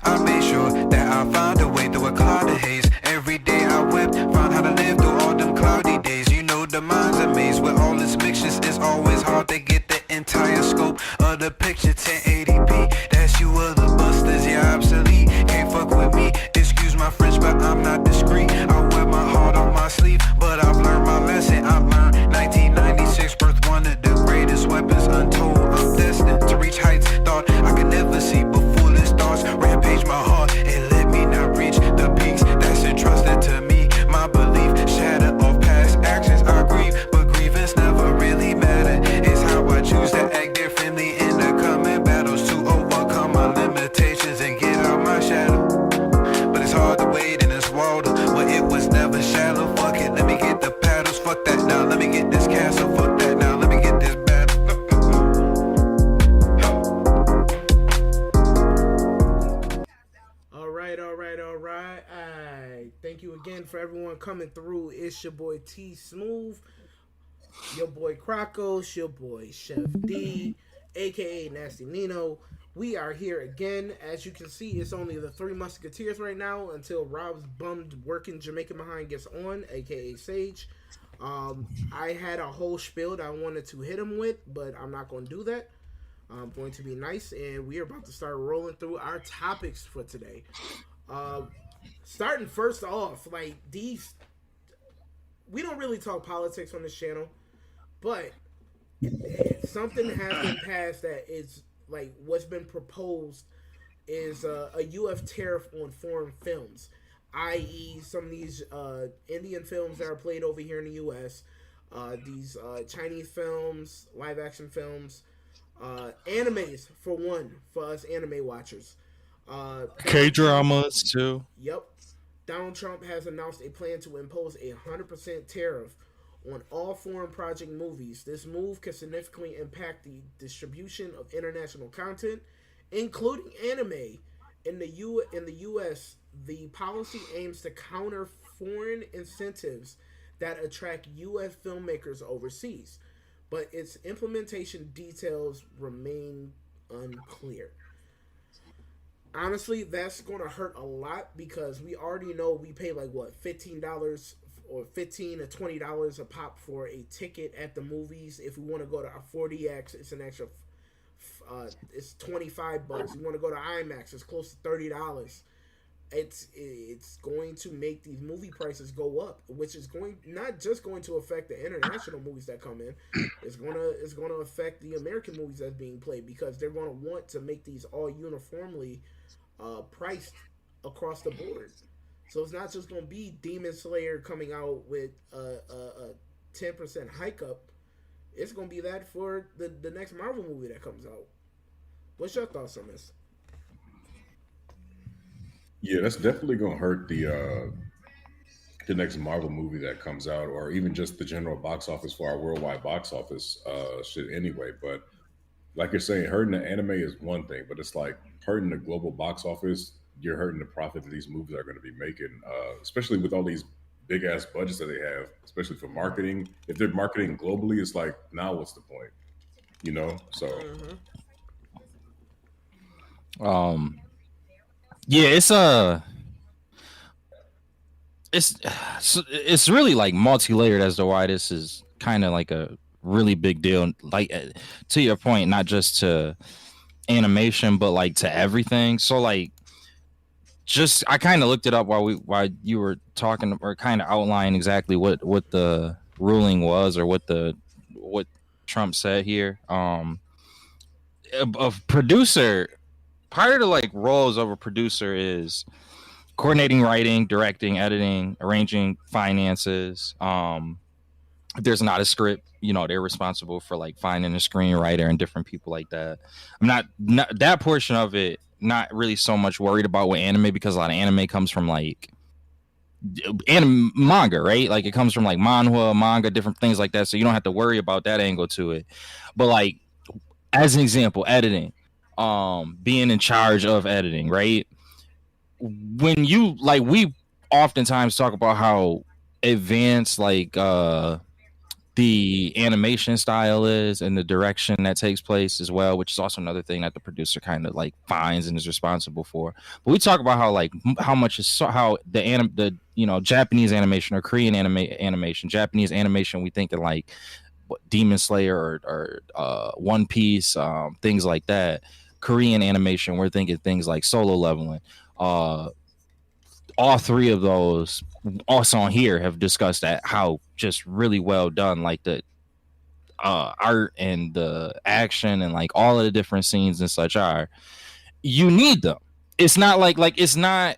I made sure that I found a way through a cloud of haze. Every day I wept, found how to live through all them cloudy days. You know the mind's a maze with all its mixtures. It's always hard to get the entire scope of the picture. 1080p, that's you other busters, yeah, obsolete. Can't fuck with me, excuse my French, but I'm not discreet. I wear my heart on my sleeve, but I've learned my lesson. I've learned 1996 birth, one of the greatest weapons untold. I'm destined to reach heights thought I could never see, but foolish thoughts rampage my heart and let me not reach the peaks that's entrusted to me. My belief shatter of past actions. I grieve, but grievance never really matter. It's how I choose to act differently in the coming battles to overcome my limitations and get out my shadow. But it's hard to wade in this water, well it was never shallow. Fuck it, let me get the paddles. Fuck that now, let me get this castle. Fuck that now, let me get this battle. All right. Thank you again for everyone coming through. It's your boy T Smooth, your boy Crocos, your boy Chef D, aka Nasty Nino. We are here again. As you can see, it's only the Three Musketeers right now until Rob's bummed working Jamaican behind gets on, aka Sage. I had a whole spiel that I wanted to hit him with, but I'm not going to do that. I'm going to be nice, and we are about to start rolling through our topics for today. Uh, Starting first off, like these, we don't really talk politics on this channel, but something has been passed that is like what's been proposed is a UF tariff on foreign films, i.e., some of these Indian films that are played over here in the U.S., these Chinese films, live action films, animes for one, for us anime watchers. K dramas too. Yep. Donald Trump has announced a plan to impose a 100% tariff on all foreign project movies. This move can significantly impact the distribution of international content, including anime. In the U.S., the policy aims to counter foreign incentives that attract U.S. filmmakers overseas, but its implementation details remain unclear. Honestly, that's going to hurt a lot because we already know we pay like what $15 or $15 to $20 a pop for a ticket at the movies. If we want to go to a 4DX, it's an extra. It's $25. You want to go to IMAX, it's close to $30. It's going to make these movie prices go up, which is going not just going to affect the international movies that come in. It's gonna affect the American movies that's being played because they're going to want to make these all uniformly priced across the board. So it's not just going to be Demon Slayer coming out with a 10% hike up. It's going to be that for the next Marvel movie that comes out. What's your thoughts on this? Yeah, that's definitely gonna hurt the next Marvel movie that comes out, or even just the general box office for our worldwide box office shit anyway. But like you're saying, hurting the anime is one thing, but it's like hurting the global box office. You're hurting the profit that these movies are going to be making, especially with all these big ass budgets that they have, especially for marketing. If they're marketing globally, it's like now what's the point? You know? So Um, yeah, it's really like multi-layered as to why this is kind of like a really big deal. Like to your point, not just to animation, but like to everything. So like, just I kind of looked it up while you were talking, or kind of outlining exactly what the ruling was, or what Trump said here. A producer, part of the like roles of a producer is coordinating writing, directing, editing, arranging finances. If there's not a script, they're responsible for like finding a screenwriter and different people like that. I'm not that portion of it, not really so much worried about with anime, because a lot of anime comes from like manga, right? Like it comes from like manhwa, manga, different things like that. So you don't have to worry about that angle to it. But like, as an example, editing, being in charge of editing, right? When you we oftentimes talk about how advanced the the animation style is and the direction that takes place as well, which is also another thing that the producer kind of like finds and is responsible for. But we talk about how like how much is how the Japanese animation or Korean animation, Japanese animation, we think of like Demon Slayer or One Piece, things like that. Korean animation, we're thinking things like Solo Leveling. All three of those also on here have discussed that how just really well done, like the art and the action and like all of the different scenes and such are. You need them. It's not like it's not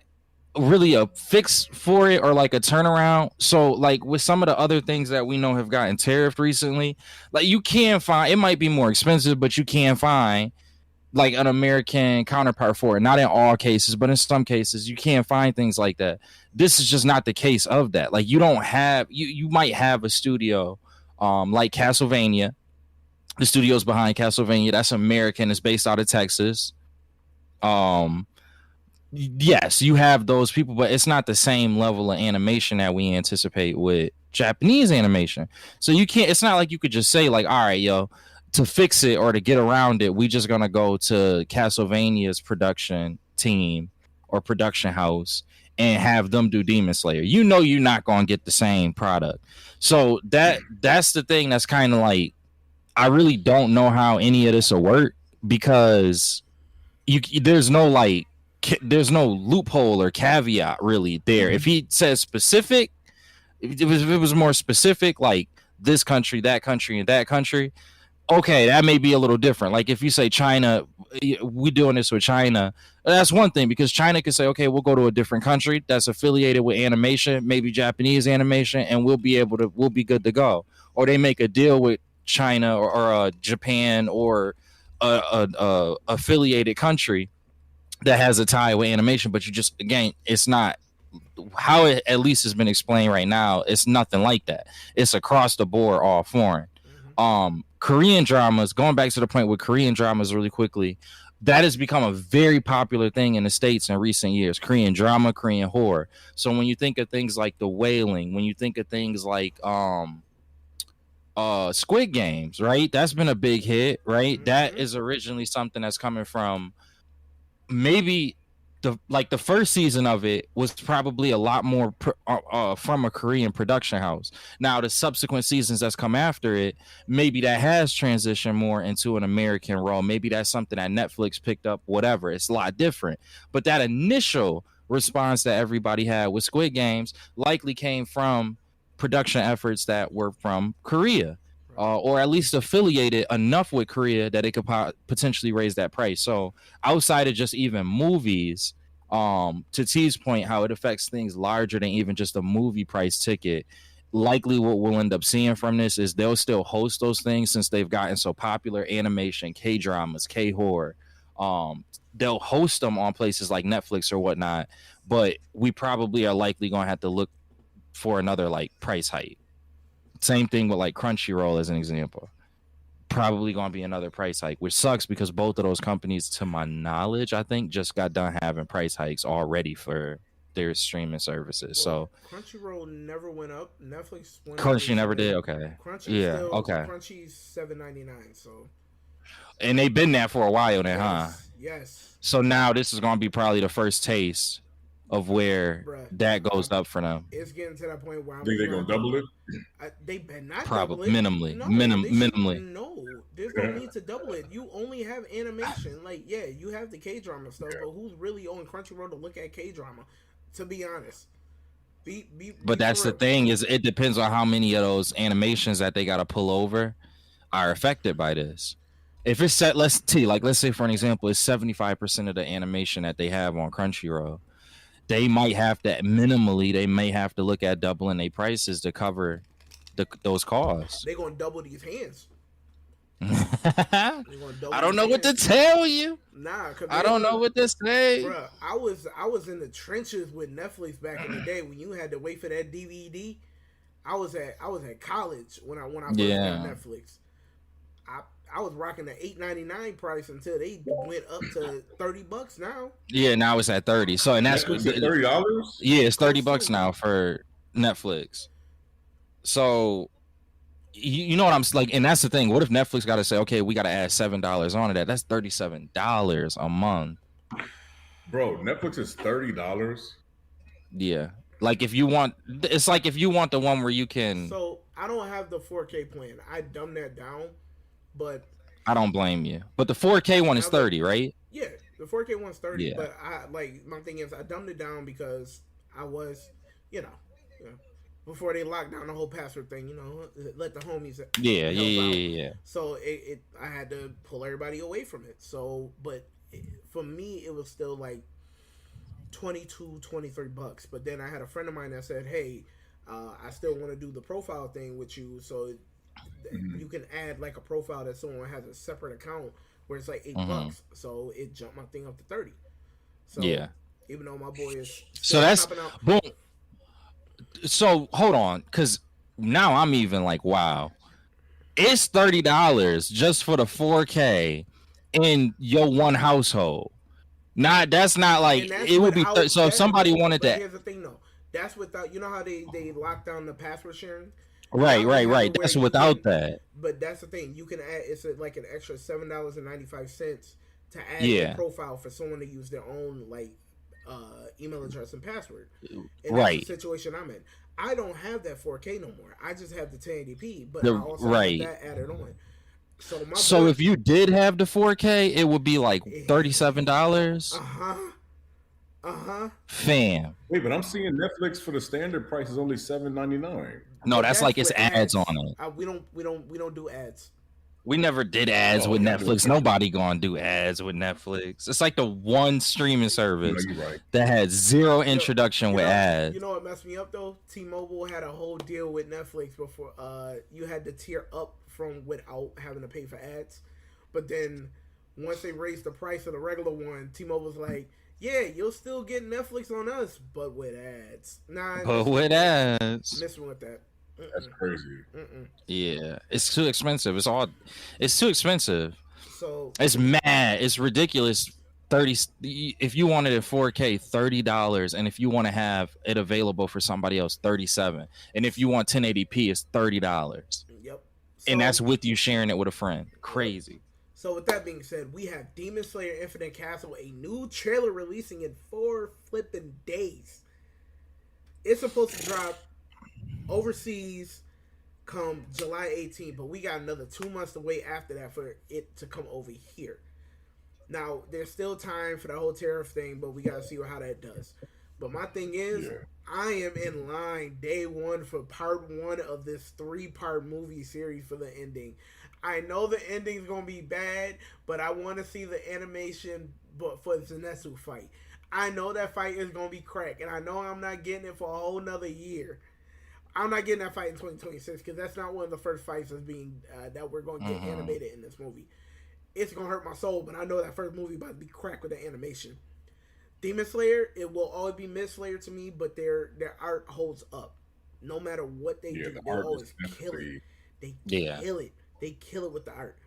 really a fix for it or like a turnaround. So like with some of the other things that we know have gotten tariffed recently, like you can find, it might be more expensive, but you can find like an American counterpart for it. Not in all cases, but in some cases you can't find things like that. This is just not the case of that. Like you don't have, you might have a studio like Castlevania. The studio's behind Castlevania. That's American. It's based out of Texas. Yes, you have those people, but it's not the same level of animation that we anticipate with Japanese animation. So you can't, it's not like you could just say like, all right, yo, to fix it or to get around it, we just gonna go to Castlevania's production team or production house and have them do Demon Slayer. You know you're not gonna get the same product. So that's the thing that's kind of like, I really don't know how any of this will work because there's no loophole or caveat really there. If he says specific, if it was more specific, like this country, that country, and that country, okay, that may be a little different. Like if you say China, we doing this with China, that's one thing because China could say, okay, we'll go to a different country that's affiliated with animation, maybe Japanese animation, and we'll be good to go. Or they make a deal with China or Japan or a affiliated country that has a tie with animation, but you just, again, it's not how it at least has been explained right now. It's nothing like that. It's across the board, all foreign. Korean dramas, going back to the point with Korean dramas really quickly, that has become a very popular thing in the States in recent years. Korean drama, Korean horror. So when you think of things like The Wailing, when you think of things like Squid Games, right? That's been a big hit, right? That is originally something that's coming from maybe the first season of it was probably a lot more from a Korean production house. Now the subsequent seasons that's come after it, maybe that has transitioned more into an American role. Maybe that's something that Netflix picked up, whatever. It's a lot different. But that initial response that everybody had with Squid Games likely came from production efforts that were from Korea. Or at least affiliated enough with Korea that it could potentially raise that price. So outside of just even movies, to T's point, how it affects things larger than even just a movie price ticket, likely what we'll end up seeing from this is they'll still host those things since they've gotten so popular. Animation, K-dramas, K-horror. They'll host them on places like Netflix or whatnot, but we probably are likely going to have to look for another like price hike. Same thing with like Crunchyroll as an example. Probably going to be another price hike, which sucks because both of those companies, to my knowledge, I think just got done having price hikes already for their streaming services. Well, so Crunchyroll never went up. Netflix went Crunchy never did. Okay. Crunchy's $7.99. So, and they've been there for a while now, huh? Yes. So now this is going to be probably the first taste of where that goes up for them. It's getting to that point where I think they're gonna double it. They better not probably double it. minimally. No, there's no need to double it. You only have animation. Like, yeah, you have the K-drama stuff, but who's really on Crunchyroll to look at K-drama? To be honest, but that's the thing is it depends on how many of those animations that they got to pull over are affected by this. If it's set, let's say for an example, it's 75% of the animation that they have on Crunchyroll. They might have to they may have to look at doubling their prices to cover those costs. They're gonna double these hands. I don't know what to tell you. Nah, I don't know what to say. Bruh, I was in the trenches with Netflix back in the day when you had to wait for that DVD. I was at college when I first got Netflix. I was rocking the $8.99 price until they went up to $30 now. Yeah, now it's at 30. So and that's $30. Yeah, it's $30 now for Netflix. So you know what I'm like, and that's the thing. What if Netflix got to say, okay, we got to add $7 onto that? That's $37 a month. Bro, Netflix is $30. Yeah, like if you want, it's like if you want the one where you can. So I don't have the 4K plan. I dumbed that down, but I don't blame you, but the 4K one is 30, right? yeah, the 4K one's 30. Yeah. But I like my thing is I dumbed it down because I was, you know, you know, before they locked down the whole password thing, let the homies Yeah, help yeah, out. yeah, yeah. So I had to pull everybody away from it. So, but for me, it was still like 22, 23 bucks. But then I had a friend of mine that said, hey, I still want to do the profile thing with you. So you can add like a profile that someone has a separate account where it's like $8. So it jumped my thing up to 30. So Yeah. even though my boy is So that's out, boom. So hold on, because now I'm even like, wow, it's $30 just for the 4K in your one household. That's not like it would be. So if somebody wanted but to, here's the thing though, that's without, you know how they lock down the password sharing. right. That's without that. But that's the thing, you can add like an extra $7.95 to add Yeah. a profile for someone to use their own like email address and password. And Right. that's the situation I'm in. I don't have that 4K no more. I just have the 1080p, but The- I also right. have that added on. So if you did have the 4K, it would be like $37. Fam. Wait, but I'm seeing Netflix for the standard price is only $7.99. No, that's like it's with ads on it. We don't do ads. We never did ads with yeah, Netflix. Nobody gonna do ads with Netflix. It's like the one streaming service you're right. that had zero introduction with ads. You know what messed me up though? T-Mobile had a whole deal with Netflix before. You had to tier up from without having to pay for ads, but then once they raised the price of the regular one, T-Mobile was like, "Yeah, you'll still get Netflix on us, but with ads." But with ads, messing with that. That's crazy. Yeah, it's too expensive. It's too expensive. So it's mad. It's ridiculous. 30. If you wanted it 4K, $30, and if you want to have it available for somebody else, $37. And if you want 1080p, it's $30. Yep. And that's with you sharing it with a friend. Crazy. So with that being said, we have Demon Slayer Infinite Castle, a new trailer releasing in 4 flipping days. It's supposed to drop overseas come July 18th, but we got another 2 months to wait after that for it to come over here. Now, there's still time for the whole tariff thing, but we got to see how that does. But my thing is, I am in line day one for part 1 of this 3-part movie series for the ending. I know the ending is going to be bad, but I want to see the animation for the Zenitsu fight. I know that fight is going to be crack, and I know I'm not getting it for a whole nother year. I'm not getting that fight in 2026 because that's not one of the first fights that's being that we're going to get animated in this movie. It's going to hurt my soul, but I know that first movie about to be crack with the animation. Demon Slayer, it will always be Mid Slayer to me, but their art holds up. No matter what they do, they always kill it. They kill it. They kill it with the art.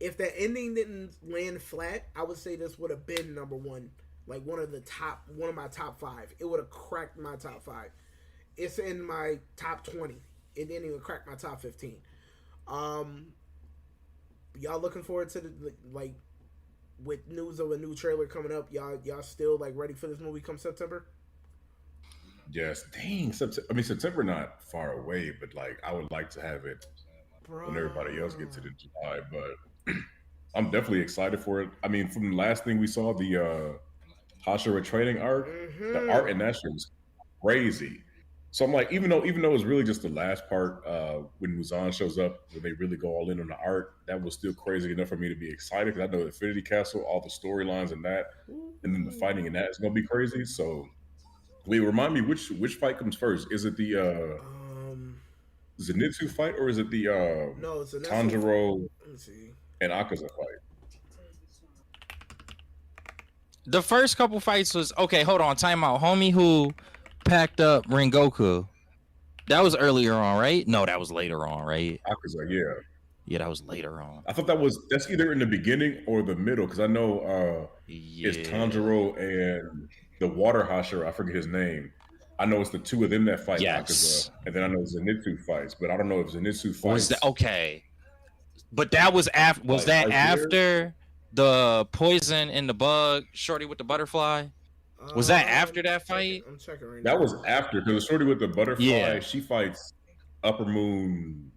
If that ending didn't land flat, I would say this would have been number 1, like one of my top 5. It would have cracked my top 5. It's in my top 20. It didn't even crack my top 15. Y'all looking forward to like with news of a new trailer coming up? Y'all still like ready for this movie come September? Yes. Dang. September not far away, but like I would like to have it when everybody else gets it in July. But I'm definitely excited for it. I mean, from the last thing we saw, the Hashira training arc, the art in that shit was crazy. So I'm like, even though it's really just the last part when Muzan shows up, when they really go all in on the art, that was still crazy enough for me to be excited because I know Infinity Castle, all the storylines in that, and then the fighting in that is gonna be crazy. So, wait, remind me which fight comes first? Is it the Zenitsu fight or is it the no, it's Tanjiro and Akaza fight? The first couple fights was okay. Hold on, time out. Homie who packed up Rengoku. That was earlier on, right? No, that was later on, right? Akaza, yeah, that was later on. I thought that's either in the beginning or the middle because I know it's Tanjiro and the Water Hashira. I forget his name. I know it's the two of them that fight Yes. Yakuza, and then I know Zenitsu fights, but I don't know if Zenitsu fights. Was that okay? But that was after. Was that right after the poison in the bug? Shorty with the butterfly. Was that after that fight? I'm checking right now. That was after, because the shorty with the butterfly, Yeah. she fights Upper Moon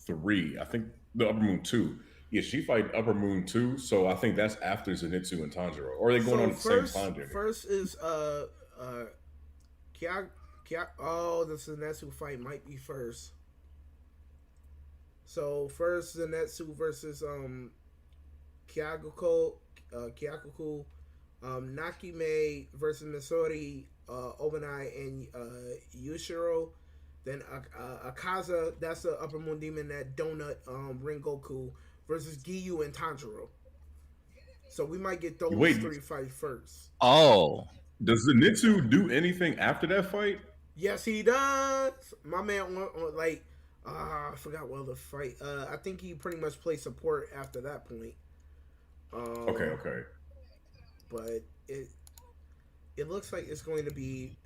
3. I think the Upper Moon 2. Yeah, she fight Upper Moon 2, so I think that's after Zenitsu and Tanjiro. Or are they going on at the same time? First is oh, the Zenitsu fight might be first. So first Zenitsu versus Kyakuko, Nakime versus Misori, Obanai, and Yushiro. Then Akaza, that's the Upper Moon Demon, that donut Rengoku versus Giyu and Tanjiro. So we might get those three fights first. Oh. Does Zenitsu do anything after that fight? Yes, he does. My man, like, I forgot what the fight. I think he pretty much plays support after that point. Okay. But it looks like it's going to be.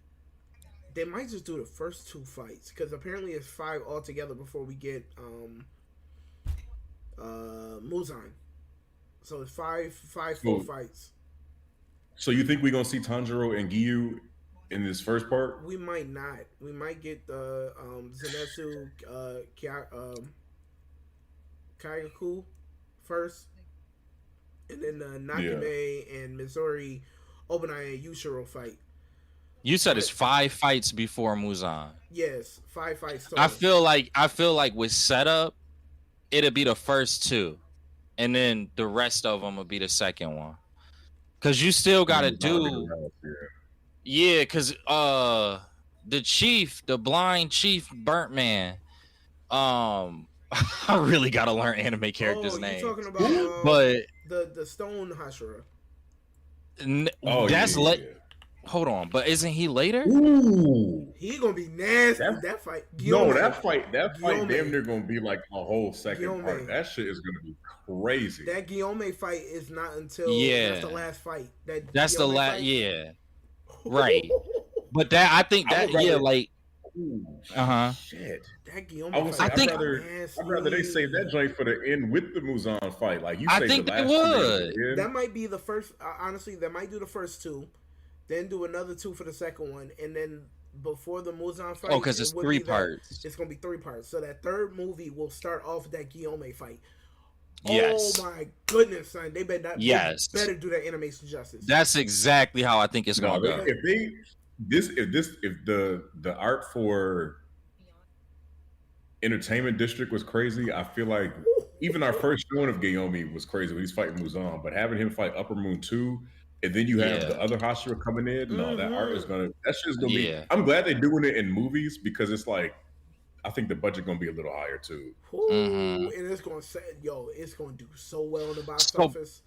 They might just do the first 2 fights, because apparently it's 5 altogether before we get Muzan. So it's 5 full fights. So you think we're gonna see Tanjiro and Giyu in this first part? We might not. We might get the Zenitsu Kyaku first, and then the Nakame and Misori Obanai and Yushiro fight. You said it's 5 fights before Muzan. Yes, 5 fights. Total. I feel like with setup, it'll be the first 2, and then the rest of them will be the second one. Cause you still gotta do, because the chief, the blind chief, burnt man. I really gotta learn anime characters' names. You're talking about but the Stone Hashira. That's Hold on, but isn't he later? Ooh, he gonna be nasty. That fight. Guillaume. No, that fight damn near gonna be like a whole second part. That shit is gonna be crazy. That Guillaume fight is not until that's the last fight. That's the last. Yeah, right. But that I think that like. Shit. That Guillaume I'd rather they save that joint for the end with the Muzan fight. Like you say, I think the they last would. That might be the first. Honestly, they might do the first 2. Then do another 2 for the second one, and then before the Muzan fight. Oh, because it's 3 parts. It's gonna be 3 parts. So that third movie will start off with that Guillaume fight. Yes. Oh my goodness, son! They better not. Yes. They better do that animation justice. That's exactly how I think it's gonna go. If the art for Entertainment District was crazy, I feel like even our first showing of Guillaume was crazy when he's fighting Muzan, but having him fight Upper Moon 2. And then you have the other Hashira coming in. No, that art is that shit's gonna be. I'm glad they're doing it in movies, because it's like, I think the budget gonna be a little higher too. And it's gonna it's gonna do so well in the box office.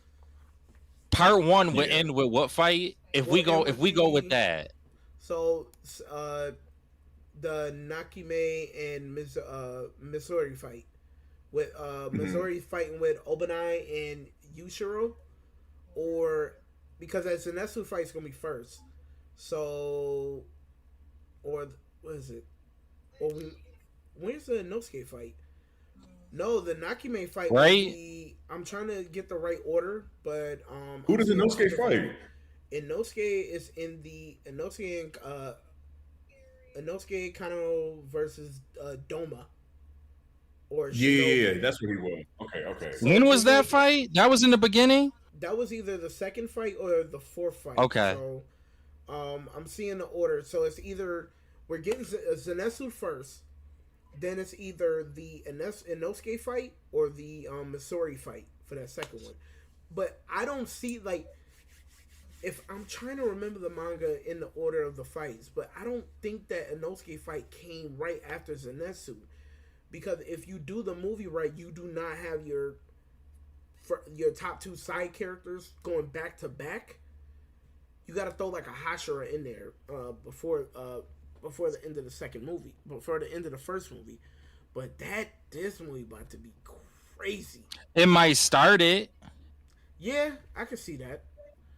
Part 1 would end with what fight? If we go with that. So the Nakime and Misori fight, with Misori fighting with Obanai and Yushiro, or because that Zenitsu fight's gonna be first. So, or what is it? Or where's the Inosuke fight? No, the Nakime fight. Right. I'm trying to get the right order, but who does Inosuke fight? Inosuke is in the Inosuke Kano versus Doma. Or yeah, that's what he was. Okay. So when was that fight? That was in the beginning? That was either the second fight or the 4th fight. Okay. So, I'm seeing the order. So it's either we're getting Zenitsu first, then it's either the Inosuke fight or the Misori fight for that second one. But I don't see, like, if I'm trying to remember the manga in the order of the fights, but I don't think that Inosuke fight came right after Zenitsu, because if you do the movie right, you do not have your top 2 side characters going back to back. You got to throw like a Hashira in there before the end of the second movie, before the end of the first movie. But this movie about to be crazy. It might start it. Yeah, I can see that.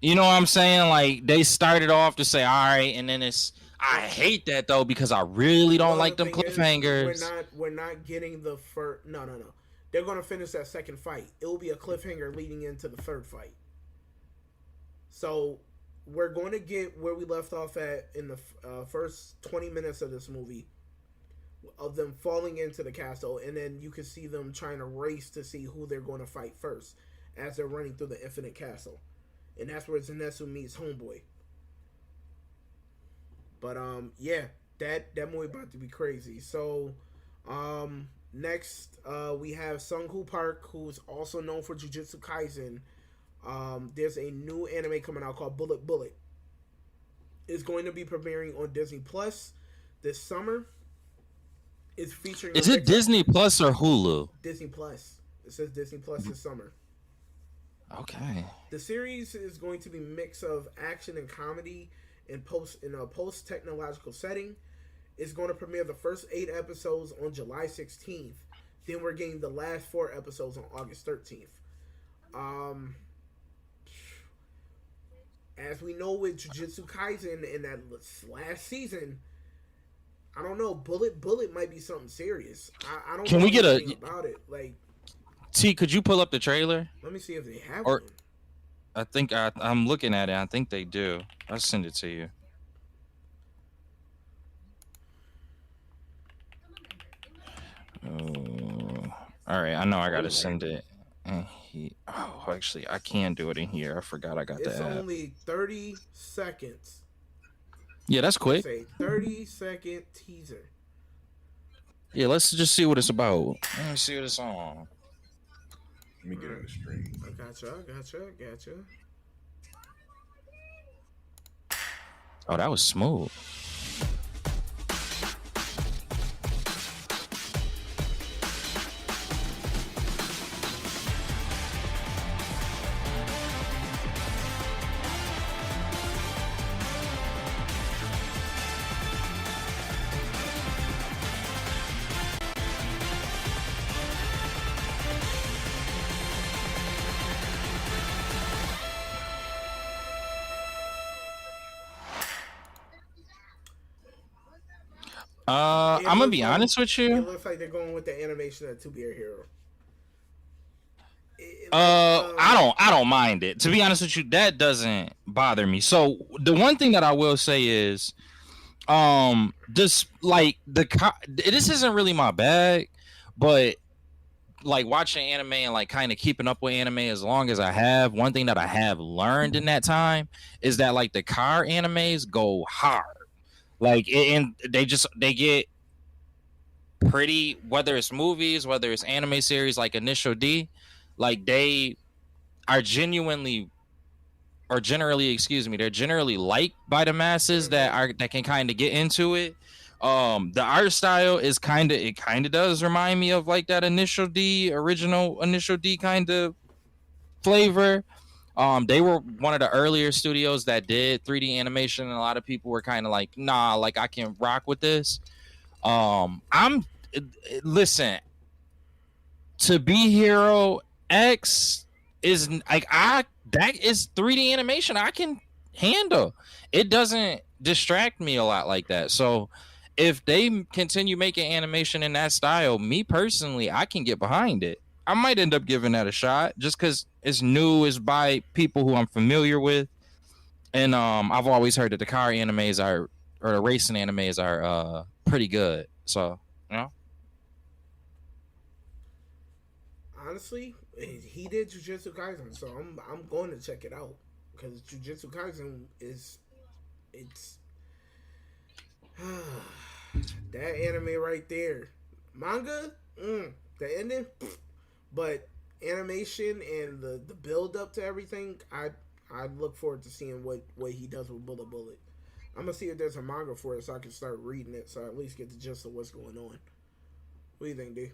You know what I'm saying? Like they started off to say, all right, and then it's I hate that though because I really don't Well, the like them thing is, cliffhangers. we're not getting the first. No, no, no. They're gonna finish that second fight. It will be a cliffhanger leading into the third fight. So we're going to get where we left off at in the first 20 minutes of this movie, of them falling into the castle, and then you can see them trying to race to see who they're going to fight first as they're running through the infinite castle, and that's where Zenitsu meets Homeboy. But yeah, that movie about to be crazy. So next we have Sung Hoo Park, who's also known for Jujutsu Kaisen. There's a new anime coming out called Bullet Bullet. It's going to be premiering on Disney Plus this summer. It's featuring. Is it Disney Plus or Hulu? Disney Plus. It says Disney Plus this summer. Okay. The series is going to be a mix of action and comedy in a post technological setting. It's going to premiere the first 8 episodes on July 16th. Then we're getting the last 4 episodes on August 13th. As we know with Jujutsu Kaisen in that last season, I don't know. Bullet might be something serious. I don't. Can know we get anything about it? Like, T? Could you pull up the trailer? let me see if they have Or one. I think I'm looking at it. I think they do. I'll send it to you. Oh, all right. I know I gotta send it. And actually, I can do it in here. I forgot I got It's the app. only 30 seconds. Yeah, that's quick. Say 30-second teaser. Yeah, let's just see what it's about. Let me see what it's on. Let me get in the stream. I gotcha. Oh, that was smooth. I'm gonna be honest with It you. looks like they're going with the animation of 2-Beer Hero. I don't mind it. To be honest with you, that doesn't bother me. So the one thing that I will say is, just like this isn't really my bag, but like watching anime and like kind of keeping up with anime as long as I have, one thing that I have learned in that time is that like the car animes go hard. Like and they get pretty, whether it's movies, whether it's anime series like Initial D, like they are genuinely or generally, excuse me, they're generally liked by the masses that can kind of get into it. The art style is kind of does remind me of like that original Initial D kind of flavor. They were one of the earlier studios that did 3D animation, and a lot of people were kind of like, nah, like I can rock with this. Listen, To Be Hero X is like that is 3D animation I can handle. It doesn't distract me a lot like that. So if they continue making animation in that style, me personally, I can get behind it. I might end up giving that a shot just because it's new, it's by people who I'm familiar with. And I've always heard that the car animes or the racing animes are pretty good. So, you know. Honestly, he did Jujutsu Kaisen, so I'm going to check it out because Jujutsu Kaisen it's that anime right there. Manga, the ending, but animation and the build up to everything, I look forward to seeing what he does with Bullet Bullet. I'm gonna see if there's a manga for it so I can start reading it, so I at least get the gist of what's going on. What do you think, D?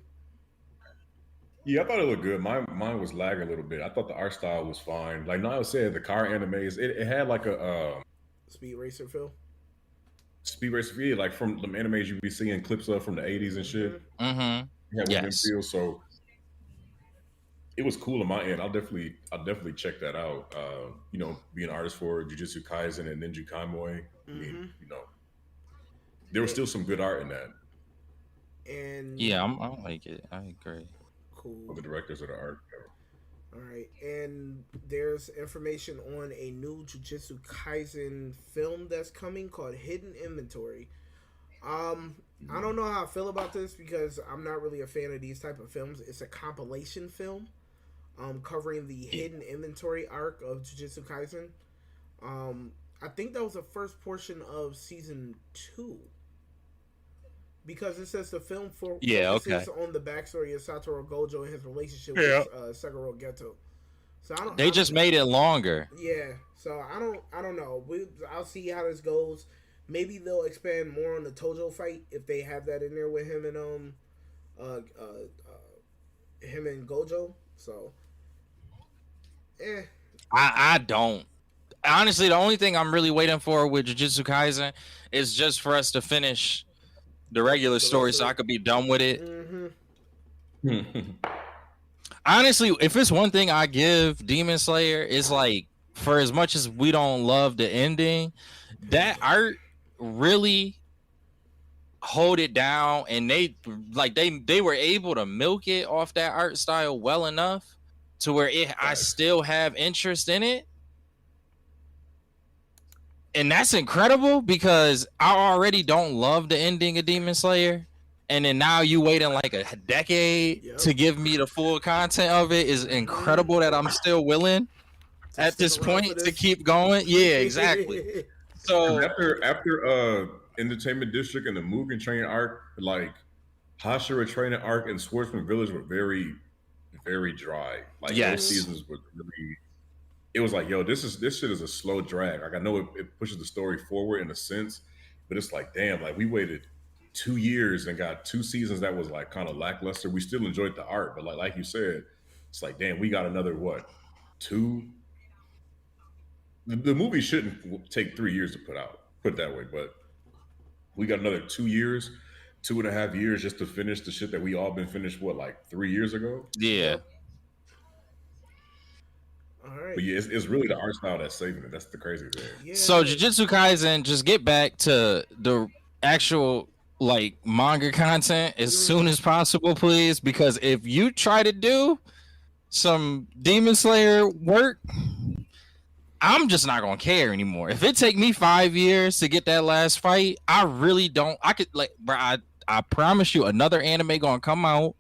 Yeah, I thought it looked good. Mine was lagging a little bit. I thought the art style was fine. Like Niall said, the car animes, it had like a Speed Racer feel. Speed Racer feel, like from the animes you be seeing clips of from the 80s and shit. Mm-hmm. Yeah, Yes. feel. So it was cool on my end. I'll definitely check that out. Be an artist for Jujutsu Kaisen and Ninja Kamui. I mean, Mm-hmm. there was still some good art in that. And Yeah, I like it. I agree. For cool. the directors of the art. All right, and there's information on a new Jujutsu Kaisen film that's coming called Hidden Inventory. I don't know how I feel about this because I'm not really a fan of these type of films. It's a compilation film, covering the Hidden Inventory arc of Jujutsu Kaisen. I think that was the first portion of season 2 because it says the film Yeah, focuses okay. on the backstory of Satoru Gojo and his relationship Yeah. with Sekiro Geto. So They I don't, just made it longer. yeah. So I don't know. I'll see how this goes. Maybe they'll expand more on the Tojo fight if they have that in there with him and him and Gojo. So, eh, I don't. Honestly, the only thing I'm really waiting for with Jujutsu Kaisen is just for us to finish the regular the story rest so of I it. could be done with it. Mm-hmm. Honestly, if it's one thing I give Demon Slayer, is like for as much as we don't love the ending, that art really hold it down, and they were able to milk it off that art style well enough to where I Facts. still have interest in it. And that's incredible because I already don't love the ending of Demon Slayer. And then now you waiting like a decade Yep. to give me the full content of it is incredible that I'm still willing To at stick this around point for to this. keep going. Yeah, exactly. Because So after Entertainment District and the Mugen Train arc, like Hashira Training arc and Swordsman Village were very, very dry. Like those Mhm. yes. seasons were really. It was like, yo, this shit is a slow drag. Like I know it pushes the story forward in a sense, but it's like, damn, like we waited 2 years and got 2 seasons that was like kind of lackluster. We still enjoyed the art, but like you said, it's like, damn, we got another what, two. The movie shouldn't take 3 years to put out. Put it that way, but we got another 2 years, 2.5 years just to finish the shit that we all been finished. What, like 3 years ago? Yeah. Yep. All right. But yeah, it's really the art style that's saving it. That's the crazy thing. Yeah, So it is. Jujutsu Kaisen, just get back to the actual like manga content as soon as possible, please. Because if you try to do some Demon Slayer work, I'm just not gonna care anymore. If it take me 5 years to get that last fight, I really don't. I could like, bro. I promise you, another anime gonna come out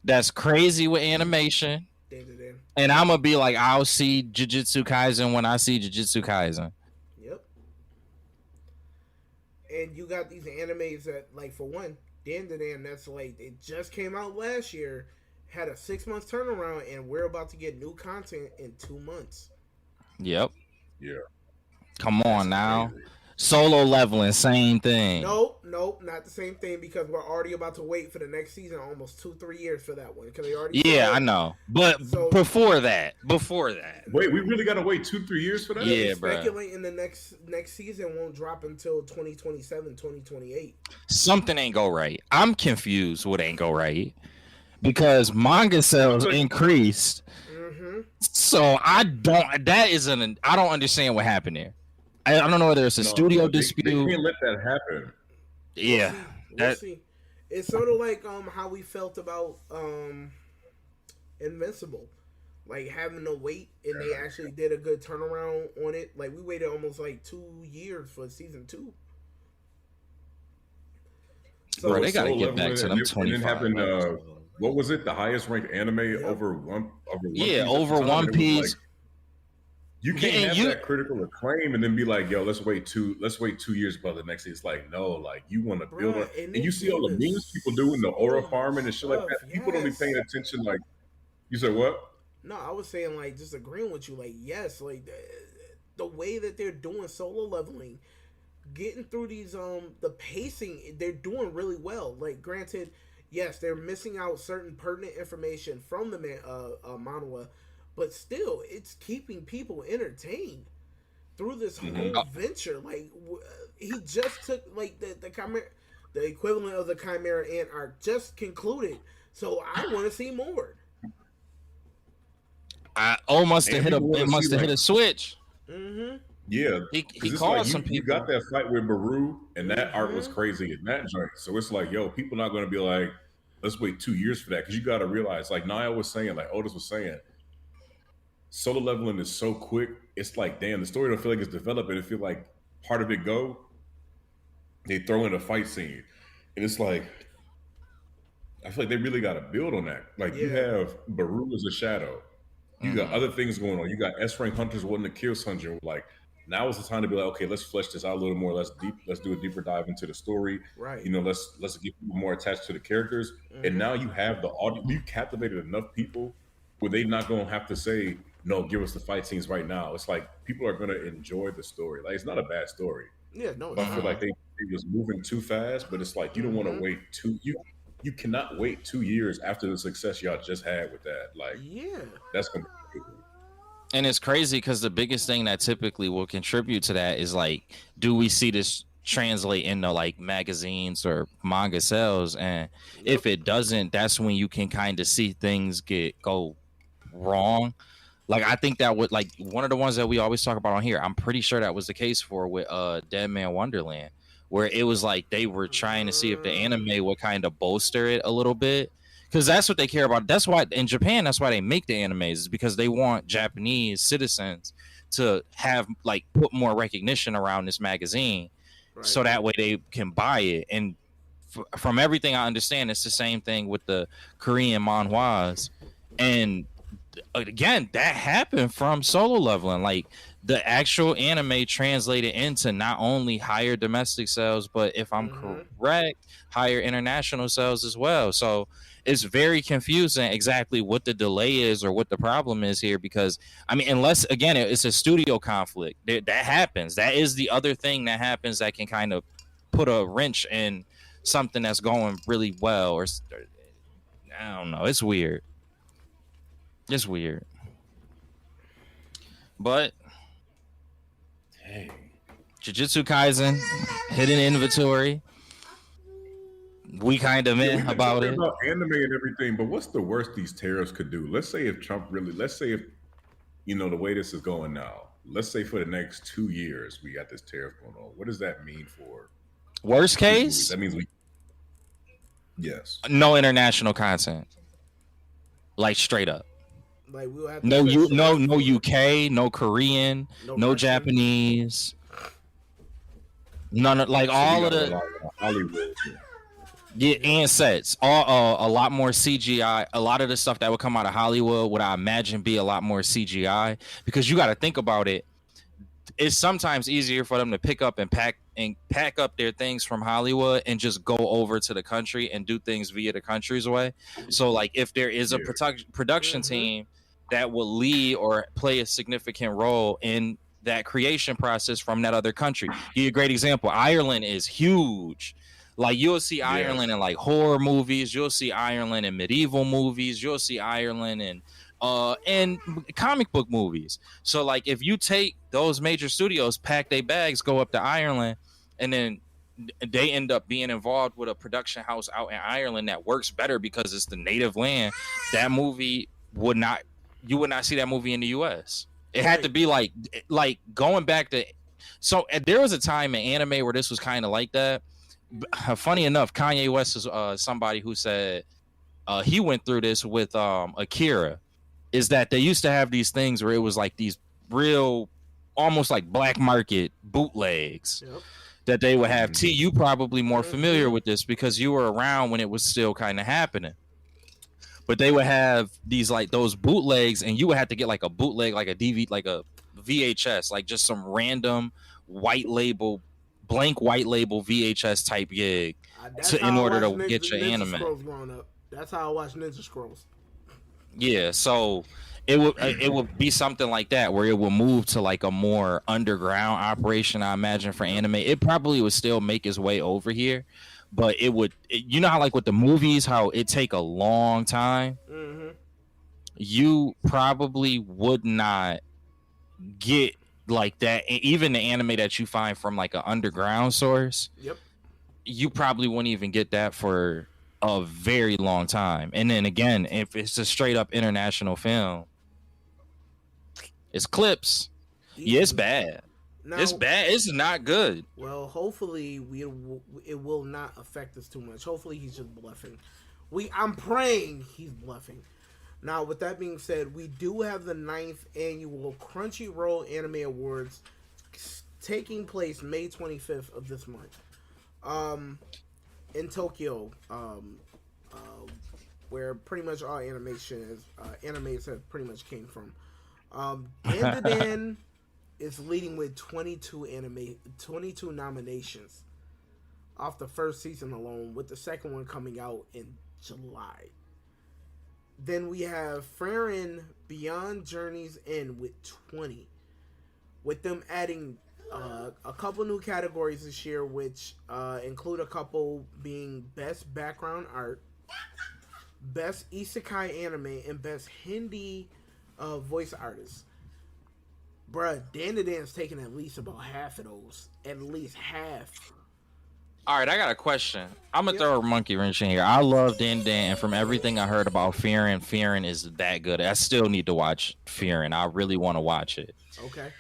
that's crazy with animation, Damn. and I'm gonna be like, I'll see Jujutsu Kaisen when I see Jujutsu Kaisen. Yep. And you got these animes that, like, for one, Dan, that's like it just came out last year, had a 6 month turnaround, and we're about to get new content in 2 months. Yep. Yeah, Come that's on now. crazy. Solo leveling, same thing. Nope, not the same thing because we're already about to wait for the next season, almost 2-3 years for that one because they already Yeah, said, I know. But So- before that. Wait, we really gotta wait 2-3 years for that? Yeah, they're bruh. speculating the next season won't drop until 2027, 2028. Something ain't go right. I'm confused what ain't go right. Because manga sales increased. Mm-hmm. So I don't understand what happened there. I don't know whether it's a studio dispute. They can't let that happen. Yeah. We'll see. It's sort of like how we felt about Invincible, like having to wait, and they actually did a good turnaround on it. Like we waited almost like 2 years for season 2. So Bro, they gotta Solo get back to Leveling, them 25. and then having what was it? The highest ranked anime over One Yeah, Piece at the over time, One and it was Piece. like, you can't And have you- that critical acclaim and then be like, yo, let's wait 2 years about the next. It's like, no, like you want to build on, Bruh, and and you they see all the gave us memes people do in the aura so farming and shit like much that. stuff, People don't be yes. paying attention. Like, you said what? No, I was saying like just agreeing with you. Like yes, like the way that they're doing solo leveling, getting through these the pacing, they're doing really well. Like granted, yes, they're missing out certain pertinent information from the manhwa, but still, it's keeping people entertained through this whole venture. Like he just took like the chimera, the equivalent of the Chimera Ant arc just concluded. So I want to see more. Must have And hit people want to see like, a switch. Mm-hmm. yeah, He because it's called like some you people. got that fight with Baru, and that art was Mm-hmm. crazy in that joint. So it's like, yo, people not going to be like, let's wait 2 years for that, because you got to realize, like Naya was saying, like Otis was saying, solo leveling is so quick. It's like, damn, the story don't feel like it's developing. It feel like part of it go, they throw in a fight scene, and it's like, I feel like they really got to build on that. Like you Yeah. have Baru as a shadow, you got Mhm. other things going on. You got S rank hunters wanting to kill Sunjin. Like now is the time to be like, okay, let's flesh this out a little more. Let's do a deeper dive into the story. Right. You know, let's get people more attached to the characters. And Mm-hmm. now you have the audience. You captivated enough people where they not gonna have to say no. Give us the fight scenes right now. It's like people are gonna enjoy the story. Like it's not a bad story, Yeah. No, but it's I feel not. like they was moving too fast. But it's like you don't want to Mm-hmm. wait you cannot wait 2 years after the success y'all just had with that. Like Yeah. that's gonna be And it's crazy because the biggest thing that typically will contribute to that is like, do we see this translate into like magazines or manga sales? And Yep. if it doesn't, that's when you can kind of see things go wrong. Like I think that would like one of the ones that we always talk about on here. I'm pretty sure that was the case for with Dead Man Wonderland, where it was like they were trying to see if the anime would kind of bolster it a little bit, because that's what they care about. That's why in Japan, that's why they make the animes, is because they want Japanese citizens to have like put more recognition around this magazine, Right. so that way they can buy it. And from everything I understand, it's the same thing with the Korean manhwas. And again, that happened from solo leveling. Like the actual anime translated into not only higher domestic sales, but if I'm Mm-hmm. correct, higher international sales as well. So it's very confusing exactly what the delay is or what the problem is here, because I mean, unless again it's a studio conflict that happens. That is the other thing that happens that can kind of put a wrench in something that's going really well, or I don't know. It's weird. It's weird. But dang. Jujutsu Kaisen, hidden inventory. We kind of Yeah, meh we've been about talking it. about anime and everything, but what's the worst these tariffs could do? Let's say if Trump really, let's say if, you know, the way this is going now, let's say for the next 2 years, we got this tariff going on. What does that mean for Worst these movies? case, That means yes. no international content. Like straight up. Like we'll have to No, search no for UK, no Korean, no Russian. Japanese. None of like So we all of gotta the rely on Hollywood. yeah, and sets. All a lot more CGI. A lot of the stuff that would come out of Hollywood would I imagine be a lot more CGI, because you got to think about it. It's sometimes easier for them to pick up and pack up their things from Hollywood and just go over to the country and do things via the country's way. So like if there is a production Mhm. team that will lead or play a significant role in that creation process from that other country. Give you a great example. Ireland is huge. Like you'll see Ireland in like horror movies, you'll see Ireland in medieval movies, you'll see Ireland in comic book movies. So like if you take those major studios, pack their bags, go up to Ireland, and then they end up being involved with a production house out in Ireland that works better because it's the native land, that movie would not, you would not see that movie in the US. It had to be like going back to, so there was a time in anime where this was kind of like that. Funny enough, Kanye West is somebody who said he went through this with Akira, is that they used to have these things where it was like these real almost like black market bootlegs that they would have. T, you probably more familiar with this because you were around when it was still kind of happening. But they would have these like those bootlegs, and you would have to get like a bootleg, like a DVD, like a VHS, like just some random blank white label VHS type gig in order to get your anime. Scrolls growing up. That's how I watched Ninja Scrolls. Yeah, so it would be something like that where it will move to like a more underground operation, I imagine, for anime. It probably would still make its way over here, but it would, you know how like with the movies, how it take a long time. Mm-hmm. You probably would not get like that. Even the anime that you find from like an underground source, you probably wouldn't even get that for a very long time. And then again, if it's a straight up international film, It's clips. Yeah, it's bad. Now, It's bad. It's not good. well, hopefully it will not affect us too much. Hopefully he's just bluffing. I'm praying he's bluffing. Now, with that being said, we do have the 9th annual Crunchyroll Anime Awards taking place May 25th of this month. In Tokyo, where pretty much all animes have pretty much came from. Dandadan is leading with 22 nominations off the first season alone, with the second one coming out in July. Then we have Frieren Beyond Journey's End with 20, with them adding a couple new categories this year, which include a couple being Best Background Art, Best Isekai Anime, and Best Hindi Voice Artist. Bruh, Dandadan's taking at least about half of those. At least half. All right, I got a question. I'm gonna throw a monkey wrench in here. I love Dan, and from everything I heard about Frieren is that good. I still need to watch Frieren. I really want to watch it. Okay.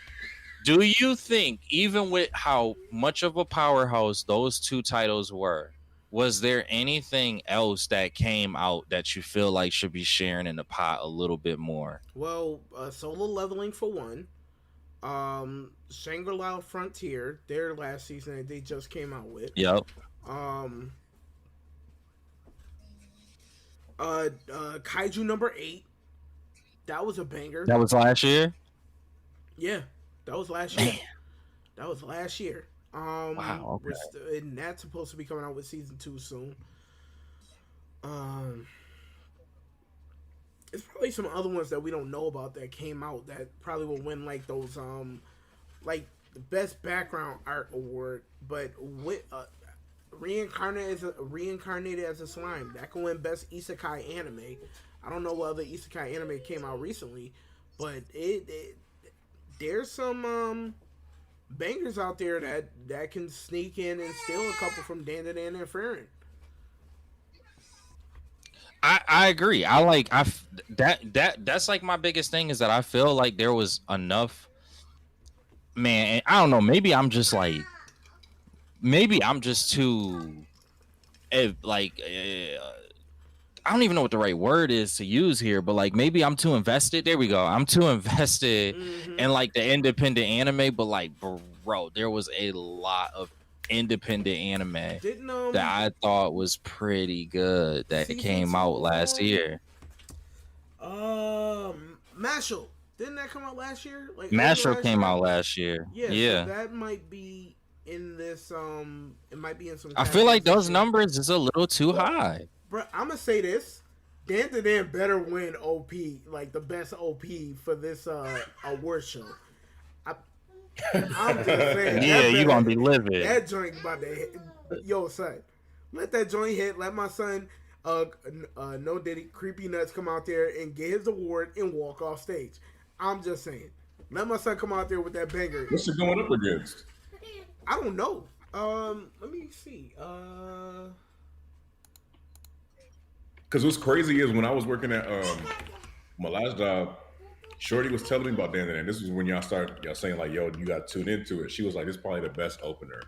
Do you think, even with how much of a powerhouse those two titles were, was there anything else that came out that you feel like should be sharing in the pot a little bit more? Well, Solo Leveling for one. Shangri-La Frontier, their last season that they just came out with. Yep. Kaiju number 8. That was a banger. That was last year? Yeah, that was last year. Man. That was last year. Wow, okay. And that's supposed to be coming out with season 2 soon. It's probably some other ones that we don't know about that came out that probably will win like those like the best background art award, but with reincarnated as a slime that can win best isekai anime. I don't know what other isekai anime came out recently, but there's some bangers out there that can sneak in and steal a couple from Dandadan and Frieren. I agree. That's like my biggest thing is that I feel like there was enough. Man, I don't know. Maybe I'm just too, I don't even know what the right word is to use here, but like maybe I'm too invested. There we go. I'm too invested in like the independent anime, but like, bro, there was a lot of independent anime that I thought was pretty good that came out last year. Mashal, didn't that come out last year? Like Mashal came out last year. Yeah. So that might be in this. It might be in some. I feel like those numbers is a little too high. Bro, I'm gonna say this: Dandadan better win OP, like the best OP for this award show. I'm just saying. Yeah, you gonna be livid. That joint about to hit. Yo, son, let that joint hit. Let my son, No Diddy, Creepy Nuts come out there and get his award and walk off stage. I'm just saying. Let my son come out there with that banger. What's it going up against? I don't know. Let me see. Because what's crazy is when I was working at my last job, Shorty was telling me about Dandadan. This was when y'all saying like, "Yo, you got to tune into it." She was like, "This is probably the best opener."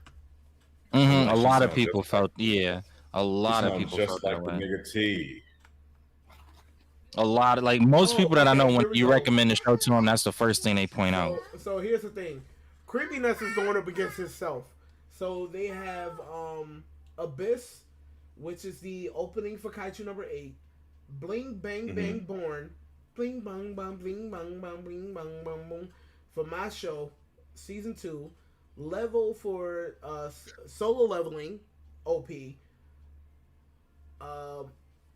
A lot of people felt, a lot of people just felt like that the way. nigga T. A lot of like most people that I know when you recommend the show to them, that's the first thing they point out. So here's the thing, Creepy Nuts is going up against himself. So they have Abyss, which is the opening for Kaiju number 8. Bling Bang Bang Born. Bling bang bang bling bang bang bling bang bang boom for my show, season 2. Level for Solo Leveling, OP.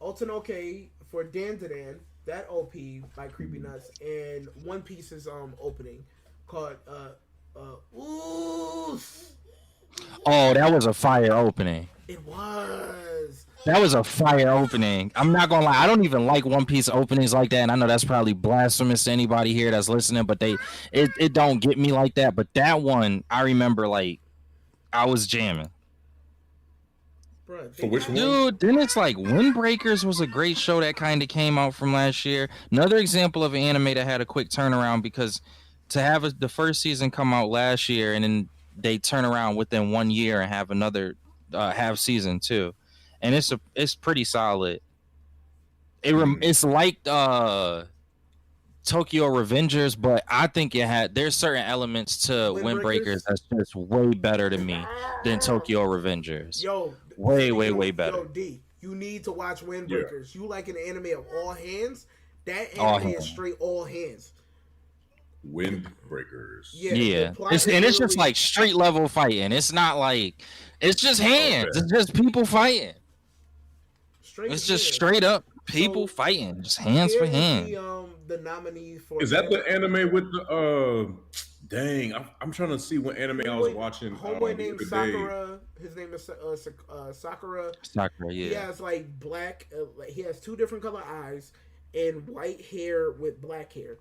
Otanoke for Dandadan, that OP by Creepy Nuts, and One Piece's opening called Oos. Oh, that was a fire opening. It was. That was a fire opening. I'm not gonna lie. I don't even like One Piece openings like that, and I know that's probably blasphemous to anybody here that's listening. But it don't get me like that. But that one, I remember like I was jamming. Bruh, For which one? Dude, then it's like Windbreakers was a great show that kind of came out from last year. Another example of an anime that had a quick turnaround because to have the first season come out last year and then they turn around within 1 year and have another half season too, and it's pretty solid. It's like Tokyo Revengers, but I think there's certain elements to Windbreakers that's just way better to me than Tokyo Revengers. Yo, way better. Yo, D, you need to watch Windbreakers. Yeah. You like an anime of all hands? That All anime is hands. straight all hands. Windbreakers. Yeah. the plot It's is just literally- like street level fighting. It's not like it's just hands. Okay. It's just people fighting. straight It's just hands. straight up people So, fighting, just hands for Here is hands. The nominees for Is that the anime with the dang, I'm trying to see what anime I was watching Homeboy the named other day. Sakura. His name is Sakura. Sakura, He yeah. has like black. He has two different color eyes and white hair with black hair.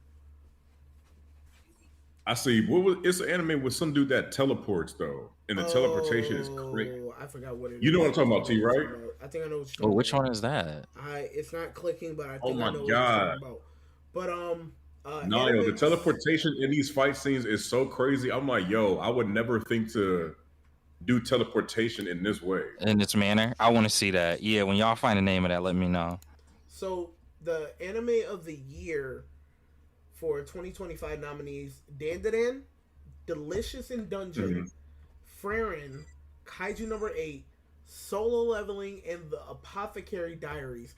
I see. It's an anime with some dude that teleports though, and the teleportation is crazy. I forgot what it is. You know what I'm talking about, T, right? I think I know what you're Oh, talking which about. one is that? It's not clicking, but I Oh think my I know what God. you're talking about. But No, yo, the anime- teleportation in these fight scenes is so crazy. I'm like, yo, I would never think to do teleportation in this way. In this manner? I want to see that. Yeah, when y'all find the name of that, let me know. So the anime of the year for 2025 nominees: Dandadan, Delicious in Dungeon, Frieren, Kaiju Number 8, Solo Leveling, and The Apothecary Diaries.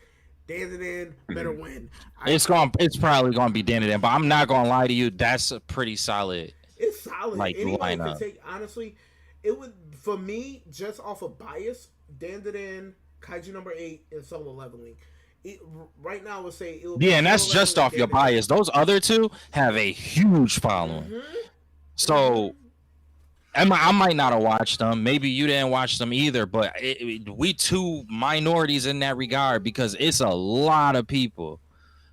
Dandadan better win. It's probably gonna be Dandadan, but I'm not gonna lie to you. That's a pretty solid. It's solid. Like, Anybody lineup. could take. Honestly, it would for me just off of bias. Dandadan, Kaiju Number 8, and Solo Leveling. Right now, I would say it would be Yeah, and that's Solo just Leveling off your and Dandadan. bias. Those other two have a huge following. So I might not have watched them. Maybe you didn't watch them either, but we two minorities in that regard because it's a lot of people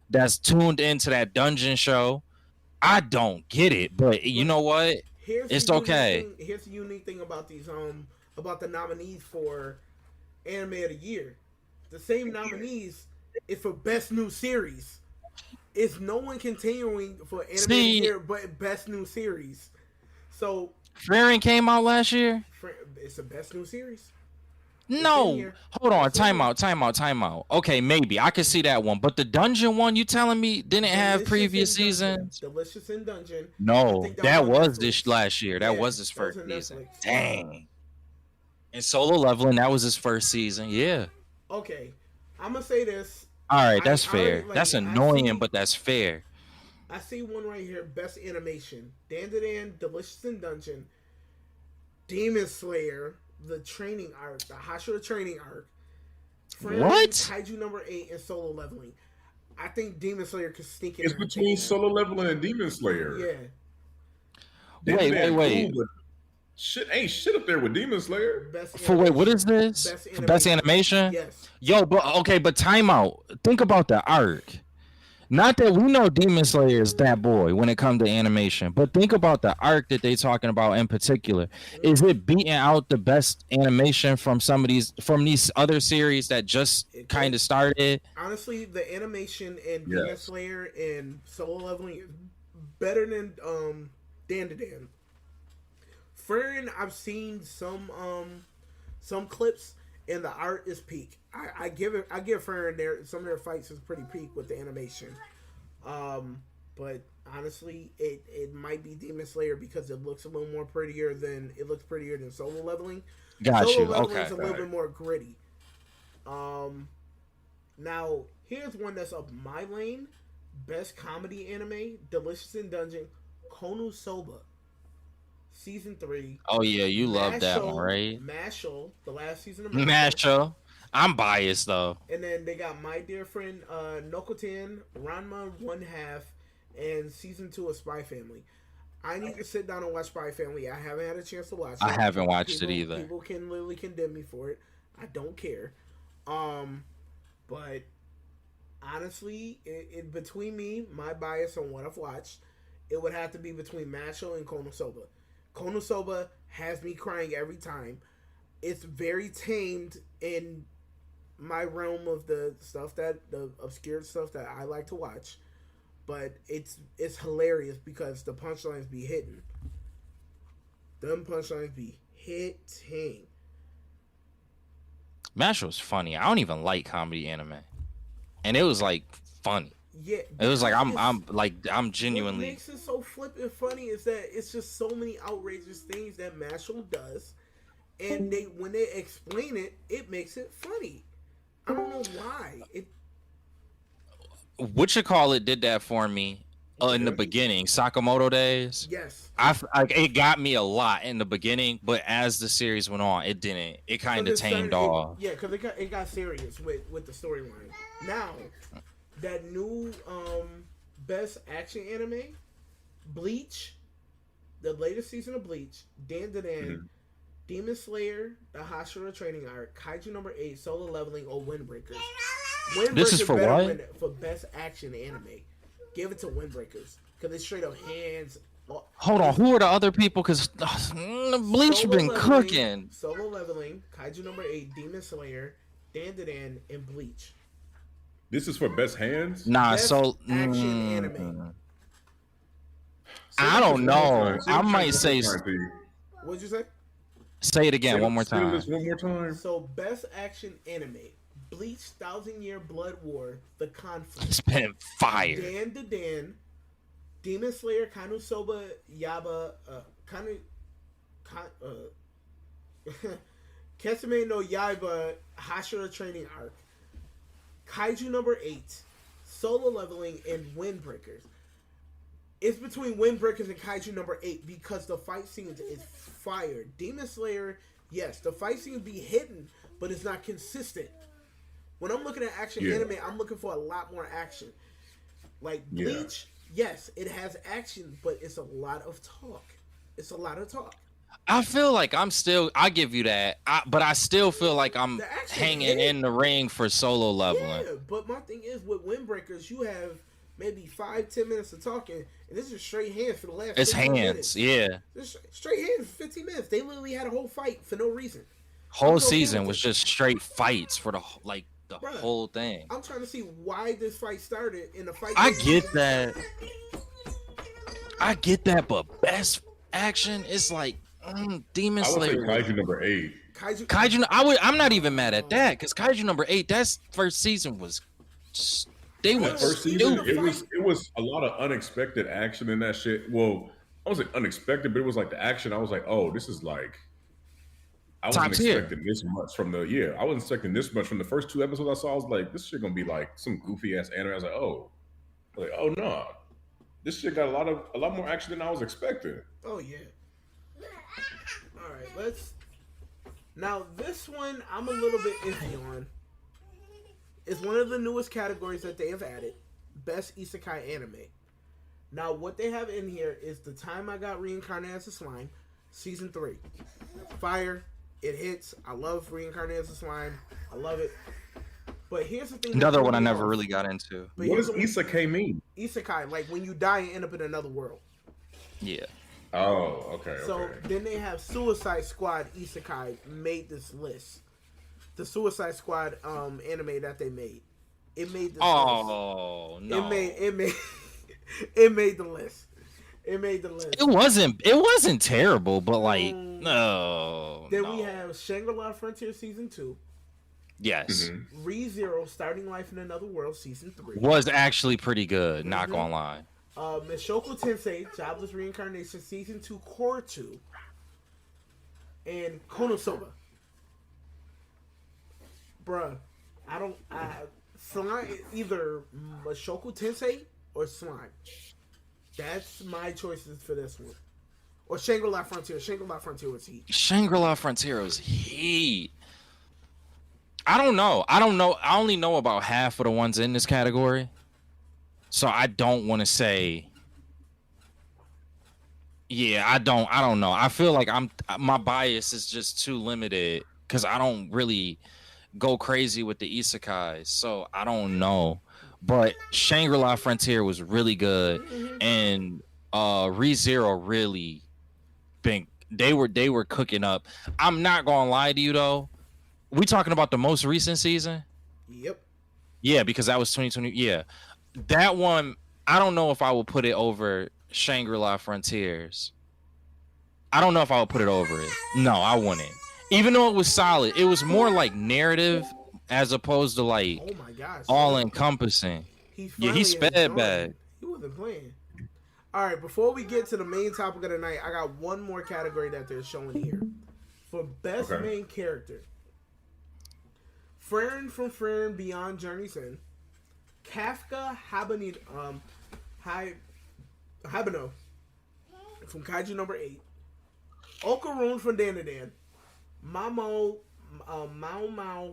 that's tuned into that dungeon show. I don't get it, but you know what? It's okay. Here's the unique thing about these about the nominees for anime of the year. The same nominees is for best new series. It's no one continuing for anime of the year, but best new series. So Frieren came out last year? it's a best new series. No. Hold on. Time out. Okay, maybe. I could see that one. But the dungeon one you telling me didn't have Delicious previous in Dungeon. seasons? Delicious in Dungeon. I No. think That on was Netflix. this last year. That Yeah, was his that was first on season. Netflix. Dang. And Solo Leveling, that was his first season. Yeah. Okay, I'm gonna say this. All right, that's I fair. already, like, That's I annoying, see- but that's fair. I see one right here. Best animation: Dandadan, Delicious in Dungeon, Demon Slayer, the training arc, the Hashira training arc. What? Kaiju Number 8 and Solo Leveling. I think Demon Slayer could sneak in. It's there and between take that. Solo Leveling and Demon Slayer. Yeah. Wait. but shit ain't shit up there with Demon Slayer. Best For wait, what is animation. this? For best animation? Yes. Yo, but time out. Think about the arc. Not that we know Demon Slayer is that boy when it comes to animation, but think about the arc that they talking about in particular. Is it beating out the best animation from these other series that just kind of started? Honestly, the animation in Demon Yes. Slayer and Solo Leveling is better than Dandadan. Frieren, I've seen some clips and the art is peak. I give Frieren some of their fights is pretty peak with the animation. But honestly, it might be Demon Slayer because it looks prettier than Solo Leveling. Got Solo you. Leveling Okay. is a little bit more gritty. Now here's one that's up my lane. Best comedy anime: Delicious in Dungeon, Konosuba, season 3. Oh yeah, you love that one, Mashle- right? Mashle, the last season of Masha. I'm biased though. And then they got My Dear Friend Nokoten, Ranma 1/2, and season 2 of Spy Family. I need to sit down and watch Spy Family. I haven't had a chance to watch it. I haven't watched it either. People can literally condemn me for it. I don't care. But honestly, it between me, my bias on what I've watched, it would have to be between Mashle and Konosuba. Konosuba has me crying every time. It's very tamed in my realm of the obscure stuff that I like to watch. but it's hilarious because the punchlines be hitting. Them punchlines be hitting. MASH was funny. I don't even like comedy anime, and it was like funny. Yeah, It was like I'm what genuinely. makes it so flippin' funny is that it's just so many outrageous things that Mashal does, and when they explain it, it makes it funny. I don't know why. What did that for me in the beginning. Sakamoto days. Yes. It got me a lot in the beginning, but as the series went on, it didn't. It kind of tamed off. Yeah, because it got serious with the storyline. Now, that new best action anime, Bleach, the latest season of Bleach, Dan, Demon Slayer, the Hashira training arc, Kaiju number 8, Solo Leveling, or Windbreakers. This is for what? For best action anime. Give it to Windbreakers. Because it's straight up hands. Hold on, who are the other people? Because Bleach been cooking. Solo Leveling, Kaiju number 8, Demon Slayer, Dan, and Bleach. This is for best hands? Nah, Best so action anime. I don't know. I might say. What'd you say? Say it again one more time. This one more time. So, best action anime: Bleach, 1,000-Year Blood War, The Conflict. It's been fire. Dan, Demon Slayer, Konosuba Yaba, Kesume no Yaiba, Hashira Training Arc, Kaiju number 8, Solo Leveling, and Windbreakers. It's between Windbreakers and Kaiju number 8 because the fight scenes is fire. Demon Slayer, yes, the fight scenes be hidden, but it's not consistent. When I'm looking at action anime, I'm looking for a lot more action. Like Bleach, yes, it has action, but it's a lot of talk. I feel like I give you that, but I still feel like I'm hanging in the ring for Solo Leveling. Yeah, but my thing is with Windbreakers, you have maybe 5-10 minutes of talking, and this is straight hands for the last. It's hands, minutes. yeah. It's straight hands for 15 minutes. They literally had a whole fight for no reason. Whole season was just straight fights for the whole thing. I'm trying to see why this fight started in the fight. I get that, but best action is like Demon Slayer. I would say Kaiju number 8. Kaiju. I'm not even mad at that because Kaiju number 8. That's first season was. They went first season. It was a lot of unexpected action in that shit. Well, I wasn't unexpected, but it was like the action. I was like, oh, this is like. I wasn't expecting this much from I wasn't expecting this much from the first 2 episodes I saw. I was like, this shit gonna be like some goofy ass anime. I was like, oh no, this shit got a lot more action than I was expecting. Oh yeah. All right, now this one I'm a little bit iffy on. It's one of the newest categories that they have added, best isekai anime. Now what they have in here is The Time I Got Reincarnated as a Slime, season 3. Fire. It hits. I love Reincarnated as a Slime. I love it. But here's the thing. Another one I never really got into. What does isekai mean? Isekai, like when you die and end up in another world. Yeah. Oh, okay. So then they have Suicide Squad Isekai made this list. The Suicide Squad anime that they made. It made this list. No. It made the list. It made the list. It wasn't terrible, but like no. Then we have Shangri-La Frontier season 2. Yes. Mm-hmm. ReZero Starting Life in Another World season 3. Was actually pretty good, not gonna lie. Mishoku Tensei Jobless Reincarnation season 2 Core 2. And Konosuba. Bruh, Slime, either Mishoku Tensei or Slime. That's my choices for this one. Or Shangri-La Frontier. Shangri-La Frontier was heat. Shangri-La Frontier was heat. I don't know. I only know about half of the ones in this category. So I don't want to say. Yeah, I don't know. I feel like my bias is just too limited because I don't really go crazy with the isekais. So I don't know. But Shangri-La Frontier was really good, and ReZero really they were cooking up. I'm not gonna lie to you though. We talking about the most recent season? Yep. Yeah, because that was 2020. Yeah, that one I don't know if I will put it over Shangri-La Frontiers. I don't know if I would put it over it. No, I wouldn't. Even though it was solid, it was more like narrative as opposed to like Oh my gosh. all encompassing. He Yeah, finally he has sped joined. back. He wasn't playing. All right, before we get to the main topic of the night, I got one more category that they're showing here. For best main character. Friend from Friend Beyond Journey's End. Kafka Habano from Kaiju number 8. Okaroon from Dandadan. Mao Mao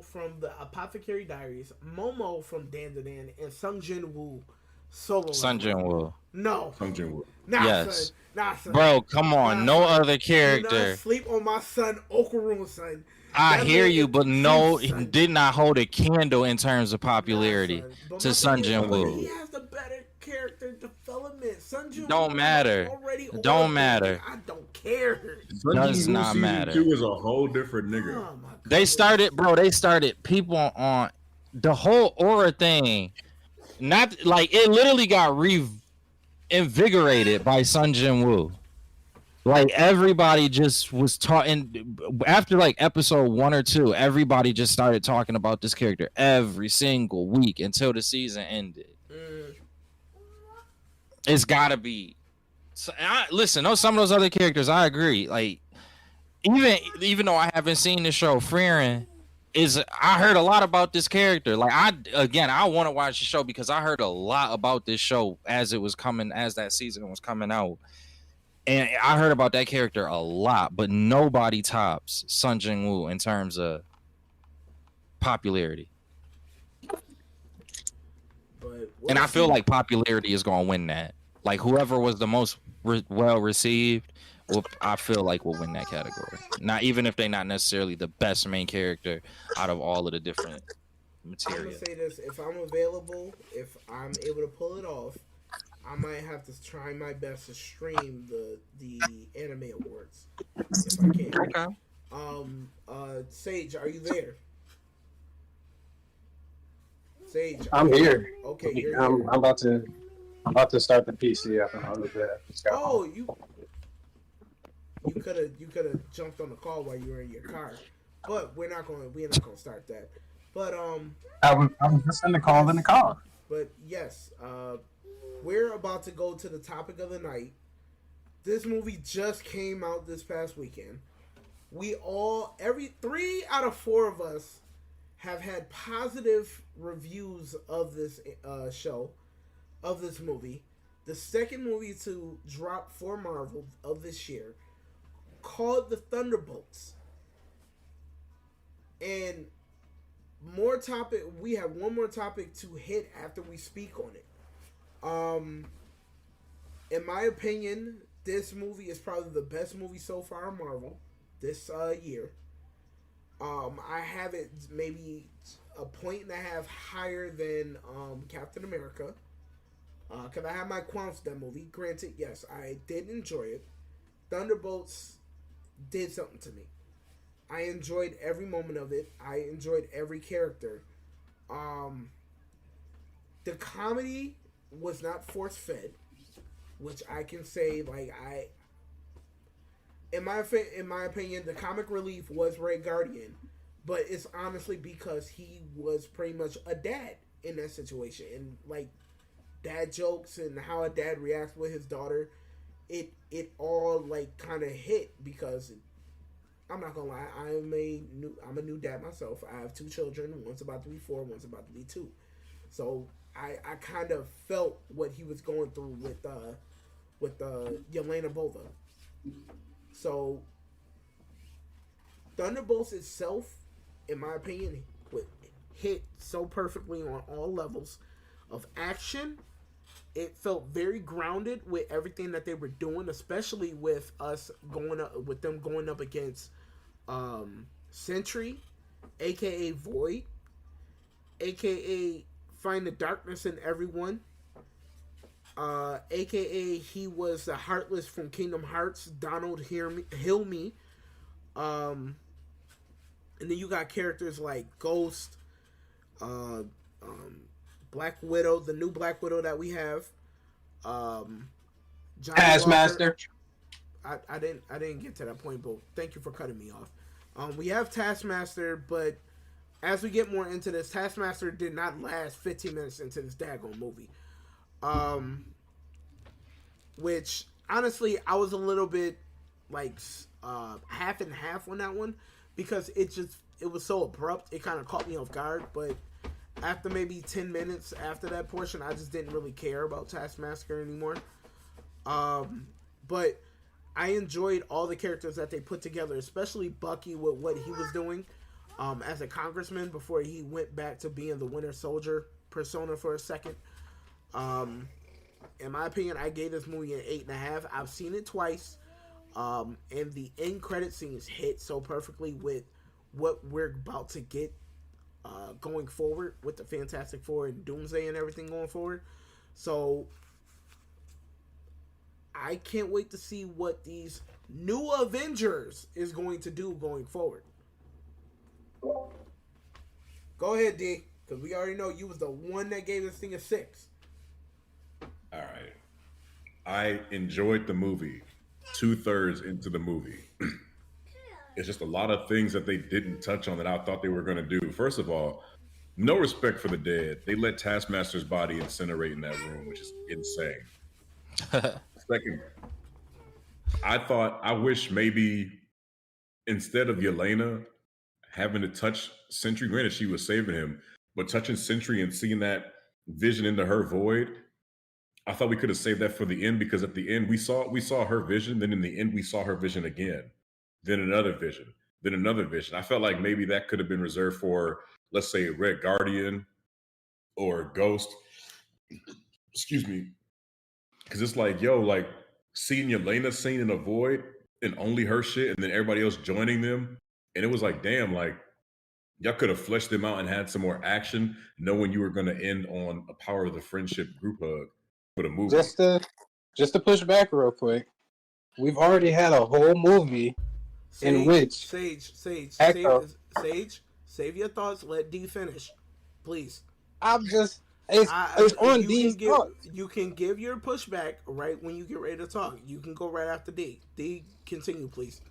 from the Apothecary Diaries. Momo from Dandadan. And Sung Jin Woo solo. Sung Jin Woo. No. Sung Jin Woo. Nah, Yes. son. Nah, son. Bro, come on. Nah, No son. other Do character. not sleep on my son, Okaroon, son. I That hear man you, is but no, he son. did not hold a candle in terms of popularity Nah, son. But to my Sung thing is, Jin but Woo. he has the better character development. Sung Jin Don't Woo matter. is already Don't old, matter. I don't care. Does not matter. Season 2 is a whole different nigga. Oh my God. They started people on the whole aura thing. Not like it literally got reinvigorated by Sung Jin Woo. Like everybody just was talking after like episode 1 or 2. Everybody just started talking about this character every single week until the season ended. It's gotta be. So, listen, some of those other characters, I agree. Like even though I haven't seen the show, Frieren I heard a lot about this character. Like I want to watch the show because I heard a lot about this show as that season was coming out. And I heard about that character a lot, but nobody tops Sung Jin Woo in terms of popularity. And I feel like popularity is going to win that. Like whoever was the most well received, I feel like will win that category. Not even if they're not necessarily the best main character out of all of the different material. I'm gonna say this: if I'm available, if I'm able to pull it off, I might have to try my best to stream the anime awards if I can. Okay. Sage, are you there? Sage, I'm here. Okay, you're I'm here. about to start the PC up in a little bit. Oh, you could have jumped on the call while you were in your car, but we're not gonna start that. But I was just in the call in the car. But yes, we're about to go to the topic of the night. This movie just came out this past weekend. Every 3 out of 4 of us have had positive reviews of this show, of this movie. The second movie to drop for Marvel of this year, called the Thunderbolts. And we have one more topic to hit after we speak on it. In my opinion, this movie is probably the best movie so far on Marvel this year. I have it maybe a point and a half higher than Captain America. Because I have my qualms with that movie. Granted, yes, I did enjoy it. Thunderbolts did something to me. I enjoyed every moment of it. I enjoyed every character. The comedy was not force-fed, which I can say, like, in my opinion, the comic relief was Red Guardian, but it's honestly because he was pretty much a dad in that situation, and like dad jokes and how a dad reacts with his daughter, it all like kind of hit because I'm not gonna lie, I'm a new dad myself. I have 2 children. One's about to be 4, one's about to be 2. So I kind of felt what he was going through with Yelena Bova. So Thunderbolts itself, in my opinion, would hit so perfectly on all levels of action. It felt very grounded with everything that they were doing, especially with them going up against Sentry, aka Void, aka Find the Darkness in Everyone, aka he was the Heartless from Kingdom Hearts, Donald Hilme, and then you got characters like Ghost, Black Widow, the new Black Widow that we have, Johnny Taskmaster. Walker. I didn't get to that point, but thank you for cutting me off. We have Taskmaster, but as we get more into this, Taskmaster did not last 15 minutes into this daggone movie. Which honestly, I was a little bit like half and half on that one because it was so abrupt. It kind of caught me off guard, but after maybe 10 minutes after that portion, I just didn't really care about Taskmaster anymore. But I enjoyed all the characters that they put together, especially Bucky with what he was doing as a congressman before he went back to being the Winter Soldier persona for a second. In my opinion, I gave this movie an 8.5. I've seen it twice, and the end credit scenes hit so perfectly with what we're about to get going forward with the Fantastic Four and Doomsday and everything going forward. So I can't wait to see what these new Avengers is going to do going forward. Go ahead, D, because we already know you was the one that gave this thing a 6. All right. I enjoyed the movie 2/3 into the movie. It's just a lot of things that they didn't touch on that I thought they were going to do. First of all, no respect for the dead. They let Taskmaster's body incinerate in that room, which is insane. Second, I wish maybe instead of Yelena having to touch Sentry, granted she was saving him, but touching Sentry and seeing that vision into her void, I thought we could have saved that for the end, because at the end we saw her vision, then in the end we saw her vision again, then another vision, then another vision. I felt like maybe that could have been reserved for, let's say, Red Guardian or Ghost. Excuse me. Because it's like, yo, like seeing Yelena seen in a void and only her shit, and then everybody else joining them. And it was like, damn, like y'all could have fleshed them out and had some more action, knowing you were going to end on a Power of the Friendship group hug for the movie. Just to push back real quick, we've already had a whole movie in which Sage, save your thoughts. Let D finish, please. It's on D's thoughts. You can give your pushback right when you get ready to talk. You can go right after D. D, continue, please.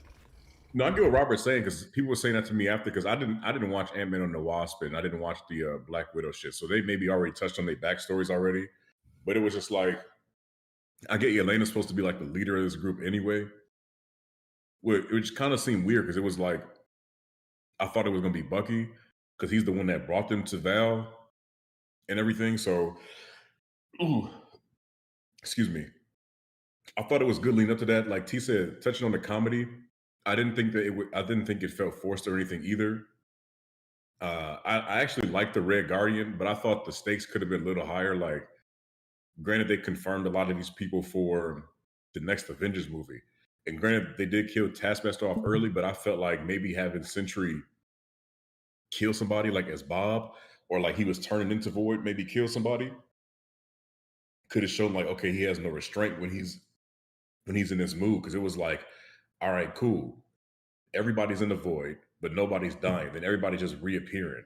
No, I get what Robert's saying, because people were saying that to me after, because I didn't watch Ant-Man and the Wasp, and I didn't watch the Black Widow shit, so they maybe already touched on their backstories already. But it was just like, I get Yelena's supposed to be like the leader of this group anyway, which kind of seemed weird, because it was like, I thought it was going to be Bucky, because he's the one that brought them to Val and everything. So, excuse me. I thought it was good leading up to that. Like T said, touching on the comedy, I didn't think it felt forced or anything either. I actually liked the Red Guardian, but I thought the stakes could have been a little higher. Like, granted, they confirmed a lot of these people for the next Avengers movie. And granted, they did kill Taskmaster off early, but I felt like maybe having Sentry kill somebody, like as Bob, or like he was turning into Void, maybe kill somebody, could have shown like, okay, he has no restraint when he's in this mood. Because it was like, all right, cool, everybody's in the Void, but nobody's dying. Then everybody just reappearing.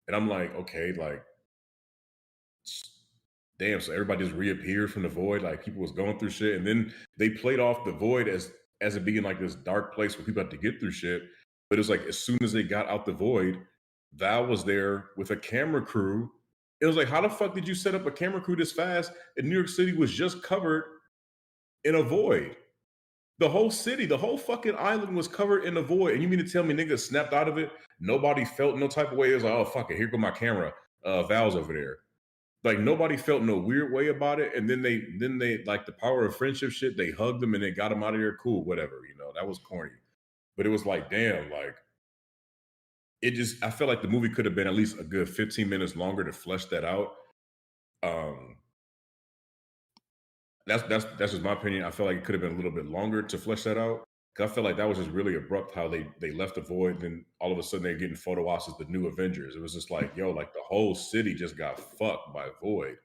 And I'm like, okay, like, damn, so everybody just reappeared from the Void, like people was going through shit. And then they played off the Void as it being like this dark place where people had to get through shit. But it was like, as soon as they got out the Void, Val was there with a camera crew. It was like, how the fuck did you set up a camera crew this fast? And New York City was just covered in a Void. The whole city, the whole fucking island was covered in a Void. And you mean to tell me niggas snapped out of it? Nobody felt no type of way. It was like, oh, fuck it, here go my camera. Val's over there. Like, nobody felt no weird way about it. And then they like the Power of Friendship shit, they hugged them and they got them out of there. Cool, whatever, that was corny. But it was like, damn, like, I felt like the movie could have been at least a good 15 minutes longer to flesh that out. That's just my opinion. I felt like it could have been a little bit longer to flesh that out. Because I felt like that was just really abrupt how they left the Void, and then all of a sudden they're getting photo ops as the new Avengers. It was just like, yo, like the whole city just got fucked by Void.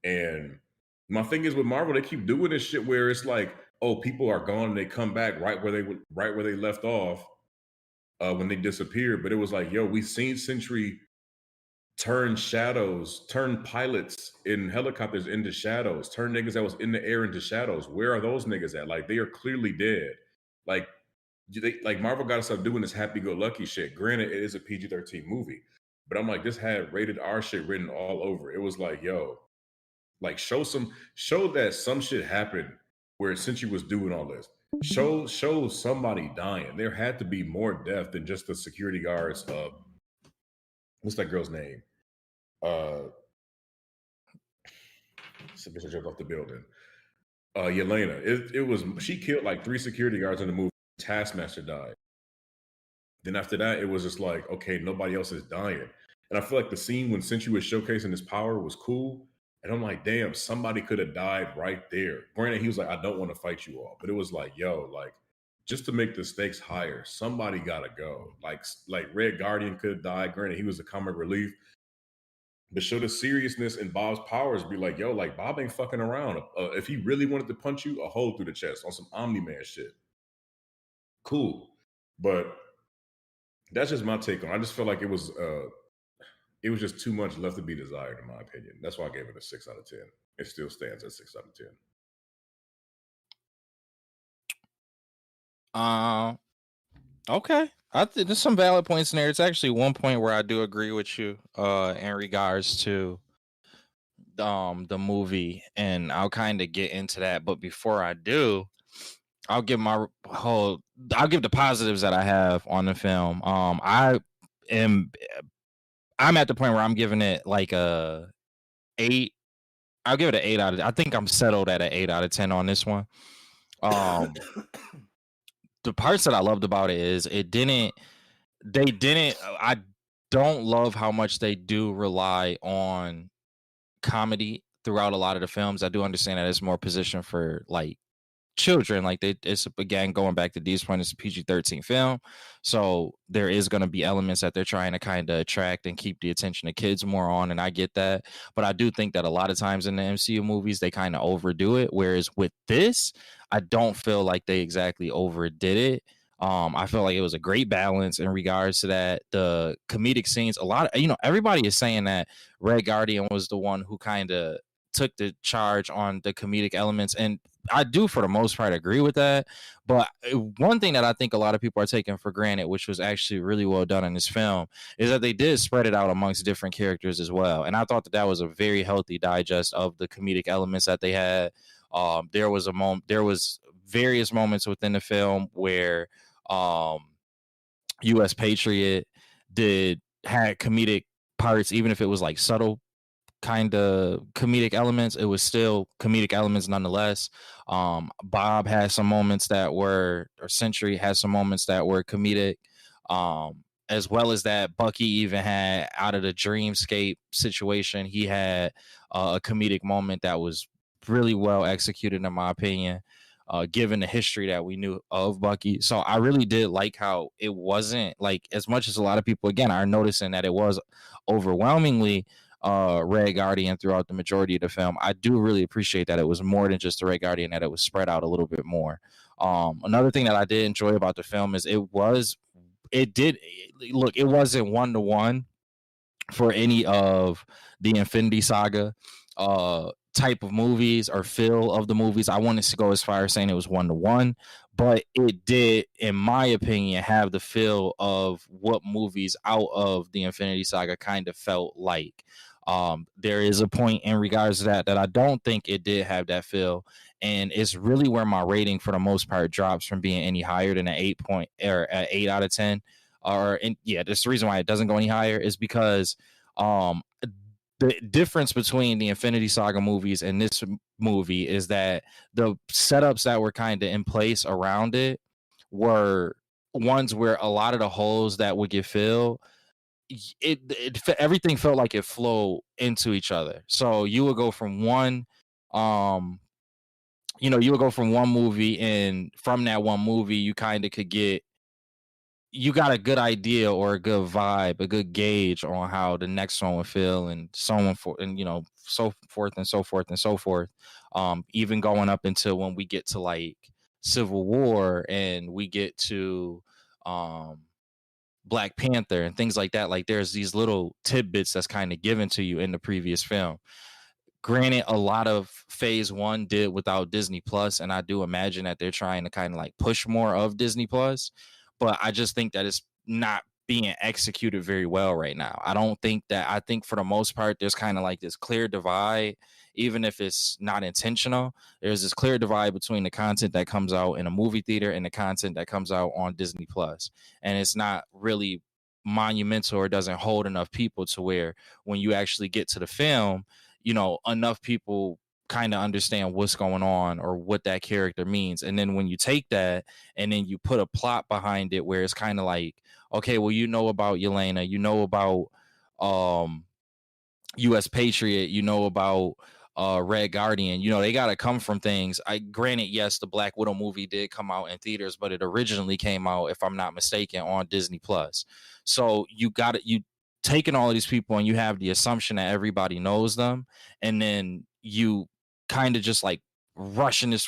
And my thing is with Marvel, they keep doing this shit where it's like, oh, people are gone and they come back right where they left off when they disappeared. But it was like, yo, we seen Sentry turn shadows, turn pilots in helicopters into shadows, turn niggas that was in the air into shadows. Where are those niggas at? Like, they are clearly dead. Like, like Marvel got to stop doing this happy-go-lucky shit. Granted, it is a PG-13 movie, but I'm like, this had rated R shit written all over. It was like, yo, like show that some shit happened where since you was doing all this, show somebody dying. There had to be more death than just the security guards. What's that girl's name? Some bitch jumped off the building. Yelena. It was she killed like 3 security guards in the movie. Taskmaster died. Then after that, it was just like, okay, nobody else is dying. And I feel like the scene when Sentry was showcasing his power was cool. And I'm like, damn, somebody could have died right there. Granted, he was like, I don't want to fight you all. But it was like, yo, like, just to make the stakes higher, somebody gotta go. Like Red Guardian could have died. Granted, he was a comic relief. But show the seriousness in Bob's powers. Be like, yo, like Bob ain't fucking around. If he really wanted to punch you, a hole through the chest on some Omni-Man shit. Cool. But that's just my take on it. I just felt like it was just too much left to be desired, in my opinion. That's why I gave it a 6 out of 10. It still stands at 6 out of 10. Okay. I think there's some valid points in there. It's actually one point where I do agree with you in regards to the movie, and I'll kind of get into that. But before I do, I'll give the positives that I have on the film. I'm at the point where I'm giving it like a 8. I'll give it an 8 out of. I think I'm settled at an 8 out of 10 on this one. The parts that I loved about it is I don't love how much they do rely on comedy throughout a lot of the films. I do understand that it's more positioned for like children, like it's again going back to D's point, it's a PG-13 film, so there is going to be elements that they're trying to kind of attract and keep the attention of kids more on, and I get that. But I do think that a lot of times in the MCU movies they kind of overdo it, whereas with this I don't feel like they exactly overdid it. I feel like it was a great balance in regards to that. The comedic scenes, a lot of, everybody is saying that Red Guardian was the one who kind of took the charge on the comedic elements, and I do for the most part agree with that. But one thing that I think a lot of people are taking for granted, which was actually really well done in this film, is that they did spread it out amongst different characters as well. And I thought that was a very healthy digest of the comedic elements that they had. There was various moments within the film where U.S. Patriot had comedic parts, even if it was like subtle kind of comedic elements, it was still comedic elements nonetheless. Bob had some moments that were, or Sentry had some moments that were comedic, as well as that Bucky even had out of the dreamscape situation. He had a comedic moment that was really well executed, in my opinion, given the history that we knew of Bucky. So I really did like how it wasn't like, as much as a lot of people again are noticing that it was overwhelmingly Red Guardian throughout the majority of the film, I do really appreciate that it was more than just the Red Guardian, that it was spread out a little bit more. Another thing that I did enjoy about the film is it wasn't 1-to-1 for any of the Infinity Saga type of movies or feel of the movies. I wanted to go as far as saying it was 1-to-1, but it did, in my opinion, have the feel of what movies out of the Infinity Saga kind of felt like. There is a point in regards to that I don't think it did have that feel, and it's really where my rating for the most part drops from being any higher than an 8 out of 10. That's the reason why it doesn't go any higher, is because the difference between the Infinity Saga movies and this movie is that the setups that were kind of in place around it were ones where a lot of the holes that would get filled, everything felt like it flowed into each other. So you would go from one movie, and from that one movie you kind of you got a good idea or a good vibe, a good gauge on how the next one would feel, and so on and so forth and so forth and so forth. Even going up until when we get to like Civil War and we get to Black Panther and things like that. Like there's these little tidbits that's kind of given to you in the previous film. Granted, a lot of phase one did without Disney Plus, and I do imagine that they're trying to kind of like push more of Disney Plus, but I just think that it's not being executed very well right now. I think for the most part there's kind of like this clear divide, even if it's not intentional. There's this clear divide between the content that comes out in a movie theater and the content that comes out on Disney Plus, and it's not really monumental or doesn't hold enough people to where when you actually get to the film, enough people kind of understand what's going on or what that character means. And then when you take that and then you put a plot behind it where it's kind of like, okay, well, about Yelena, about US Patriot, about Red Guardian, they got to come from things. Granted, yes, the Black Widow movie did come out in theaters, but it originally came out, if I'm not mistaken, on Disney Plus. So you taking all of these people and you have the assumption that everybody knows them, and then you kind of just like rushing this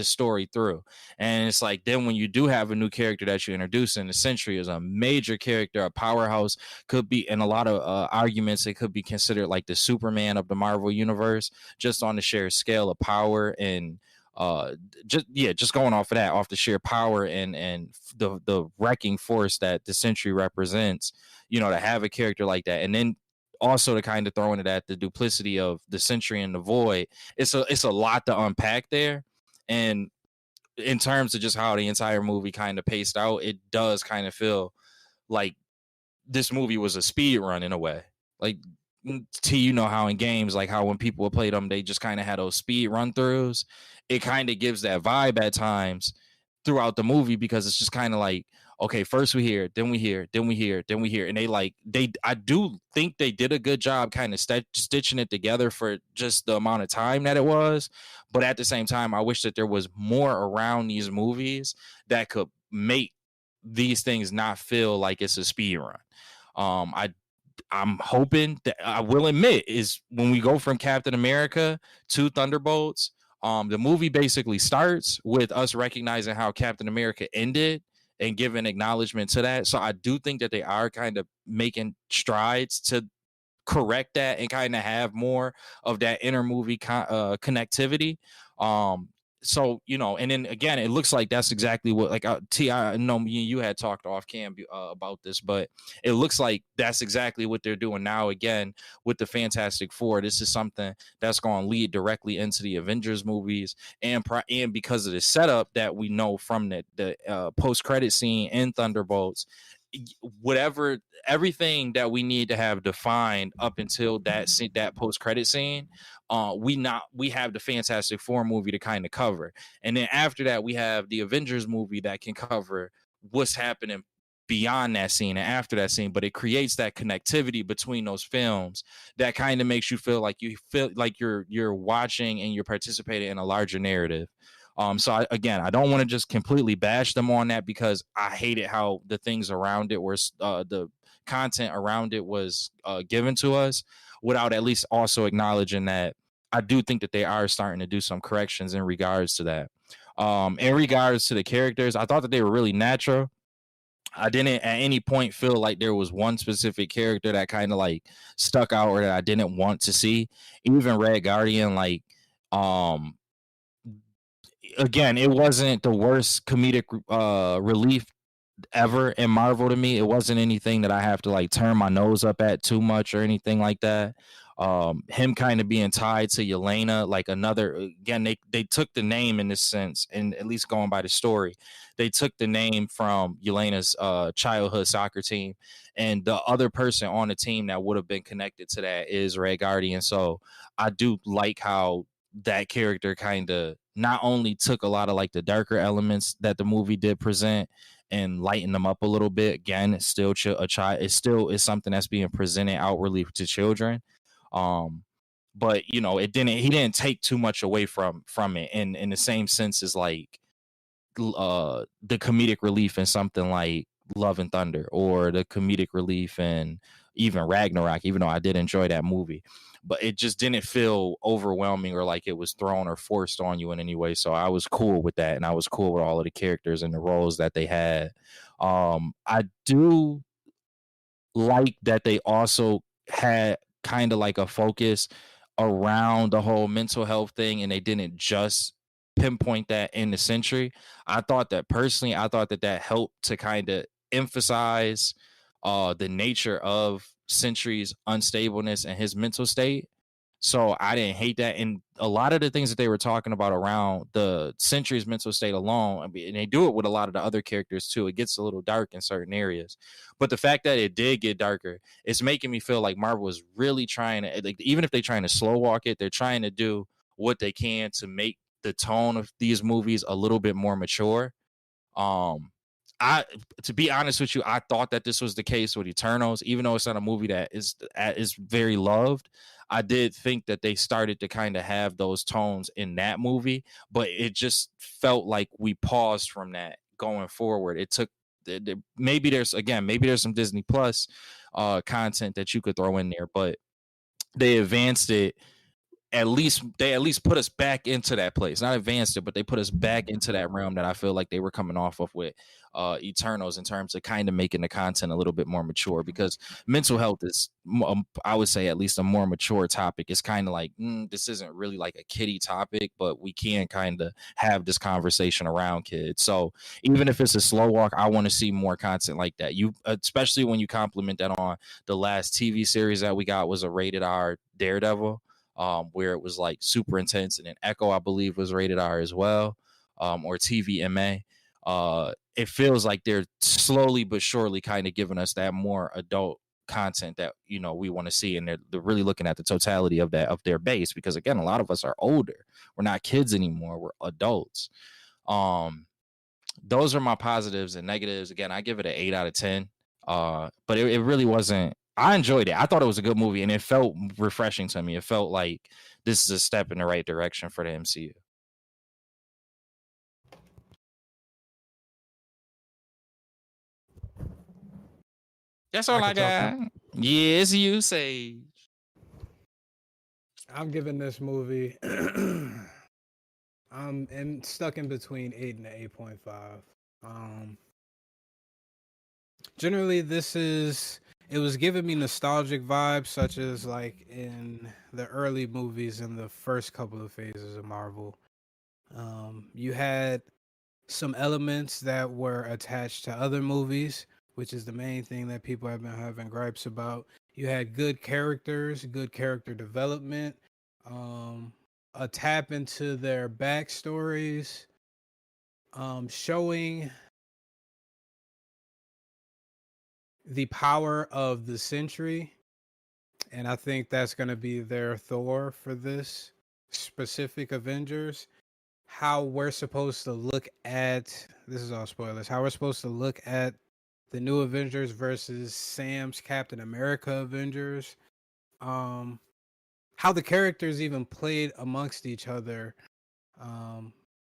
story through. And it's like, then when you do have a new character that you introduce, and the Sentry is a major character, a powerhouse, could be in a lot of arguments, it could be considered like the Superman of the Marvel universe, just on the sheer scale of power and just going off of that, off the sheer power and the wrecking force that the Sentry represents, to have a character like that. And then also to kind of throw into that the duplicity of the Sentry and the Void, it's a lot to unpack there. And in terms of just how the entire movie kind of paced out, it does kind of feel like this movie was a speed run in a way. Like, how in games, like how when people play them, they just kind of had those speed run throughs. It kind of gives that vibe at times throughout the movie, because it's just kind of like, okay, first we hear, then we hear, then we hear, then we hear. And I do think they did a good job kind of stitching it together for just the amount of time that it was. But at the same time, I wish that there was more around these movies that could make these things not feel like it's a speed run. I'm hoping that, I will admit, is when we go from Captain America to Thunderbolts, the movie basically starts with us recognizing how Captain America ended and giving acknowledgement to that. So I do think that they are kind of making strides to correct that and kind of have more of that inner movie connectivity. So, and then again, it looks like that's exactly what, like, T, I know you had talked off cam about this, but it looks like that's exactly what they're doing now again with the Fantastic Four. This is something that's going to lead directly into the Avengers movies, and because of the setup that we know from the post-credit scene in Thunderbolts, everything that we need to have defined up until that post-credit scene, we have the Fantastic Four movie to kind of cover. And then after that, we have the Avengers movie that can cover what's happening beyond that scene and after that scene. But it creates that connectivity between those films that kind of makes you feel like you're watching and you're participating in a larger narrative. So I don't want to just completely bash them on that, because I hated how the things around it were, the content around it was given to us, without at least also acknowledging that I do think that they are starting to do some corrections in regards to that. In regards to the characters, I thought that they were really natural. I didn't at any point feel like there was one specific character that kind of like stuck out or that I didn't want to see. Even Red Guardian, like, again, it wasn't the worst comedic relief ever in Marvel to me. It wasn't anything that I have to like turn my nose up at too much or anything like that. Him kind of being tied to Yelena, like another, again, they took the name in this sense, and at least going by the story, they took the name from Yelena's childhood soccer team, and the other person on the team that would have been connected to that is Red Guardian. So I do like how that character kind of not only took a lot of like the darker elements that the movie did present and lighten them up a little bit. Again, it's still a child. It still is something that's being presented outwardly to children. But he didn't take too much away from it in the same sense as like the comedic relief in something like Love and Thunder, or the comedic relief in even Ragnarok, even though I did enjoy that movie. But it just didn't feel overwhelming or like it was thrown or forced on you in any way. So I was cool with that, and I was cool with all of the characters and the roles that they had. I do like that they also had kind of like a focus around the whole mental health thing, and they didn't just pinpoint that in the Century. I thought that personally, I thought that that helped to kind of emphasize the nature of Century's unstableness and his mental state. So I didn't hate that. And a lot of the things that they were talking about around the Century's mental state alone, I mean, and they do it with a lot of the other characters too. It gets a little dark in certain areas. But the fact that it did get darker, it's making me feel like Marvel is really trying to, like, even if they're trying to slow walk it, they're trying to do what they can to make the tone of these movies a little bit more mature. Um, I, to be honest with you, I thought that this was the case with Eternals, even though it's not a movie that is very loved. I did think that they started to kind of have those tones in that movie, but it just felt like we paused from that going forward. It took maybe there's some Disney Plus content that you could throw in there, but they advanced it. They at least put us back into that place. Not advanced it, but they put us back into that realm that I feel like they were coming off of with Eternals, in terms of kind of making the content a little bit more mature, because mental health is, I would say, at least a more mature topic. It's kind of like, this isn't really like a kiddie topic, but we can kind of have this conversation around kids. So even if it's a slow walk, I want to see more content like that. Especially when you compliment that on the last TV series that we got was a rated R Daredevil. Where it was like super intense, and then Echo, I believe, was rated R as well, or TVMA. It feels like they're slowly but surely kind of giving us that more adult content that, you know, we want to see, and they're really looking at the totality of their base, because again, a lot of us are older. We're not kids anymore. We're adults. Those are my positives and negatives. Again, I give it an 8 out of 10. But it really wasn't. I enjoyed it. I thought it was a good movie, and it felt refreshing to me. It felt like this is a step in the right direction for the MCU. That's all I got. Yeah, it's you, Sage. I'm giving this movie. I'm stuck in between 8 and 8.5. Generally, it was giving me nostalgic vibes, such as like in the early movies in the first couple of phases of Marvel. You had some elements that were attached to other movies, which is the main thing that people have been having gripes about. You had good characters, good character development, a tap into their backstories, showing the power of the Century. And I think that's going to be their Thor for this specific Avengers. How we're supposed to look at, this is all spoilers, how we're supposed to look at the new Avengers versus Sam's Captain America Avengers. How the characters even played amongst each other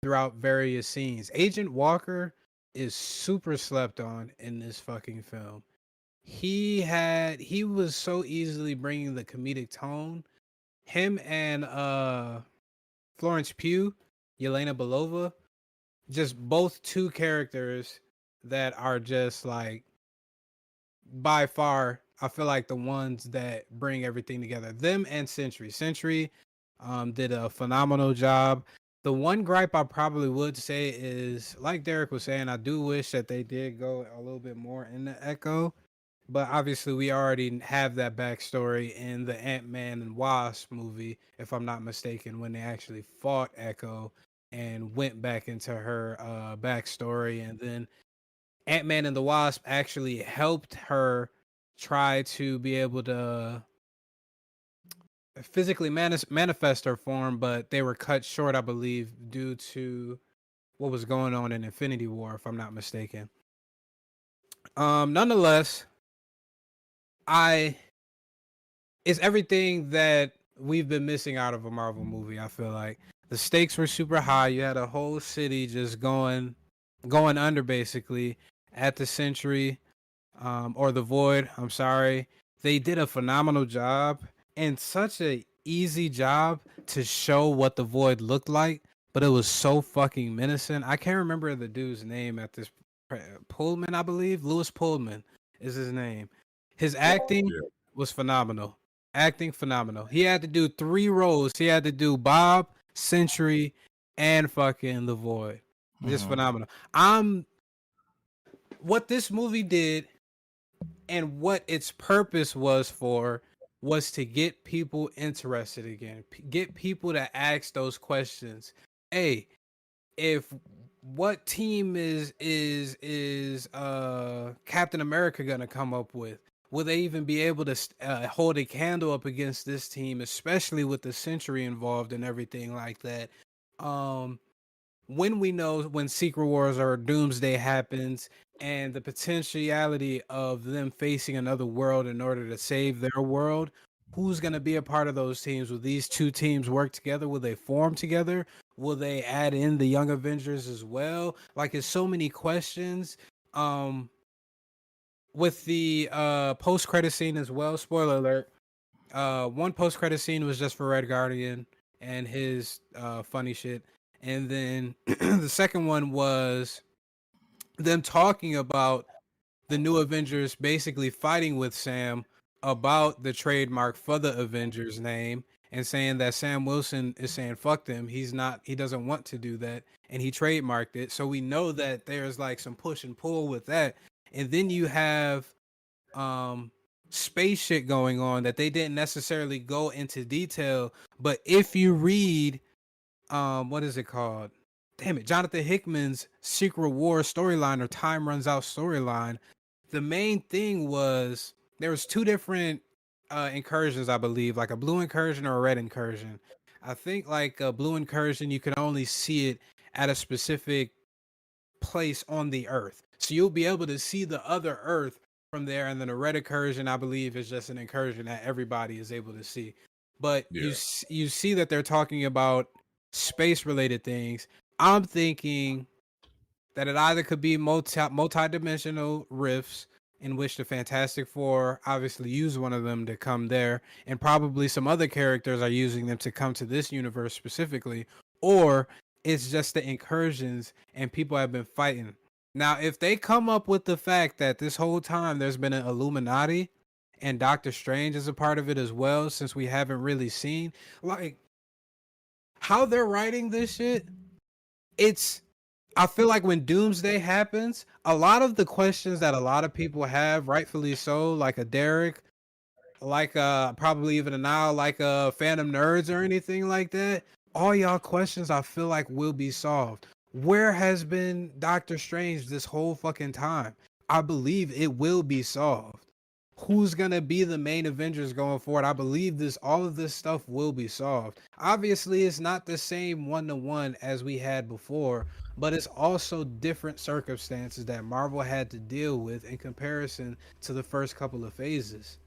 throughout various scenes. Agent Walker is super slept on in this fucking film. He was so easily bringing the comedic tone. Him and Florence Pugh, Yelena Belova, just both two characters that are just like, by far, I feel like the ones that bring everything together. Them and Century. Century did a phenomenal job. The one gripe I probably would say is, like Derek was saying, I do wish that they did go a little bit more into Echo. But obviously, we already have that backstory in the Ant-Man and Wasp movie, if I'm not mistaken, when they actually fought Echo and went back into her backstory. And then Ant-Man and the Wasp actually helped her try to be able to physically manifest her form, but they were cut short, I believe, due to what was going on in Infinity War, if I'm not mistaken. Nonetheless, it's everything that we've been missing out of a Marvel movie. I feel like the stakes were super high. You had a whole city just going under, basically, at the Century, or the Void. I'm sorry. They did a phenomenal job, and such a easy job to show what the Void looked like, but it was so fucking menacing. I can't remember the dude's name at this. Pullman, I believe. Louis Pullman is his name. His acting Yeah. was phenomenal. Acting phenomenal. He had to do 3 roles. He had to do Bob, Century, and fucking The Void. Just Mhm. phenomenal. What this movie did and what its purpose was for was to get people interested again. Get people to ask those questions. Hey, if what team is Captain America gonna come up with? Will they even be able to hold a candle up against this team, especially with the Century involved and everything like that? Um, when we know when Secret Wars or Doomsday happens and the potentiality of them facing another world in order to save their world, who's going to be a part of those teams? Will these two teams work together? Will they form together? Will they add in the Young Avengers as well? Like, it's so many questions. Um, with the post credit scene as well, spoiler alert. One post credit scene was just for Red Guardian and his funny shit, and then the second one was them talking about the new Avengers basically fighting with Sam about the trademark for the Avengers name and saying that Sam Wilson is saying fuck them. He doesn't want to do that, and he trademarked it. So we know that there's like some push and pull with that. And then you have space shit going on that they didn't necessarily go into detail, but if you read what is it called, damn it, Jonathan Hickman's Secret War storyline or Time Runs Out storyline, the main thing was there was 2 different incursions, I believe, like a blue incursion or a red incursion. I think like a blue incursion you can only see it at a specific place on the earth, so you'll be able to see the other earth from there. And then a red incursion, I believe, is just an incursion that everybody is able to see. But Yeah. you see that they're talking about space related things. I'm thinking that it either could be multi-dimensional rifts in which the Fantastic Four obviously use one of them to come there, and probably some other characters are using them to come to this universe specifically, or it's just the incursions and people have been fighting. Now, if they come up with the fact that this whole time there's been an Illuminati and Doctor Strange is a part of it as well, since we haven't really seen like how they're writing this shit, I feel like when Doomsday happens, a lot of the questions that a lot of people have, rightfully so, like a Derek, like probably even a now, like a Phantom Nerds or anything like that, all y'all questions I feel like will be solved. Where has been Doctor Strange this whole fucking time? I believe it will be solved. Who's gonna be the main Avengers going forward? I believe all of this stuff will be solved. Obviously, it's not the same 1-to-1 as we had before, but it's also different circumstances that Marvel had to deal with in comparison to the first couple of phases.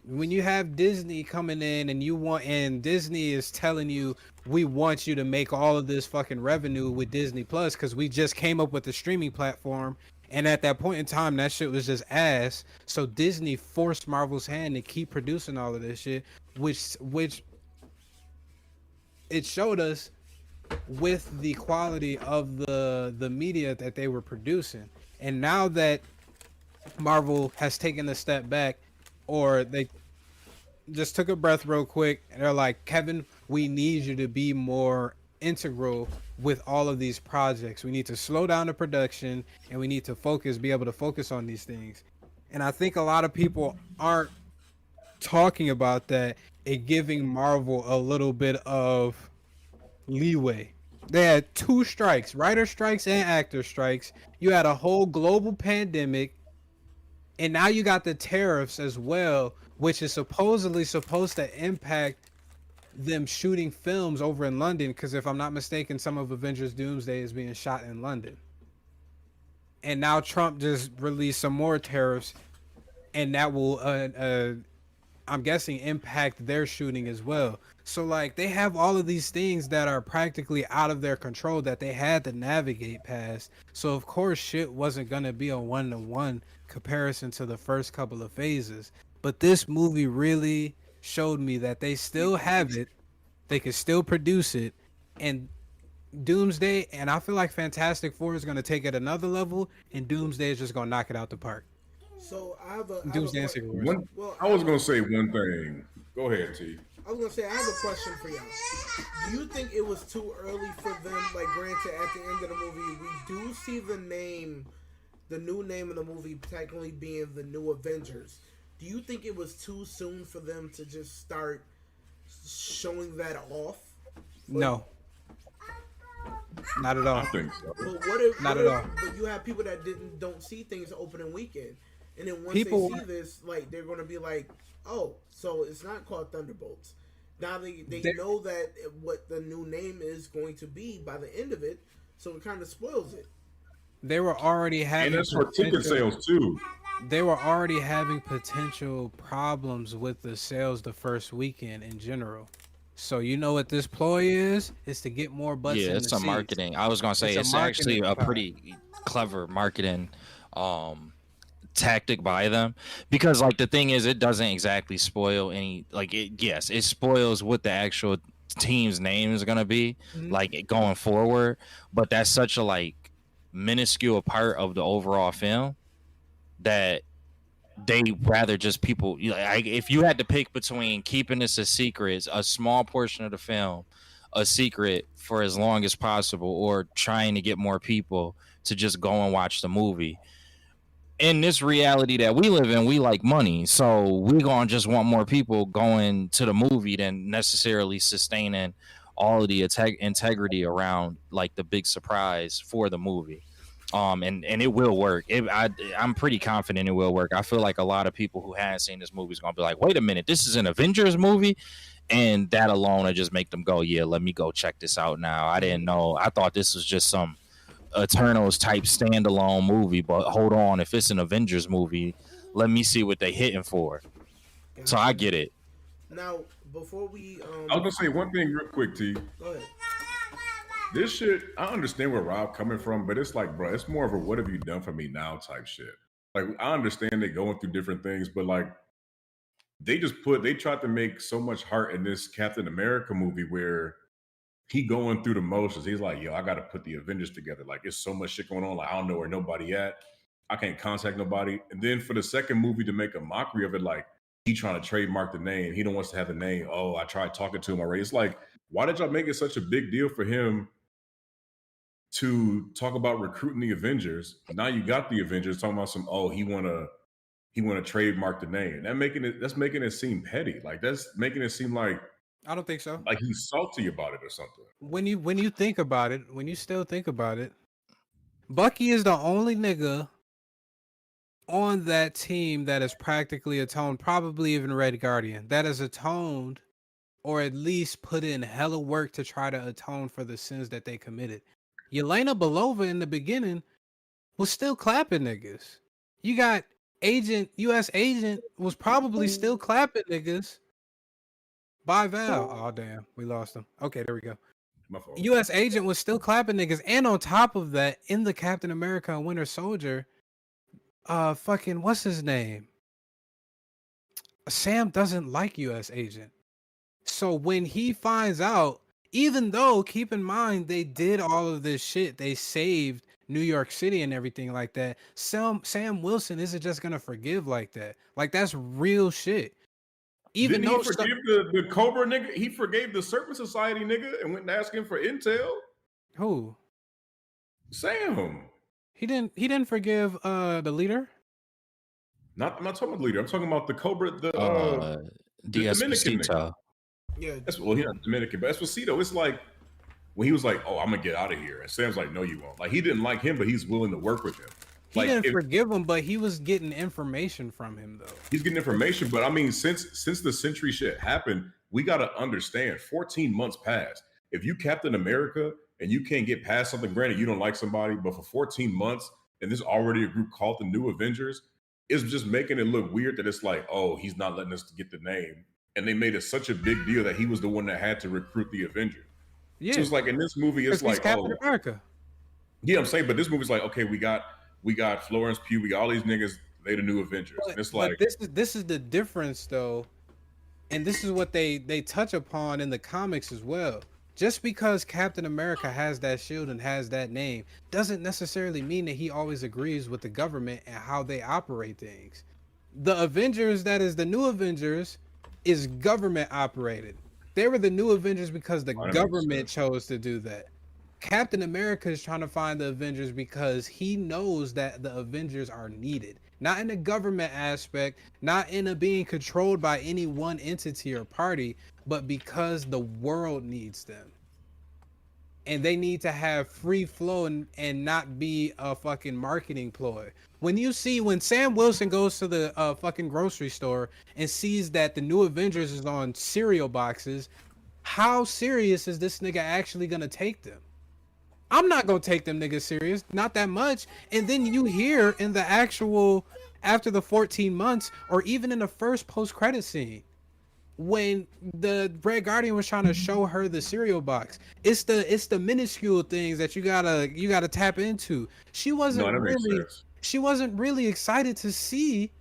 When you have Disney coming in and Disney is telling you, we want you to make all of this fucking revenue with Disney Plus because we just came up with the streaming platform, and at that point in time that shit was just ass. So Disney forced Marvel's hand to keep producing all of this shit, which it showed us with the quality of the media that they were producing. And now that Marvel has taken a step back, or they just took a breath real quick and they're like, Kevin, we need you to be more integral with all of these projects. We need to slow down the production and we need to be able to focus on these things. And I think a lot of people aren't talking about that and giving Marvel a little bit of leeway. They had 2 strikes, writer strikes and actor strikes. You had a whole global pandemic, and now you got the tariffs as well, which is supposedly supposed to impact them shooting films over in London, because if I'm not mistaken, some of Avengers Doomsday is being shot in London. And now Trump just released some more tariffs, and that will I'm guessing impact their shooting as well. So like they have all of these things that are practically out of their control that they had to navigate past. So of course shit wasn't gonna be a 1-to-1 comparison to the first couple of phases. But this movie really showed me that they still have it, they can still produce it, and Doomsday, and I feel like Fantastic Four is gonna take it another level, and Doomsday is just gonna knock it out the park. So I have a Doomsday and Secret Wars. One, well, I was gonna say one thing. Go ahead, T. I was gonna say I have a question for y'all. Do you think it was too early for them? Like, granted, at the end of the movie, we do see the new name of the movie technically being the New Avengers. Do you think it was too soon for them to just start showing that off? No, not at all. I think so. But what if Not what at if- all. But you have people that don't see things opening weekend, and then once People- they see this, like, they're gonna be like, oh, so it's not called Thunderbolts. Now they know that what the new name is going to be by the end of it, so it kind of spoils it. They were already having And that's for ticket sales too. They were already having potential problems with the sales the first weekend in general. So you know what this ploy is? It's to get more butts Yeah, in it's the a seats. marketing. I was gonna say It's a it's actually marketing a plot. pretty clever marketing tactic by them, because like the thing is, it doesn't exactly spoil any, like, yes, it spoils what the actual team's name is gonna be, Mhm. like, going forward, but that's such a like minuscule part of the overall film that they rather just people, like, if you had to pick between keeping this a secret, a small portion of the film a secret for as long as possible, or trying to get more people to just go and watch the movie, in this reality that we live in, we like money, so we gonna just want more people going to the movie than necessarily sustaining all of the integrity around like the big surprise for the movie. And it will work. I'm pretty confident it will work. I feel like a lot of people who hadn't seen this movie is gonna be like, wait a minute, this is an Avengers movie, and that alone will just make them go, yeah, let me go check this out now. I didn't know. I thought this was just some Eternals type standalone movie, but hold on, if it's an Avengers movie, let me see what they hitting for. So I get it. Now, before we I was gonna say one thing real quick, T. go ahead. This shit, I understand where Rob coming from, but it's like, bro, it's more of a "what have you done for me now" type shit. Like, I understand they going through different things, but like, they tried to make so much heart in this Captain America movie where he going through the motions. He's like, yo, I got to put the Avengers together. Like, it's so much shit going on. Like, I don't know where nobody at. I can't contact nobody. And then for the second movie to make a mockery of it, like, he trying to trademark the name. He don't want to have the name. Oh, I tried talking to him already. It's like, why did y'all make it such a big deal for him to talk about recruiting the Avengers? Now you got the Avengers talking about some, oh, he wanna trademark the name. That's making it seem petty. Like, that's making it seem like I don't think so. he's salty about it or something. When you think about it, when you still think about it, Bucky is the only nigga on that team that is practically atoned, probably even Red Guardian, that is atoned or at least put in hella work to try to atone for the sins that they committed. Yelena Belova in the beginning was still clapping niggas. You got U.S. agent was probably still clapping niggas by Val. Oh damn, we lost him. Okay, there we go. My fault. U.S. agent was still clapping niggas, and on top of that, in the Captain America and Winter Soldier, fucking what's his name? Sam doesn't like U.S. agent. So when he finds out, even though, keep in mind, they did all of this shit, they saved New York City and everything like that. Sam Wilson isn't just gonna forgive like that. Like, that's real shit. Even Didn't though he forgive the Cobra nigga? He forgave the Serpent Society nigga and went and asked him for intel. who Sam. he didn't forgive the leader. I'm not talking about the leader. I'm talking about the Cobra, the Dominican Despacito. Yeah, He's not Dominican, but Esposito. It's like when he was like, "Oh, I'm gonna get out of here," and Sam's like, "No, you won't." Like, he didn't like him, but he's willing to work with him. He Like, didn't forgive him, but he was getting information from him though. he's getting information, but I mean, since the Century shit happened, we gotta understand. 14 months passed. If you Captain America and you can't get past something, granted you don't like somebody, but for 14 months, and there's already a group called the New Avengers, it's just making it look weird that it's like, oh, he's not letting us get the name, and they made it such a big deal that he was the one that had to recruit the Avengers. Yeah, So it's like in this movie, it's 'cause he's like, Captain oh, America. yeah, I'm saying, but this movie's like, okay, we got Florence Pugh, we got all these niggas, they the New Avengers, and it's like, But this is the difference though, and this is what they touch upon in the comics as well. Just because Captain America has that shield and has that name doesn't necessarily mean that he always agrees with the government and how they operate things. The Avengers, that is the new Avengers, is government operated. They were the new Avengers because the Oh, that makes government sense. chose to do that. Captain America is trying to find the Avengers because he knows that the Avengers are needed. Not in a government aspect, not in a being controlled by any one entity or party, but because the world needs them. And they need to have free flow and not be a fucking marketing ploy. When Sam Wilson goes to the fucking grocery store and sees that the new Avengers is on cereal boxes, how serious is this nigga actually gonna take them? I'm not gonna take them niggas serious, not that much. And then you hear in the actual after the 14 months, or even in the first post-credit scene, when the Red Guardian was trying to show her the cereal box, it's the minuscule things that you gotta tap into. She No, wasn't that makes really sense. she wasn't really excited to see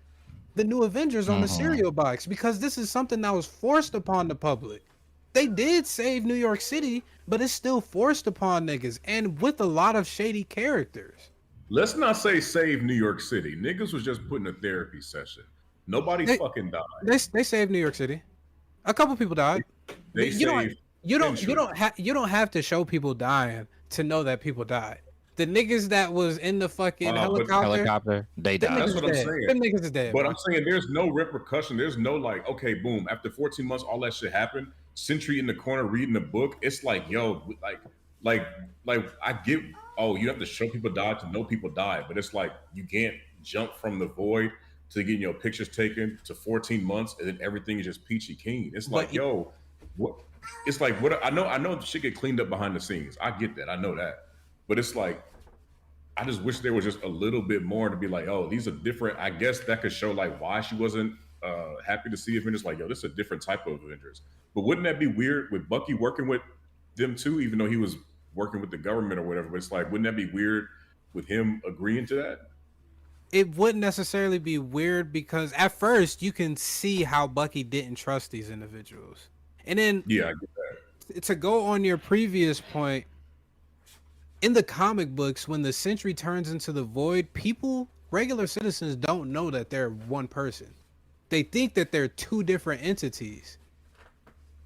the new Avengers on the cereal box because this is something that was forced upon the public. They did save New York City, but it's still forced upon niggas and with a lot of shady characters. Let's not say save New York City. Niggas was just putting a therapy session. Nobody They fucking died. they saved New York City. A couple people died. They You don't saved you don't Century. you don't have to show people dying to know that people died. The niggas that was in the fucking But Helicopter, they them died. That's niggas what I'm dead. saying. Them niggas is dead. But bro. I'm saying there's no repercussion. There's no like, okay, boom. After 14 months, all that shit happened. Century in the corner reading a book. It's like, yo, like, I get. Oh, you have to show people died to know people died, but it's like you can't jump from the void to getting your pictures taken to 14 months, and then everything is just peachy keen. It's like, But- yo, what? It's like what? I know shit get cleaned up behind the scenes. I get that. I know that, but it's like. I just wish there was just a little bit more to be like, oh, these are different. I guess that could show like why she wasn't happy to see Avengers. Like, yo, this is a different type of Avengers. But wouldn't that be weird with Bucky working with them too, even though he was working with the government or whatever? But it's like, wouldn't that be weird with him agreeing to that? It wouldn't necessarily be weird because at first you can see how Bucky didn't trust these individuals. And then Yeah, I get that. to go on your previous point, in the comic books, when the Sentry turns into the Void, regular citizens don't know that they're one person. They think that they're two different entities.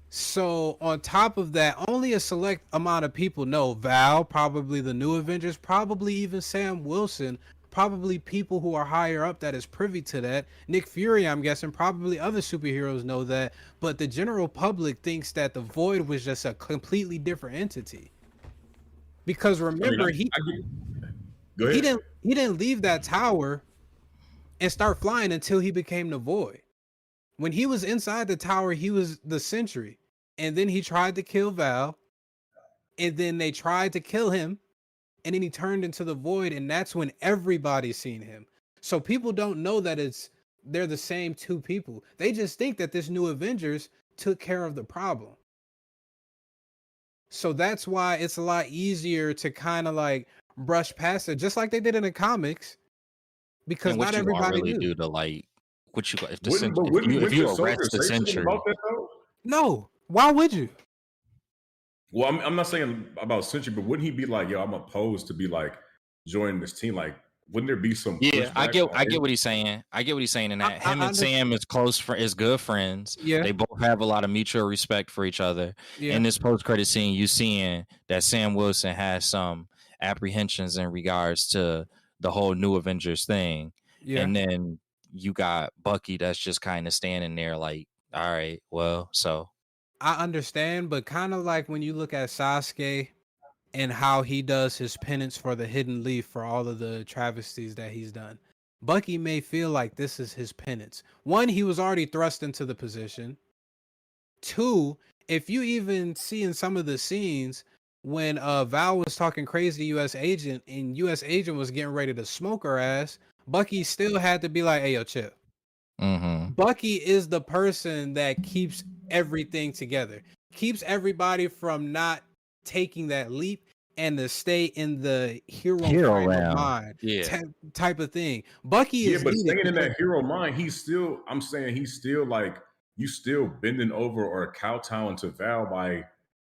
So on top of that, only a select amount of people know. Val, probably the new Avengers, probably even Sam Wilson, probably people who are higher up that is privy to that. Nick Fury, I'm guessing, probably other superheroes know that, but the general public thinks that the Void was just a completely different entity. Because remember, Go ahead. he didn't leave that tower and start flying until he became the Void. When he was inside the tower, he was the Sentry, and then he tried to kill Val, and then they tried to kill him, and then he turned into the Void, and that's when everybody's seen him. So people don't know that they're the same two people. They just think that this new Avengers took care of the problem. So that's why it's a lot easier to kind of like brush past it, just like they did in the comics, because And what not you everybody really knew. do to like what you if the Wouldn't if you Winter Soldier arrest the say something Sentry, about that though? No, why would you? Well, I'm not saying about Century, but wouldn't he be like, yo, I'm opposed to be like joining this team? Like, wouldn't there be some? yeah, I pushback on get it? what he's saying. I get what he's saying in that I him and understand. Sam is good friends. Yeah. They both have a lot of mutual respect for each other. Yeah. In this post credit scene, you seeing that Sam Wilson has some apprehensions in regards to the whole new Avengers thing. Yeah. And then you got Bucky that's just kind of standing there like, all right, well, so I understand, but kind of like when you look at Sasuke and how he does his penance for the hidden leaf for all of the travesties that he's done. Bucky may feel like this is his penance. One, he was already thrust into the position. Two, if you even see in some of the scenes when Val was talking crazy to U.S. Agent and U.S. Agent was getting ready to smoke her ass, Bucky still had to be like, hey, yo, chill. Bucky is the person that keeps everything together, keeps everybody from not taking that leap and to stay in the hero frame of mind type of thing. Bucky is but staying in that hero mind, I'm saying he's still like, you still bending over or kowtowing to Val by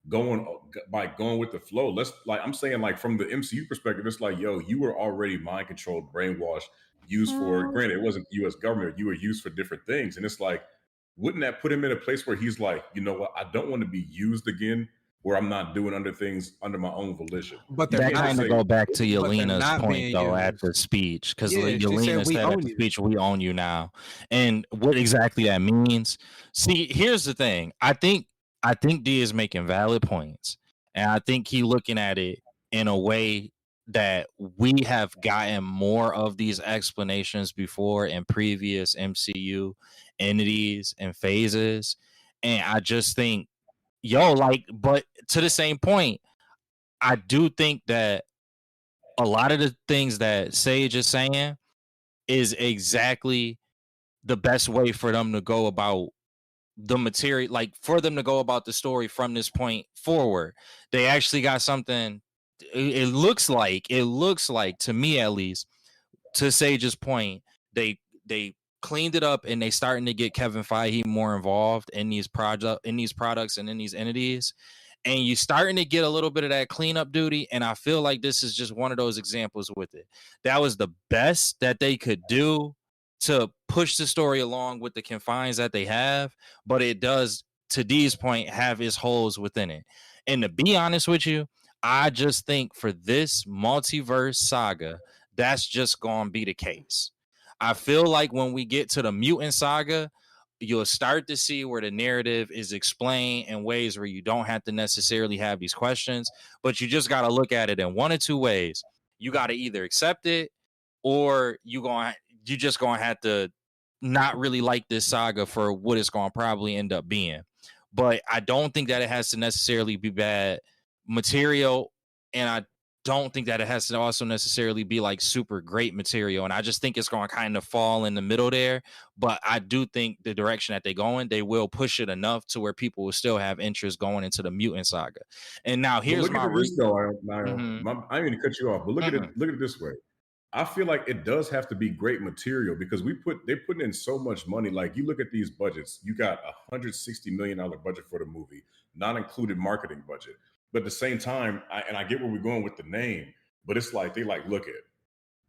going with the flow. Let's like I'm saying, like from the MCU perspective, it's like, yo, you were already mind controlled, brainwashed, used for, granted, it wasn't US government, you were used for different things. And it's like, wouldn't that put him in a place where he's like, you know what, I don't want to be used again, where I'm not doing things under my own volition. But That kind of go back to Yelena's not point being though at used. the speech, because Yeah, she said, Yelena "We said at own the you." speech, "We own you now," and what exactly that means. See, here's the thing. I think D is making valid points, and I think he looking at it in a way that we have gotten more of these explanations before in previous MCU entities and phases, and I just think, but to the same point, I do think that a lot of the things that Sage is saying is exactly the best way for them to go about the material, like for them to go about the story from this point forward. They actually got something. It looks like to me, at least, to Sage's point, they cleaned it up and they starting to get Kevin Feige more involved in these products and in these entities, and you starting to get a little bit of that cleanup duty. And I feel like this is just one of those examples with it. That was the best that they could do to push the story along with the confines that they have, but it does, to D's point, have its holes within it. And to be honest with you, I just think for this multiverse saga, that's just gonna be the case. I feel like when we get to the mutant saga, you'll start to see where the narrative is explained in ways where you don't have to necessarily have these questions, but you just got to look at it in one or two ways. You got to either accept it, or you just going to have to not really like this saga for what it's going to probably end up being. But I don't think that it has to necessarily be bad material, and I don't think that it has to also necessarily be like super great material. And I just think it's going to kind of fall in the middle there. But I do think the direction that they're going, they will push it enough to where people will still have interest going into the mutant saga. And now here's look my at this though, I Mhm. didn't mean to cut you off, but look at it this way. I feel like it does have to be great material because they're putting in so much money. Like you look at these budgets, you got $160 million budget for the movie, not included marketing budget. But at the same time, I get where we're going with the name, but it's like they like, look at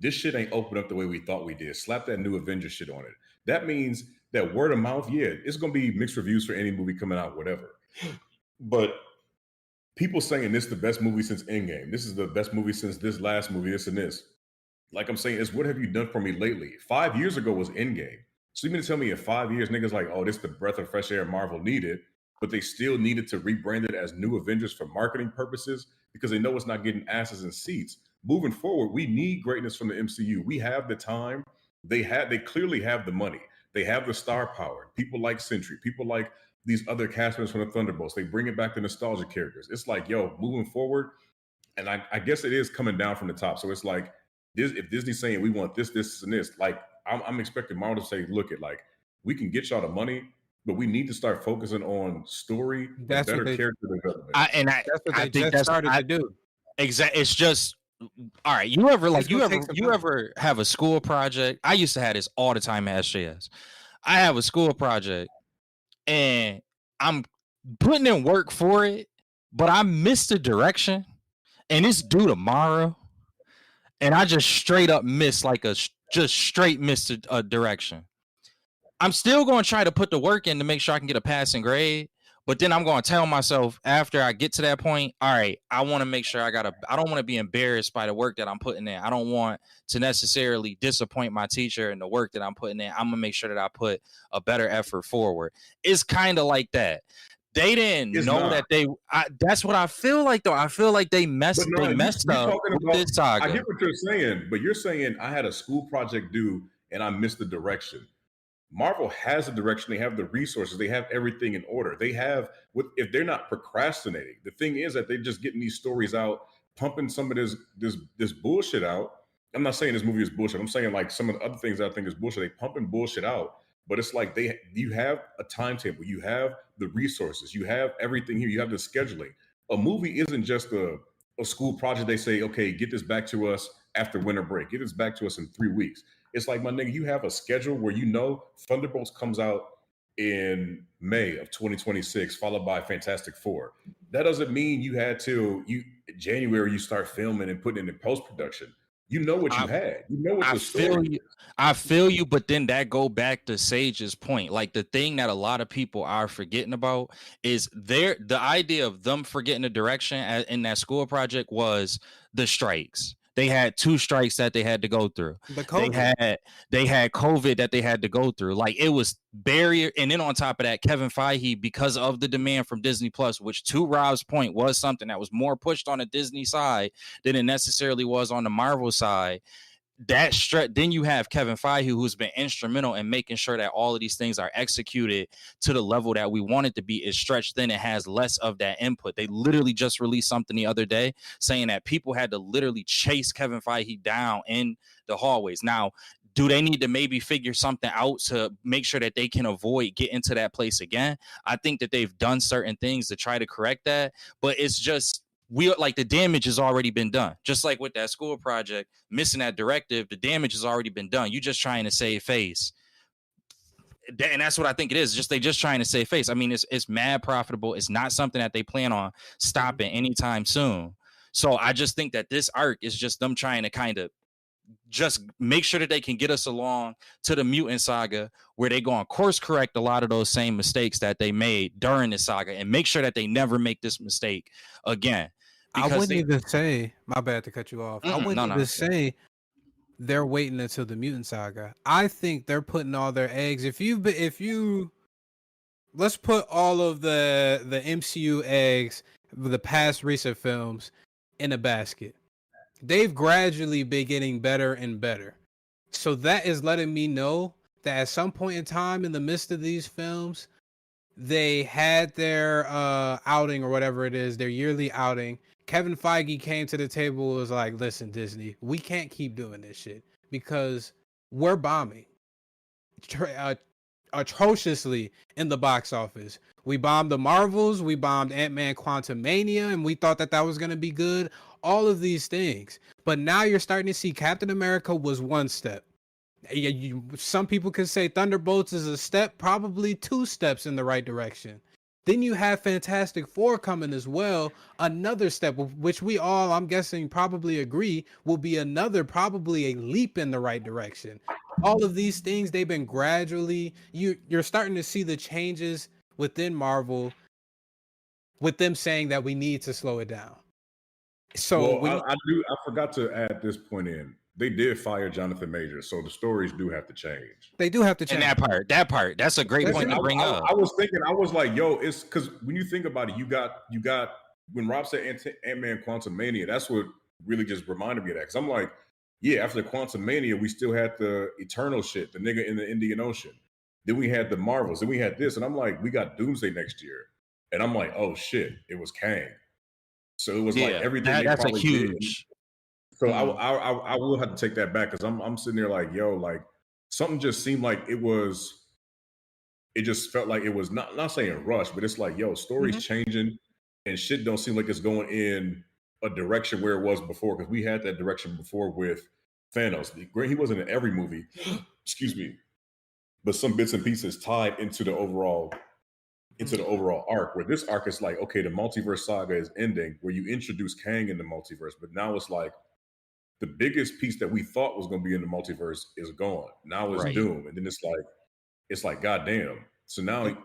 this shit ain't opened up the way we thought we did. Slap that new Avengers shit on it. That means that word of mouth, yeah, it's gonna be mixed reviews for any movie coming out, whatever. But people saying this is the best movie since Endgame. This is the best movie since this last movie, this and this. Like I'm saying, it's what have you done for me lately? 5 years ago was Endgame. So you mean to tell me in 5 years, niggas like, oh, this is the breath of fresh air Marvel needed, but they still needed to rebrand it as New Avengers for marketing purposes because they know it's not getting asses in seats. Moving forward, we need greatness from the MCU. We have the time. They clearly have the money. They have the star power. People like Sentry. People like these other cast members from the Thunderbolts. They bring it back to nostalgia characters. It's like, yo, moving forward, and I guess it is coming down from the top. So it's like, if Disney's saying we want this, this, and this, like I'm expecting Marvel to say, look at like we can get y'all the money, but we need to start focusing on story, That's better what they, character development. that's what they just started to do. Exactly. It's just all right. You ever have a school project? I used to have this all the time at SJS. I have a school project and I'm putting in work for it, but I missed the direction and it's due tomorrow. And I just straight up missed just straight missed a direction. I'm still going to try to put the work in to make sure I can get a passing grade. But then I'm going to tell myself after I get to that point, all right, I want to make sure I don't want to be embarrassed by the work that I'm putting in. I don't want to necessarily disappoint my teacher in the work that I'm putting in. I'm going to make sure that I put a better effort forward. It's kind of like that. They didn't know that that's what I feel like though. I feel like they messed up with this saga. I get what you're saying, but you're saying I had a school project due and I missed the direction. Marvel has a direction. They have the resources. They have everything in order. They have, if they're not procrastinating. The thing is that they're just getting these stories out, pumping some of this bullshit out. I'm not saying this movie is bullshit. I'm saying like some of the other things I think is bullshit. They pumping bullshit out, but it's like you have a timetable. You have the resources. You have everything here. You have the scheduling. A movie isn't just a school project. They say, okay, get this back to us after winter break. Get this back to us in 3 weeks. It's like, my nigga, you have a schedule where you know Thunderbolts comes out in May of 2026, followed by Fantastic Four. that doesn't mean you had to January you start filming and putting it in post production. You know what you had. You know what I the feel story you. is. I feel you, but then that go back to Sage's point. Like the thing that a lot of people are forgetting about is the idea of them forgetting the direction in that school project was the strikes. They had 2 strikes that they had to go through. The COVID. They had COVID that they had to go through. Like it was barrier, and then on top of that, Kevin Feige, because of the demand from Disney Plus, which to Rob's point was something that was more pushed on the Disney side than it necessarily was on the Marvel side. Then you have Kevin Feige, who's been instrumental in making sure that all of these things are executed to the level that we want it to be, is stretched thin. It has less of that input. They literally just released something the other day saying that people had to literally chase Kevin Feige down in the hallways. Now, do they need to maybe figure something out to make sure that they can avoid getting to that place again? I think that they've done certain things to try to correct that, but it's just, the damage has already been done. Just like with that school project, missing that directive, the damage has already been done. You're just trying to save face. And that's what I think it is. They just trying to save face. I mean, it's mad profitable. It's not something that they plan on stopping anytime soon. So I just think that this arc is just them trying to kind of just make sure that they can get us along to the mutant saga, where they go on course correct a lot of those same mistakes that they made during the saga, and make sure that they never make this mistake again. I wouldn't even say, my bad to cut you off. I wouldn't even say they're waiting until the mutant saga. I think they're putting all their eggs. If you let's put all of the MCU eggs, the past recent films, in a basket. They've gradually been getting better and better. So that is letting me know that at some point in time in the midst of these films, they had their outing or whatever it is, their yearly outing. Kevin Feige came to the table and was like, listen, Disney, we can't keep doing this shit because we're bombing atrociously in the box office. We bombed the Marvels, we bombed Ant-Man Quantumania, and we thought that was going to be good. All of these things. But now you're starting to see Captain America was one step. Some people could say Thunderbolts is a step, probably 2 steps in the right direction. Then you have Fantastic Four coming as well, another step, which we all, I'm guessing, probably agree will be another, probably a leap in the right direction. All of these things, they've been gradually, you're starting to see the changes within Marvel with them saying that we need to slow it down. So I forgot to add this point in. They did fire Jonathan Majors, so the stories do have to change. They do have to change. And that part, that's a great point to bring up. I was thinking, I was like, yo, it's because when you think about it, you got when Rob said Ant-Man Quantumania, that's what really just reminded me of that. Because I'm like, yeah, after the Quantumania, we still had the Eternal shit, the nigga in the Indian Ocean. Then we had the Marvels, then we had this, and I'm like, we got Doomsday next year, and I'm like, oh shit, it was Kang. So it was like everything. That's a huge. Did. So I will have to take that back because I'm sitting there like, yo, like something just seemed like it was. It just felt like it was not saying rush, but it's like, yo, stories changing and shit don't seem like it's going in a direction where it was before, because we had that direction before with Thanos. He wasn't in every movie, excuse me, but some bits and pieces tied into the overall arc, where this arc is like, okay, the multiverse saga is ending, where you introduce Kang in the multiverse, but now it's like the biggest piece that we thought was going to be in the multiverse is gone. Now it's Doom, and then it's like goddamn. So now,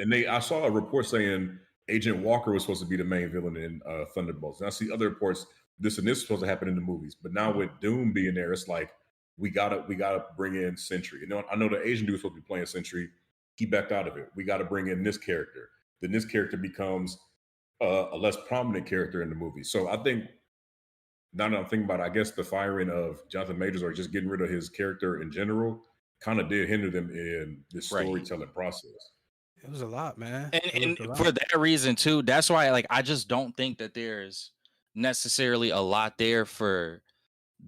I saw a report saying Agent Walker was supposed to be the main villain in Thunderbolts, and I see other reports this and this is supposed to happen in the movies, but now with Doom being there, it's like we gotta bring in Sentry. You know, I know the Asian dude was supposed to be playing Sentry. He backed out of it. We got to bring in this character. Then this character becomes a less prominent character in the movie. So I think, now that I'm thinking about it, I guess the firing of Jonathan Majors or just getting rid of his character in general kind of did hinder them in the storytelling process. It was a lot, man. And for that reason too, that's why I just don't think that there's necessarily a lot there for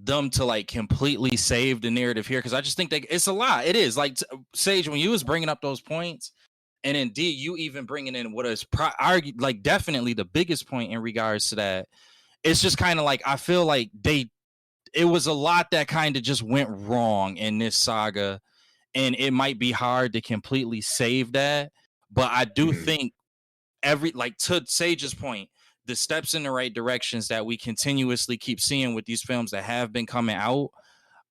them to completely save the narrative here, because I just think that it's a lot. It is like, Sage, when you was bringing up those points, and indeed you even bringing in what is argued definitely the biggest point in regards to that, it's just kind of like I feel like it was a lot that kind of just went wrong in this saga, and it might be hard to completely save that, but I do think to Sage's point, the steps in the right directions that we continuously keep seeing with these films that have been coming out,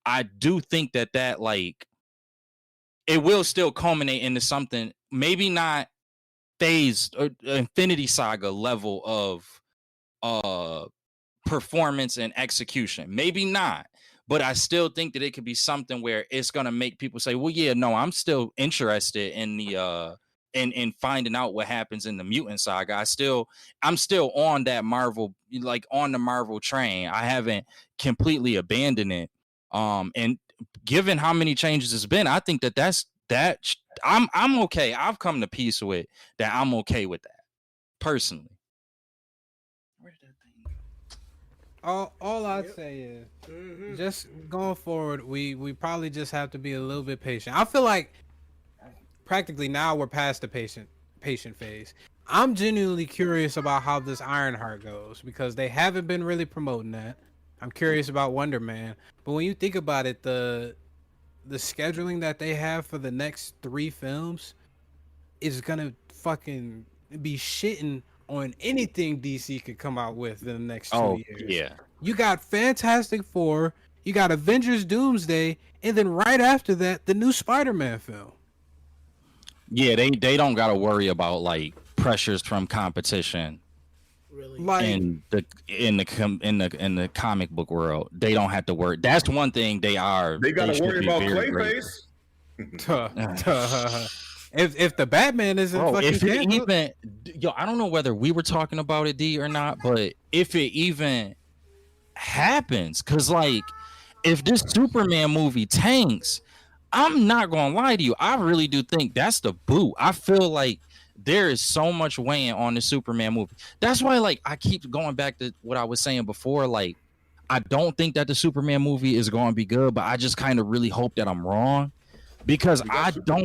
I do think that like it will still culminate into something, maybe not phase or Infinity Saga level of performance and execution. Maybe not. But I still think that it could be something where it's gonna make people say, well, yeah, no, I'm still interested in the in finding out what happens in the mutant saga. I'm still on that Marvel, like on the Marvel train. I haven't completely abandoned it. And given how many changes it's been, I think I'm okay. I've come to peace with that. I'm okay with that personally. Where did that thing go? All I'd say is just going forward, we probably just have to be a little bit patient. I feel like practically now we're past the patient phase. I'm genuinely curious about how this Ironheart goes because they haven't been really promoting that. I'm curious about Wonder Man, but when you think about it, the scheduling that they have for the next 3 films is gonna fucking be shitting on anything DC could come out with in the next 2 years. Yeah. You got Fantastic Four, you got Avengers Doomsday, and then right after that, the new Spider-Man film. Yeah, they don't gotta worry about like pressures from competition. Really? Like, In the comic book world, they don't have to worry. That's one thing They got to should worry be about very grateful. Clayface. if the Batman isn't Bro, fucking if it canceled, even, yo, I don't know whether we were talking about it, D, or not, but if it even happens, because like, if this Superman movie tanks, I'm not gonna lie to you, I really do think that's the boot. I feel like there is so much weighing on the Superman movie. That's why, like, I keep going back to what I was saying before. Like, I don't think that the Superman movie is going to be good, but I just kind of really hope that I'm wrong because I don't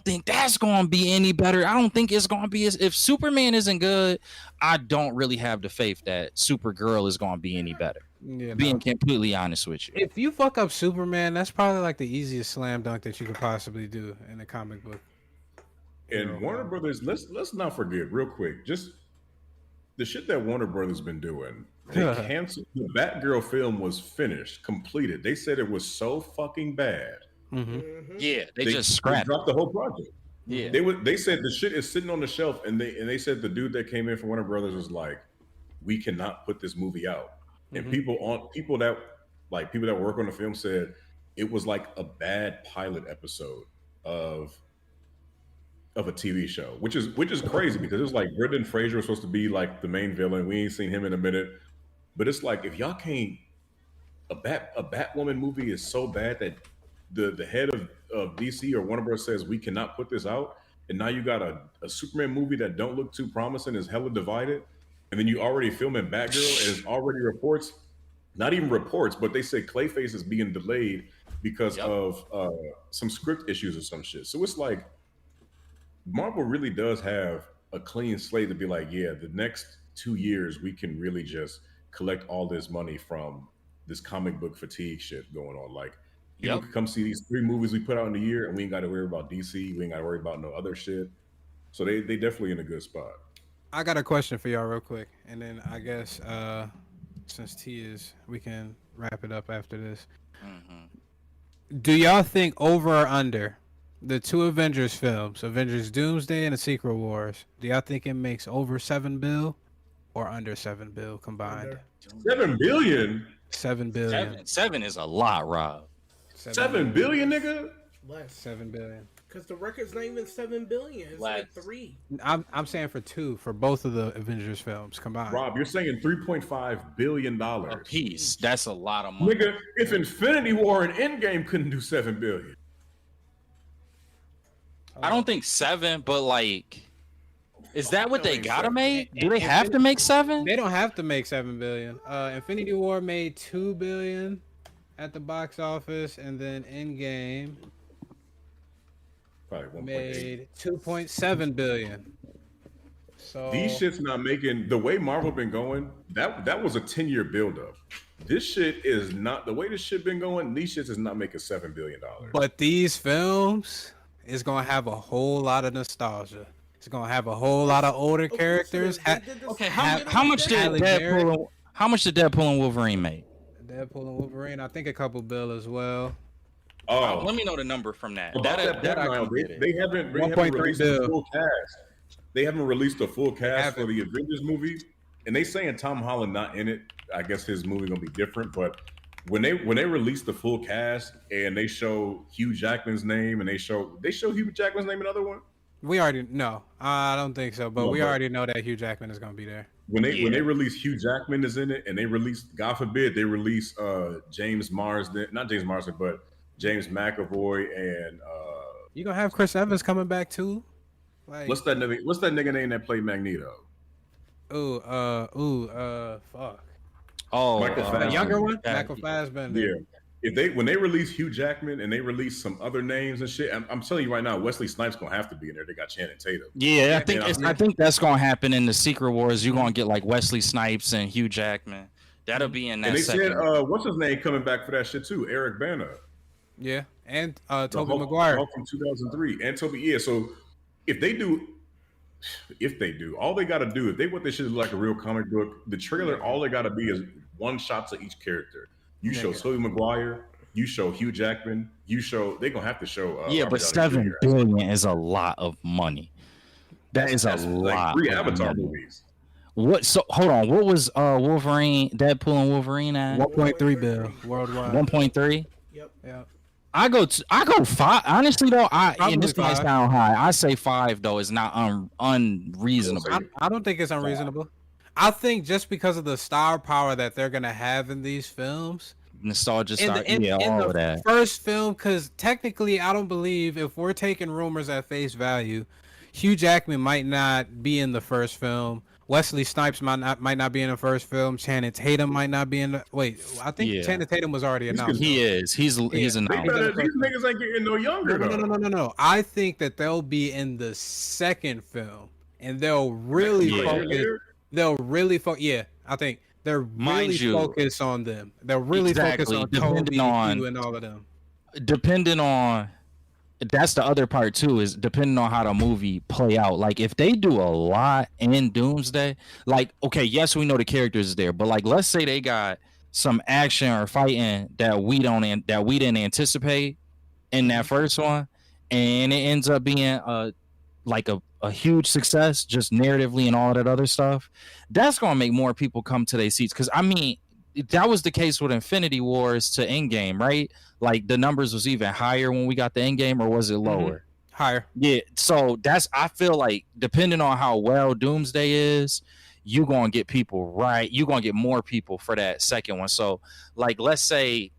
think that's going to be any better. I don't think it's going to be if Superman isn't good, I don't really have the faith that Supergirl is going to be any better. yeah, Being completely honest with you. if you fuck up Superman, that's probably like the easiest slam dunk that you could possibly do in a comic book. And Warner Brothers, let's not forget real quick, just the shit that Warner Brothers been doing. They canceled the Batgirl film was finished, completed. They said it was so fucking bad. Yeah, they just scrapped. They dropped the whole project. Yeah, They said the shit is sitting on the shelf, and they said the dude that came in from Warner Brothers was like, we cannot put this movie out. And people that work on the film said it was like a bad pilot episode of a TV show, which is crazy because it was like Brendan Fraser was supposed to be like the main villain. We ain't seen him in a minute, but it's like if y'all can't, a Batwoman movie is so bad that the head of DC or Warner Bros says we cannot put this out, and now you got a Superman movie that don't look too promising, is hella divided, and then you already filming Batgirl, and it's already reports, not even reports, but they say Clayface is being delayed because of some script issues or some shit. So it's like Marvel really does have a clean slate to be like, yeah, the next 2 years we can really just collect all this money from this comic book fatigue shit going on. Like people can come see these 3 movies we put out in the year, and we ain't got to worry about DC. We ain't got to worry about no other shit. So they definitely in a good spot. I got a question for y'all real quick, and then I guess since T is, we can wrap it up after this. Do y'all think over or under the 2 Avengers films, Avengers Doomsday and the Secret Wars, do y'all think it makes over $7 billion or under $7 billion combined? $7 billion. $7 billion. Seven is a lot, Rob. $7 billion, nigga. Less. $7 billion. Because the record's not even $7 billion. It's like 3. I'm saying for both of the Avengers films combined. Rob, you're saying $3.5 billion a piece. That's a lot of money. Nigga, if Infinity War and Endgame couldn't do $7 billion. I don't think 7, but like, is that what they gotta make? Do they have to make 7? They don't have to make $7 billion. Infinity War made $2 billion at the box office, and then Endgame made $2.7 billion. So these shit's not making the way Marvel been going. That was a 10-year buildup. This shit is not the way this shit been going. These shits is not making $7 billion. But these films is gonna have a whole lot of nostalgia. It's gonna have a whole lot of older Okay, so characters. they did this- Okay, they did how it much with did Halle Deadpool and Wolverine make? Deadpool and Wolverine. I think a couple bill as well. Oh, Let me know the number from that. about That that I point, can get it. they haven't 1.3 released bill. the full cast. They haven't released the full cast for haven't. the Avengers movie, and they saying Tom Holland not in it. I guess his movie gonna be different, but when they release the full cast and they show Hugh Jackman's name and they show Hugh Jackman's name in another one. We already know. I don't think so, but No, we but- already know that Hugh Jackman is gonna be there. When they release Hugh Jackman is in it, and they release, God forbid, they release James Marsden, not James Marsden, but James McAvoy and You gonna have Chris Evans coming back too? Like, what's that nigga name that played Magneto? fuck. Oh, Michael The Fassbender. younger one, Yeah. Michael Fassbender. Yeah. When they release Hugh Jackman and they release some other names and shit, I'm telling you right now, Wesley Snipes gonna have to be in there. They got Channing Tatum. Yeah, Yeah. I think that's gonna happen in the Secret Wars. You're gonna get like Wesley Snipes and Hugh Jackman. That'll be in that And they second. said, what's his name coming back for that shit too? Eric Bana. Yeah, and The Tobey Hulk- Maguire. Hulk from 2003. And Toby, yeah. So if they do, all they got to do, if they want this shit to look like a real comic book, the trailer, all they got to be is one shot to each character. You show Tobey Maguire, you show Hugh Jackman, they're gonna have to show. Yeah, Robert but Downey Jr. $7 billion is a lot of money. That's That's a like lot. 3 of Avatar money. movies. What? So hold on. What was Deadpool and Wolverine at? 1.3 bill worldwide. 1.3. Yep. Yeah. I go 5. Honestly though, and this Probably might 5. sound high. I say 5 though. It's not unreasonable. I don't think it's unreasonable. I think just because of the star power that they're gonna have in these films, Nostalgia in star, the all of that. first film, because technically, I don't believe if we're taking rumors at face value, Hugh Jackman might not be in the first film. Wesley Snipes might not be in the first film. Channing Tatum might not be in the. Wait, I think Yeah. Channing Tatum was already announced. He is. He's They announced. better, these niggas ain't getting no younger. No. I think that they'll be in the second film, and they'll really Yeah. focus. They'll really focus. Yeah, I think they're Mind really you, focused on them. They'll really focus exactly, on depending Toby on- Hugh, and all of them. Depending on, that's the other part too, is depending on how the movie play out. Like if they do a lot in Doomsday, like okay, yes, we know the characters is there, but like let's say they got some action or fighting that we didn't anticipate in that first one, and it ends up being like a huge success just narratively and all that other stuff. That's gonna make more people come to their seats, because I mean that was the case with Infinity Wars to Endgame, right? Like the numbers was even higher when we got the Endgame, or was it lower? Higher. Yeah, so I feel like depending on how well Doomsday is, you gonna get people right. You gonna get more people for that second one. So like let's say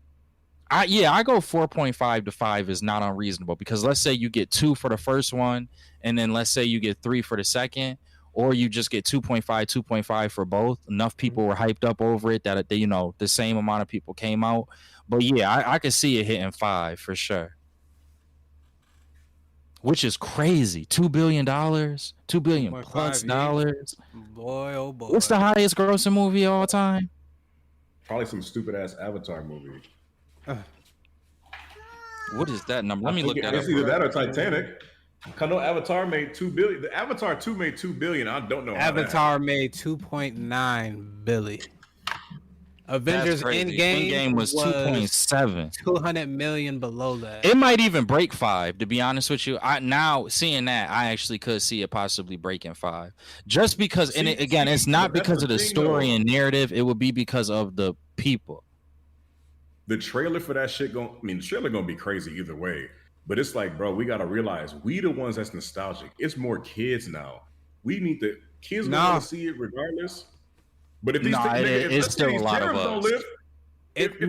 I go 4.5 to 5 is not unreasonable, because let's say you get 2 for the first one, and then let's say you get 3 for the second, or you just get 2.5 for both. Enough people were hyped up over it that they, the same amount of people came out. But yeah, I could see it hitting 5 for sure. Which is crazy. $2 billion, $2 billion 2.5 plus each. dollars. Boy, oh boy. What's the highest grossing movie of all time? Probably some stupid ass Avatar movie. What is that number? Let me look that up. It's either that or Titanic. I know Avatar made $2 billion. The Avatar 2 made $2 billion. I don't know. How that Avatar made 2.9 billion. Avengers Endgame was 2.7. 200 million below that. It might even break 5, to be honest with you. Now seeing that, I actually could see it possibly breaking 5. Just because, it's not because of the story and narrative. It would be because of the people. The trailer for that shit the trailer gonna be crazy either way. But it's like, bro, we gotta realize we the ones that's nostalgic. It's more kids now. We need the kids gonna see it regardless. But if these it's still a lot of us. If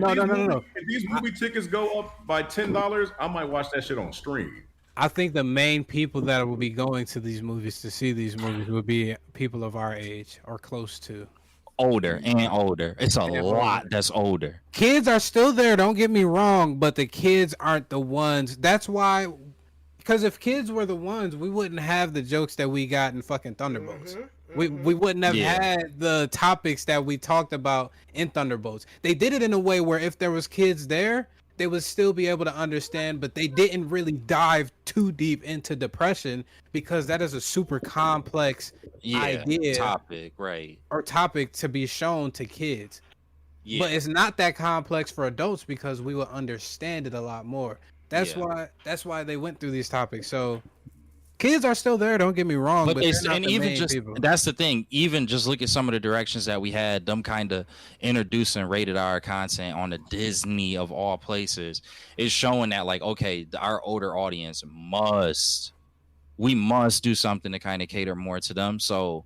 these movie tickets go up by $10, I might watch that shit on stream. I think the main people that will be going to these movies to see these movies would be people of our age or close to. Older. It's a lot that's older. Kids are still there, don't get me wrong, but the kids aren't the ones. That's why, because if kids were the ones, we wouldn't have the jokes that we got in fucking Thunderbolts. We wouldn't have had the topics that we talked about in Thunderbolts. They did it in a way where if there was kids there, they would still be able to understand, but they didn't really dive too too deep into depression because that is a super complex idea topic, right? or topic to be shown to kids. Yeah, But it's not that complex for adults because we will understand it a lot more. That's why they went through these topics. So kids are still there, don't get me wrong, but they're not and the even main just people. that's the thing. Even just look at some of the directions that we had them kind of introducing rated R content on the Disney of all places is showing that like, okay, our older audience must do something to kind of cater more to them. So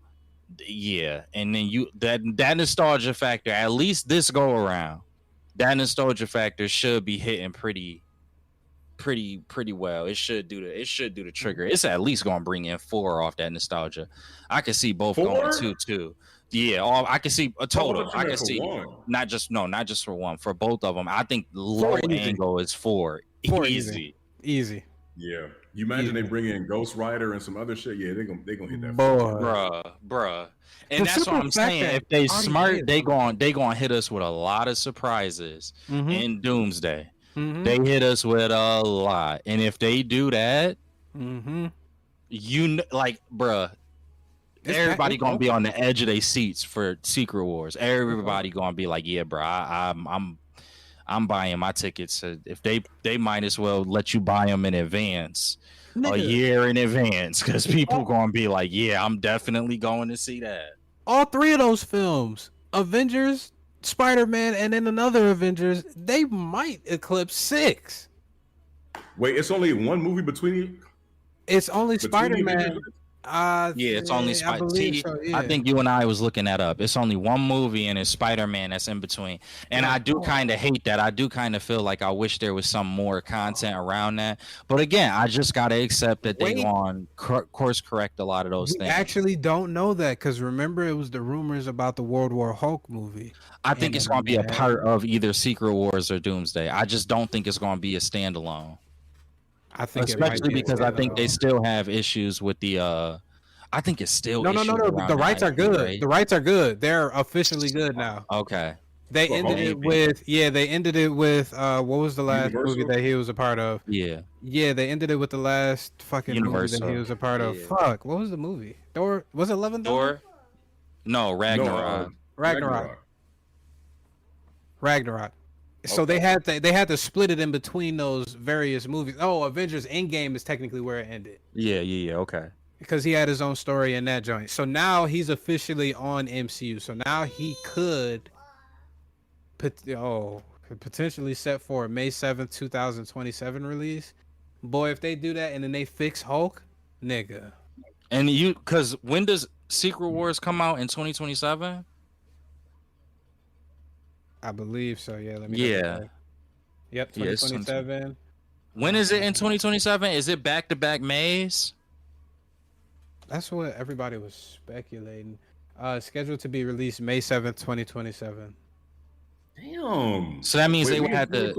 yeah, and then that nostalgia factor, at least this go around, that nostalgia factor should be hitting pretty well. It should do the trigger. It's at least gonna bring in 4 off that nostalgia. I can see both 4? going 2. Yeah, I can see a total. I can see one. not just for one, for both of them. I think low angle is 4. 4 easy. Yeah, you imagine they bring in Ghost Rider and some other shit. Yeah, they gonna hit that. Bruh. And that's what I'm saying. If they smart, they going hit us with a lot of surprises in Doomsday. They hit us with a lot, and if they do that, bruh, everybody gonna be on the edge of their seats for Secret Wars. Everybody gonna be like, yeah, bruh, I'm buying my tickets. If they might as well let you buy them in advance, a year in advance, because people gonna be like, yeah, I'm definitely going to see that. All 3 of those films, Avengers, Spider-Man, and then another Avengers, they might eclipse 6. Wait, it's only one movie between It's only Spider-Man. It's only I believe so, yeah. I think you and I was looking that up. It's only one movie, and it's Spider-Man that's in between. And I do kind of hate that. I do kind of feel like I wish there was some more content around that. But again, I just gotta accept that they on course correct a lot of those things. I actually don't know that because remember it was the rumors about the World War Hulk movie. I think it's gonna be a part of either Secret Wars or Doomsday. I just don't think it's gonna be a standalone. I think especially because I think they still have issues with the I think it's still no. The rights are good. Right? The rights are good. They're officially good now. Okay. They ended it with what was the last movie that he was a part of? Yeah, they ended it with the last fucking movie that he was a part of. Fuck, what was the movie? Thor? Was it Love and Thunder? No, Ragnarok. Ragnarok. So they had to split it in between those various movies. Oh, Avengers Endgame is technically where it ended. Yeah, okay. Because he had his own story in that joint. So now he's officially on MCU. So now he could potentially set for a May 7th, 2027 release. Boy, if they do that and then they fix Hulk, nigga. And because when does Secret Wars come out in 2027? I believe so. Yeah. Let me. Yep. 2027. When is it in 2027? Is it back-to-back Mays? That's what everybody was speculating. Scheduled to be released May 7th, 2027. Damn. So that means they would have to.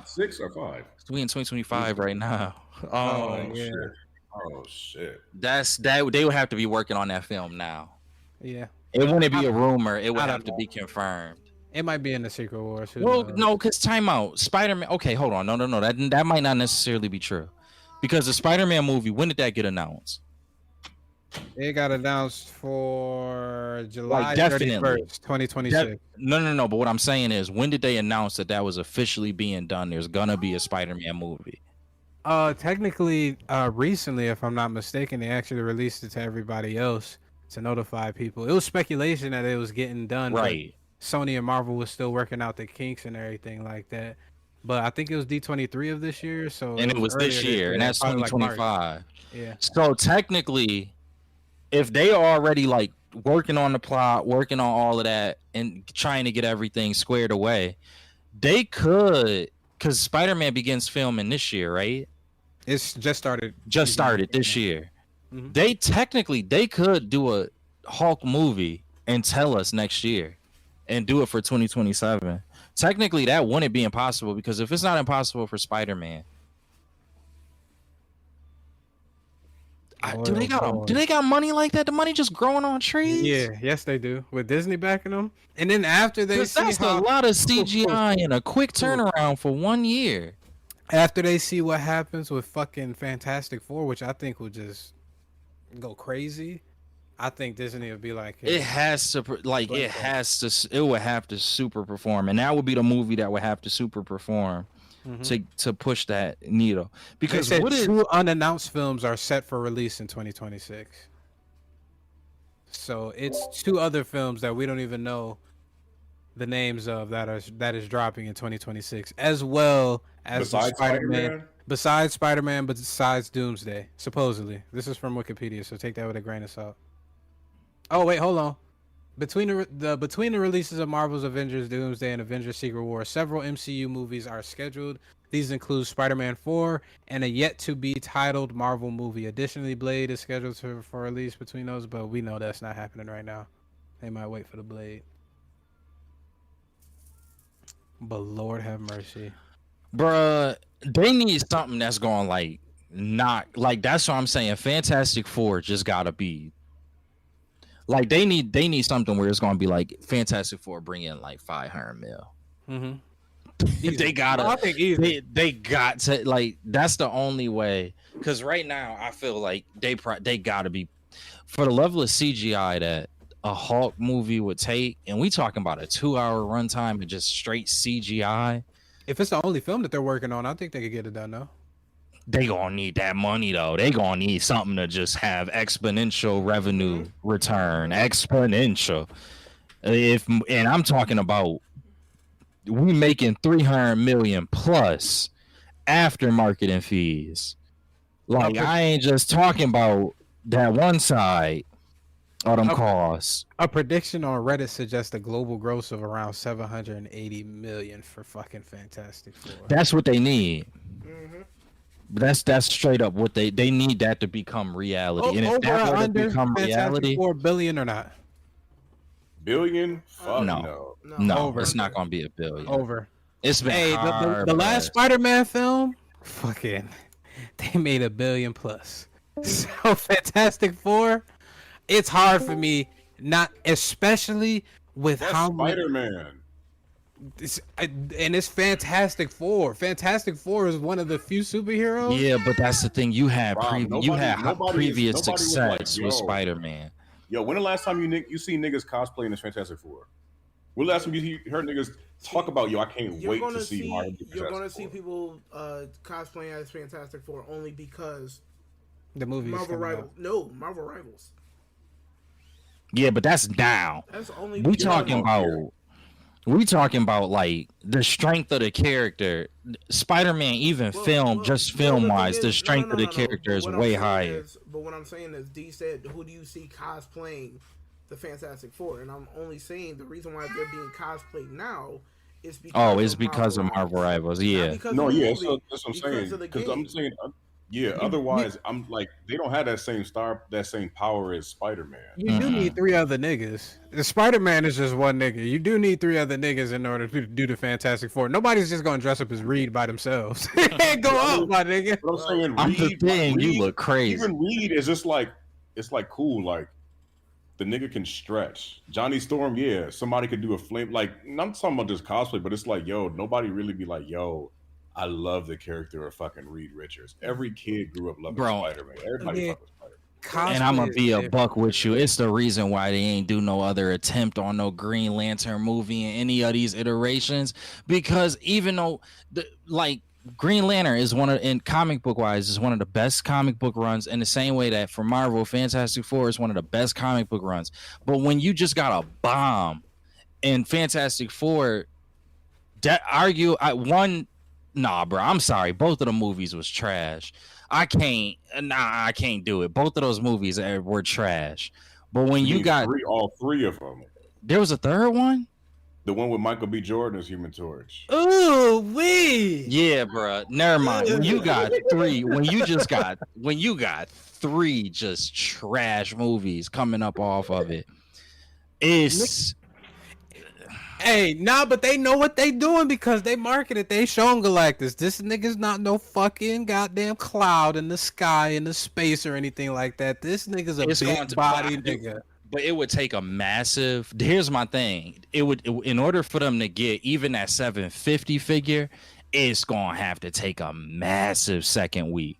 6 or 5? We in 2025 right now. Oh shit. They would have to be working on that film now. Yeah. It wouldn't be a rumor. It would have to be confirmed. It might be in the Secret Wars. No, because timeout. Spider-Man. Okay, hold on. No. That might not necessarily be true. Because the Spider-Man movie, when did that get announced? It got announced for July 31st, 2026. No. But what I'm saying is, when did they announce that was officially being done? There's gonna be a Spider-Man movie. Technically, recently, if I'm not mistaken, they actually released it to everybody else to notify people. It was speculation that it was getting done. Right. Sony and Marvel was still working out the kinks and everything like that. But I think it was D23 of this year. And it was this year, and that's 2025. Yeah. So technically, if they are already like working on the plot, working on all of that, and trying to get everything squared away, they could, because Spider-Man begins filming this year, right? It's just started. This year. Mm-hmm. They could do a Hulk movie and tell us next year, and do it for 2027. Technically, that wouldn't be impossible, because if it's not impossible for Spider-Man, do they got money like that? The money just growing on trees? Yeah, yes they do. With Disney backing them, and then after they see that's a lot of CGI and a quick turnaround for 1 year. After they see what happens with fucking Fantastic Four, which I think will just go crazy, I think Disney would be like, It has to it would have to super perform, and that would be the movie that would have to super perform to push that needle. Because they said two unannounced films are set for release in 2026. So it's two other films that we don't even know the names of that is dropping in 2026, as well as Besides Spider-Man? Besides Spider-Man, but besides Doomsday, supposedly. This is from Wikipedia, so take that with a grain of salt. Oh wait, hold on. Between the releases of Marvel's Avengers Doomsday and Avengers Secret War, several MCU movies are scheduled. These include Spider-Man 4 and a yet-to-be titled Marvel movie. Additionally, Blade is scheduled for release between those, but we know that's not happening right now. They might wait for the Blade. But Lord have mercy. Bruh, they need something that's going like not like that's what I'm saying. Fantastic Four just gotta be like they need something where it's gonna be like Fantastic Four bring in like 500 mil. They gotta they got to like that's the only way, because right now I feel like they gotta be for the level of CGI that a Hulk movie would take, and we talking about a 2-hour runtime of just straight CGI. If it's the only film that they're working on, I think they could get it done though. They gonna need that money though. They gonna need something to just have exponential revenue return, exponential. And I'm talking about we making 300 million plus after marketing fees. Like I ain't just talking about that one side of them costs. A prediction on Reddit suggests a global gross of around 780 million for fucking Fantastic Four. That's what they need. But that's straight up what they need that to become reality. And if that were to become reality, 4 billion or not? Billion? Fuck no. It's not gonna be a billion. Over. It's been hard, the last Spider-Man film, fucking, they made $1 billion plus. So Fantastic Four, it's hard for me, not especially with That's how Spider-Man. And it's Fantastic Four. Fantastic Four is one of the few superheroes. Yeah, but that's the thing. You had previous success like, with Spider-Man. Yo, when the last time you see niggas cosplaying as Fantastic Four? When the last time you heard niggas talk about, yo, I can't wait to see Marvel. You're going to see people cosplaying as Fantastic Four only because the movie Marvel Rivals. No, Marvel Rivals. Yeah, but that's now. That's only we talking about like the strength of the character. Spider-Man, even film-wise, the strength of the character is way higher. But what I'm saying is, D said, who do you see cosplaying the Fantastic Four? And I'm only saying the reason why they're being cosplayed now is because of Marvel Rivals. Yeah. That's what I'm saying. Because I'm saying, otherwise, I'm like, they don't have that same power as Spider-Man. You do need 3 other niggas. The Spider-Man is just one nigga. You do need 3 other niggas in order to do the Fantastic Four. Nobody's just gonna dress up as Reed by themselves. Go up, my nigga. But I'm saying, Reed, you look crazy. Even Reed is just like, it's like cool. Like the nigga can stretch. Johnny Storm, yeah, somebody could do a flame. Like I'm talking about just cosplay, but it's like, yo, nobody really be like, yo, I love the character of fucking Reed Richards. Every kid grew up loving Spider-Man. Everybody fucking Spider-Man. And I'm gonna be a buck with you. It's the reason why they ain't do no other attempt on no Green Lantern movie in any of these iterations. Because even though Green Lantern is in comic book wise is one of the best comic book runs, in the same way that for Marvel, Fantastic Four is one of the best comic book runs. But when you just got a bomb in Fantastic Four, nah, bro, I'm sorry. Both of the movies was trash. I can't do it. Both of those movies were trash. But when you got all 3 of them, there was a third one. The one with Michael B. Jordan as Human Torch. Ooh, wee. Yeah, bro. Never mind. When you got 3, when you got 3 just trash movies coming up off of it, it's. Hey, but they know what they doing because they marketed. They shown Galactus. This nigga's not no fucking goddamn cloud in the sky, in the space, or anything like that. This nigga's a big body nigga. But it would take a massive. Here's my thing. It would, in order for them to get even that 750 figure, it's gonna have to take a massive second week.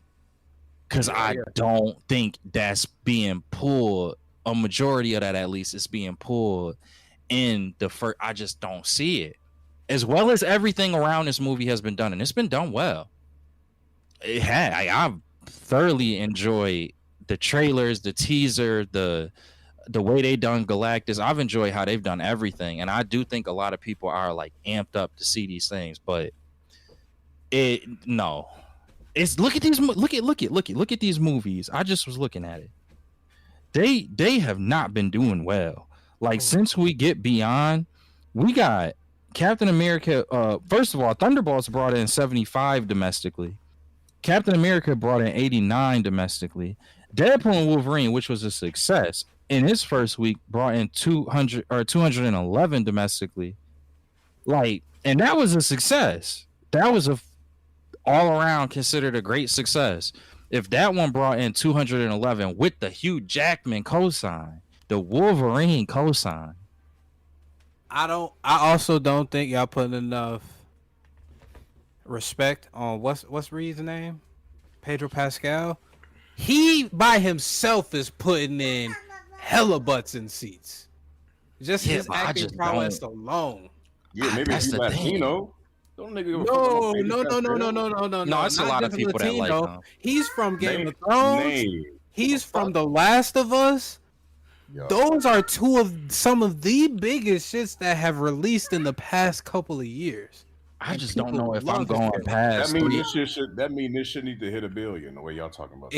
Because I don't think that's being pulled. A majority of that, at least, is being pulled in the first. I just don't see it. As well as everything around this movie has been done, and it's been done well. It had. I've thoroughly enjoyed the trailers, the teaser, the way they done Galactus. I've enjoyed how they've done everything, and I do think a lot of people are like amped up to see these things. But no. It's look at these movies. I just was looking at it. They have not been doing well. Like since we get beyond, we got Captain America. First of all, Thunderbolts brought in 75 domestically. Captain America brought in 89 domestically. Deadpool and Wolverine, which was a success in his first week, brought in 211 domestically. Like, and that was a success. That was a all around considered a great success. If that one brought in 211 with the Hugh Jackman cosign, the Wolverine cosign, I also don't think y'all putting enough respect on what's Reed's name? Pedro Pascal. He by himself is putting in hella butts in seats. Just his acting prowess alone. Yeah, maybe if he's Latino. Don't nigga No. No, it's a lot of people that like him. He's from Game of Thrones. He's from The Last of Us. Yo. Those are some of the biggest shits that have released in the past couple of years. I just don't know if I'm going past. That mean this shit need to hit $1 billion. The way y'all talking about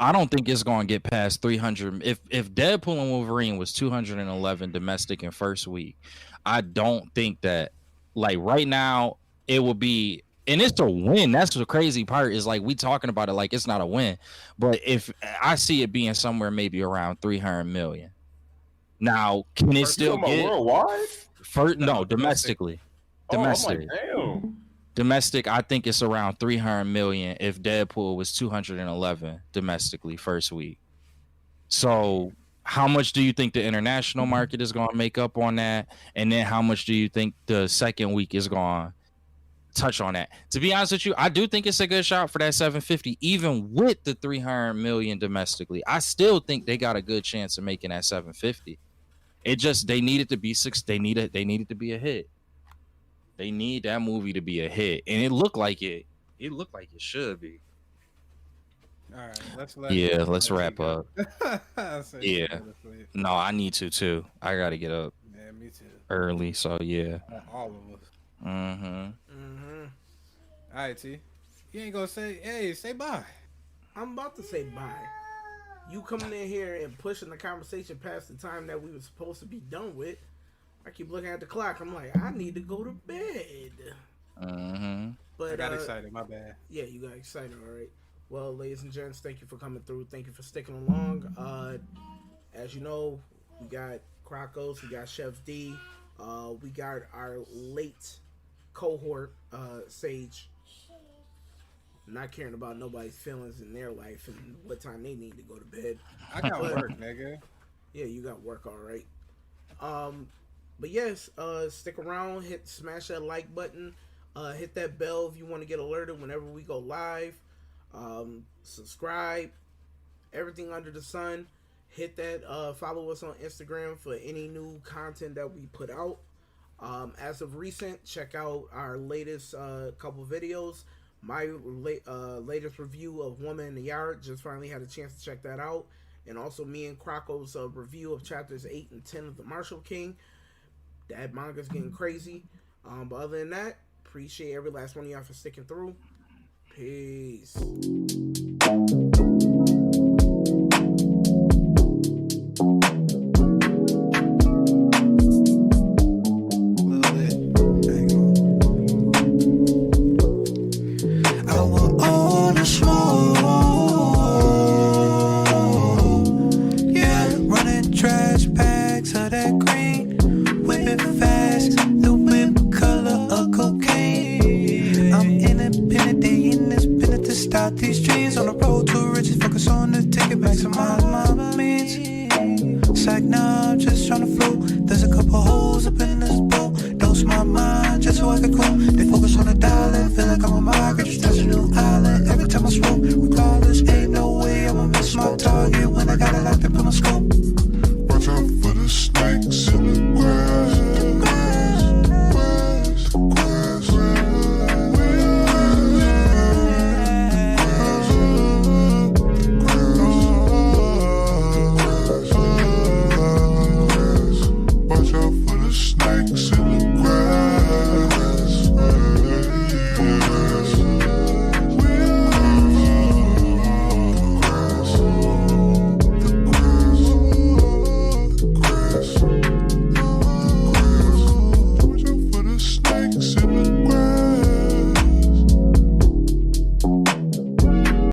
I don't think it's going to get past 300. If Deadpool and Wolverine was 211 domestic in first week, I don't think that. Like right now, it will be, and it's a win. That's the crazy part is like we talking about it like it's not a win, but if I see it being somewhere maybe around 300 million. Now, can it still get worldwide? No, domestically. Domestic. Damn. Domestic, I think it's around 300 million if Deadpool was 211 domestically first week. So how much do you think the international market is going to make up on that? And then how much do you think the second week is going to touch on that? To be honest with you, I do think it's a good shot for that 750, even with the 300 million domestically. I still think they got a good chance of making that 750. It just, they needed to be they needed to be a hit. They need that movie to be a hit. And it looked like it should be. All right, let's wrap up. Yeah. No, I need to too. I got to get up. Yeah, me too. Early, so yeah. All of us. Mm-hmm. All right, T. You ain't gonna say bye. I'm about to say bye. You coming in here and pushing the conversation past the time that we were supposed to be done with. I keep looking at the clock. I'm like, I need to go to bed. But I got excited. My bad. Yeah, you got excited. All right. Well, ladies and gents, thank you for coming through. Thank you for sticking along. As you know, we got Crocos, we got Chef D, we got our late cohort, Sage. Not caring about nobody's feelings in their life and what time they need to go to bed. I got work, nigga. Yeah, you got work, all right. But yes, stick around, smash that like button, hit that bell if you want to get alerted whenever we go live. Subscribe, everything under the sun. Hit that, follow us on Instagram for any new content that we put out. As of recent, check out our latest couple videos. My latest review of Woman in the Yard, just finally had a chance to check that out. And also me and Crocco's review of chapters 8 and 10 of The Marshall King. That manga's getting crazy. But other than that, appreciate every last one of y'all for sticking through. Peace. These dreams on the road to riches, focus on the ticket, maximize my means. It's like now I'm just trying to float. There's a couple holes up in this boat. Dose my mind just so I can cool. They focus like I'm a migrant, just touch a new island. Every time I swear